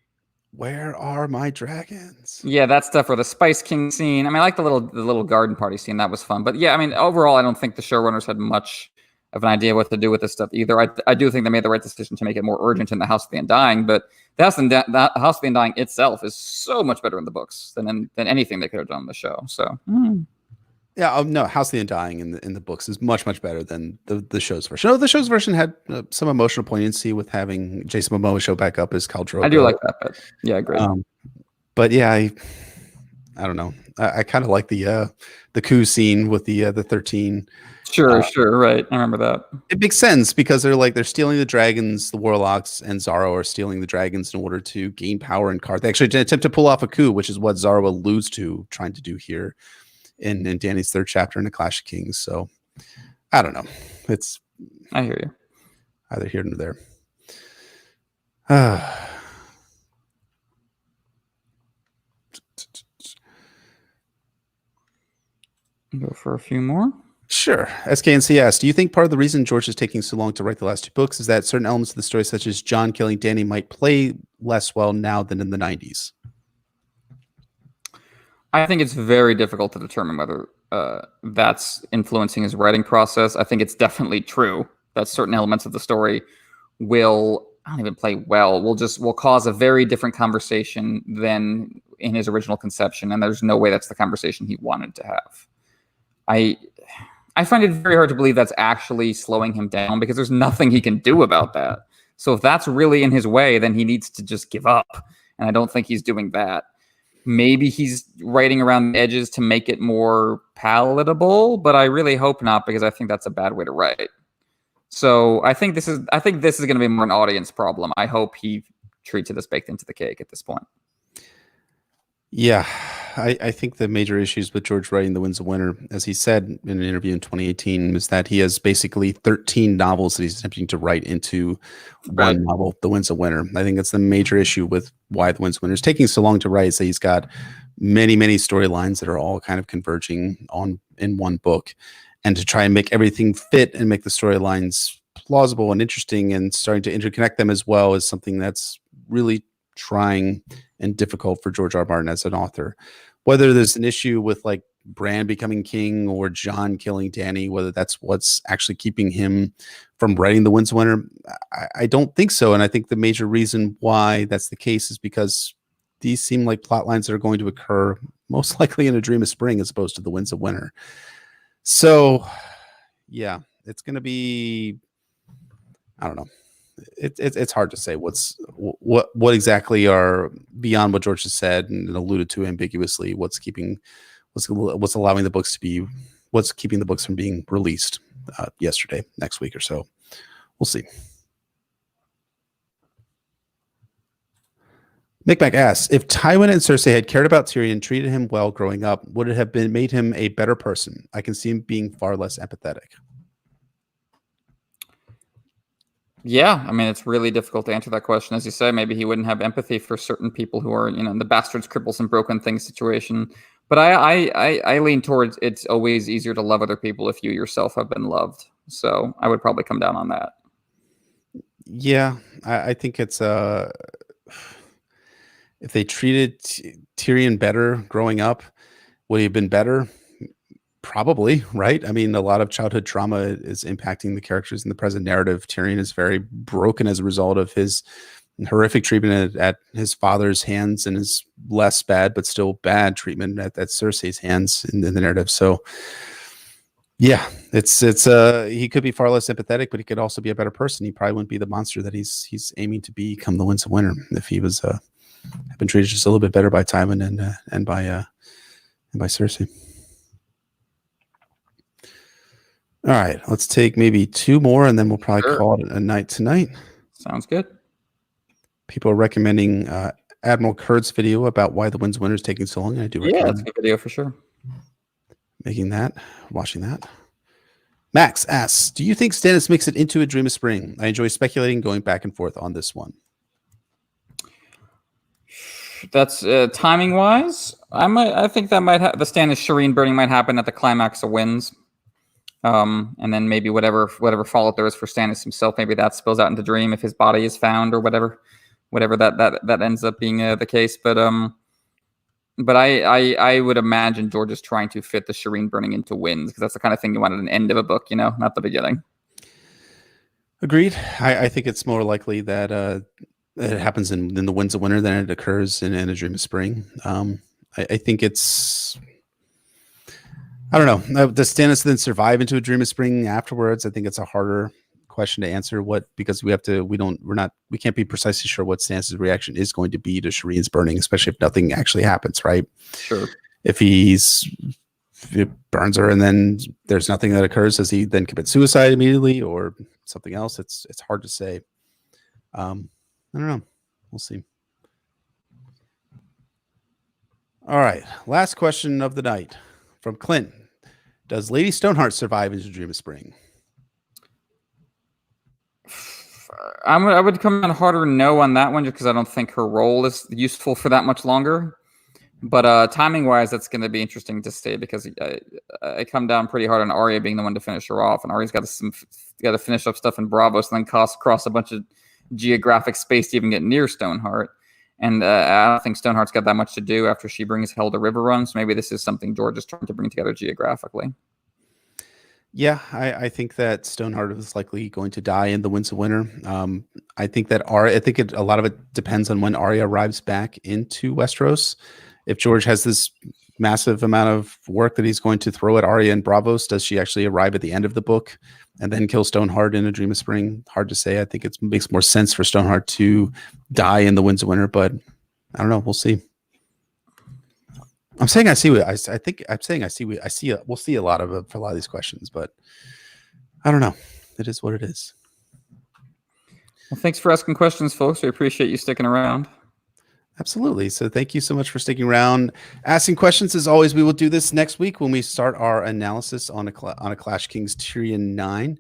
Where are my dragons? Yeah, that stuff, or the Spice King scene. I mean, I like the little garden party scene. That was fun. But yeah, I mean, overall, I don't think the showrunners had much of an idea what to do with this stuff either. I do think they made the right decision to make it more urgent in the House of the Undying, but the House of the Undying itself is so much better in the books than anything they could have done in the show. So yeah, no, House of the Undying in the books is much much better than the show's version. No, the show's version had some emotional poignancy with having Jason Momoa show back up as Khal Drogo. I do like that bit. Yeah, great. But yeah, I don't know. I kind of like the coup scene with the 13. Sure, right. I remember that. It makes sense because they're stealing the dragons. The warlocks and Zaro are stealing the dragons in order to gain power in Qarth. They actually attempt to pull off a coup, which is what Zaro alludes to trying to do here in Dany's 3rd chapter in A Clash of Kings. So I don't know. I hear you. Either here or there. Go for a few more. Sure. SKNC asks, do you think part of the reason George is taking so long to write the last 2 books is that certain elements of the story, such as Jon killing Dany, might play less well now than in the 90s? I think it's very difficult to determine whether that's influencing his writing process. I think it's definitely true that certain elements of the story will, I don't even play well, will cause a very different conversation than in his original conception. And there's no way that's the conversation he wanted to have. I find it very hard to believe that's actually slowing him down, because there's nothing he can do about that. So if that's really in his way, then he needs to just give up. And I don't think he's doing that. Maybe he's writing around the edges to make it more palatable, but I really hope not, because I think that's a bad way to write. So I think this is going to be more an audience problem. I hope he treats it as baked into the cake at this point. Yeah. I think the major issues with George writing The Winds of Winter, as he said in an interview in 2018, is that he has basically 13 novels that he's attempting to write into Right. one novel, The Winds of Winter. I think that's the major issue with why The Winds of Winter is taking so long to write. Is that he's got many, many storylines that are all kind of converging on in one book, and to try and make everything fit and make the storylines plausible and interesting and starting to interconnect them as well is something that's really trying and difficult for George R. R. Martin as an author. Whether there's an issue with like Bran becoming king or Jon killing Dany, whether that's what's actually keeping him from writing The Winds of Winter, I don't think so. And I think the major reason why that's the case is because these seem like plot lines that are going to occur most likely in A Dream of Spring as opposed to The Winds of Winter. So, yeah, it's going to be, I don't know. It's hard to say what exactly are beyond what George has said and alluded to ambiguously. What's keeping allowing the books to be what's keeping the books from being released yesterday, next week or so. We'll see. Mick asks, if Tywin and Cersei had cared about Tyrion, treated him well growing up, would it have made him a better person? I can see him being far less empathetic. Yeah, I mean, it's really difficult to answer that question. As you say, maybe he wouldn't have empathy for certain people who are, in the bastards, cripples, and broken things situation. But I lean towards it's always easier to love other people if you yourself have been loved. So I would probably come down on that. Yeah, I think it's if they treated Tyrion better growing up, would he have been better? Probably, right? I mean, a lot of childhood trauma is impacting the characters in the present narrative. Tyrion is very broken as a result of his horrific treatment at his father's hands and his less bad, but still bad treatment at Cersei's hands in the narrative. So, yeah, it's he could be far less sympathetic, but he could also be a better person. He probably wouldn't be the monster that he's aiming to be come the Winds of Winter if he was been treated just a little bit better by Tywin and by Cersei. All right, let's take maybe two more, and then we'll probably call it a night tonight. Sounds good. People are recommending Admiral Kurt's video about why the Winds of Winter is taking so long. And I do recommend that's a good video for sure. Watching that. Max asks, do you think Stannis makes it into A Dream of Spring? I enjoy speculating, going back and forth on this one. That's timing wise. I think that the Stannis Shireen burning might happen at the climax of Winds. And then maybe whatever fallout there is for Stannis himself, maybe that spills out into Dream if his body is found or whatever that ends up being the case. But I would imagine George is trying to fit the Shireen burning into Winds because that's the kind of thing you want at an end of a book, not the beginning. Agreed. I think it's more likely that it happens in the Winds of Winter than it occurs in A Dream of Spring. I think it's. I don't know. Does Stannis then survive into A Dream of Spring afterwards? I think it's a harder question to answer. Because we can't be precisely sure what Stannis' reaction is going to be to Shireen's burning, especially if nothing actually happens, right? Sure. If it burns her and then there's nothing that occurs, does he then commit suicide immediately or something else? It's hard to say. I don't know. We'll see. All right. Last question of the night from Clint. Does Lady Stoneheart survive into Dream of Spring? I would come in harder no on that one just because I don't think her role is useful for that much longer. But timing wise, that's going to be interesting to stay because I come down pretty hard on Arya being the one to finish her off, and Arya's got to finish up stuff in Braavos and then cross a bunch of geographic space to even get near Stoneheart. And I don't think Stoneheart's got that much to do after she brings Hell to River Run. So maybe this is something George is trying to bring together geographically. Yeah, I think that Stoneheart is likely going to die in the Winds of Winter. I think that a lot of it depends on when Arya arrives back into Westeros. If George has this massive amount of work that he's going to throw at Arya and Braavos, does she actually arrive at the end of the book and then kill Stoneheart in A Dream of Spring? Hard to say. I think it makes more sense for Stoneheart to die in the Winds of Winter, but I don't know. We'll see. I'm saying I see what I think. I'm saying I see what I see. We'll see a lot of it for a lot of these questions, but I don't know. It is what it is. Well, thanks for asking questions, folks. We appreciate you sticking around. Absolutely. So thank you so much for sticking around, asking questions. As always, we will do this next week when we start our analysis on a Clash Kings Tyrion 9.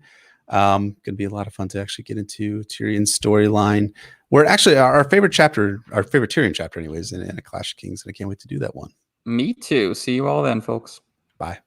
Going to be a lot of fun to actually get into Tyrion's storyline. We're actually our favorite chapter, our favorite Tyrion chapter, anyways, in a Clash of Kings, and I can't wait to do that one. Me too. See you all then, folks. Bye.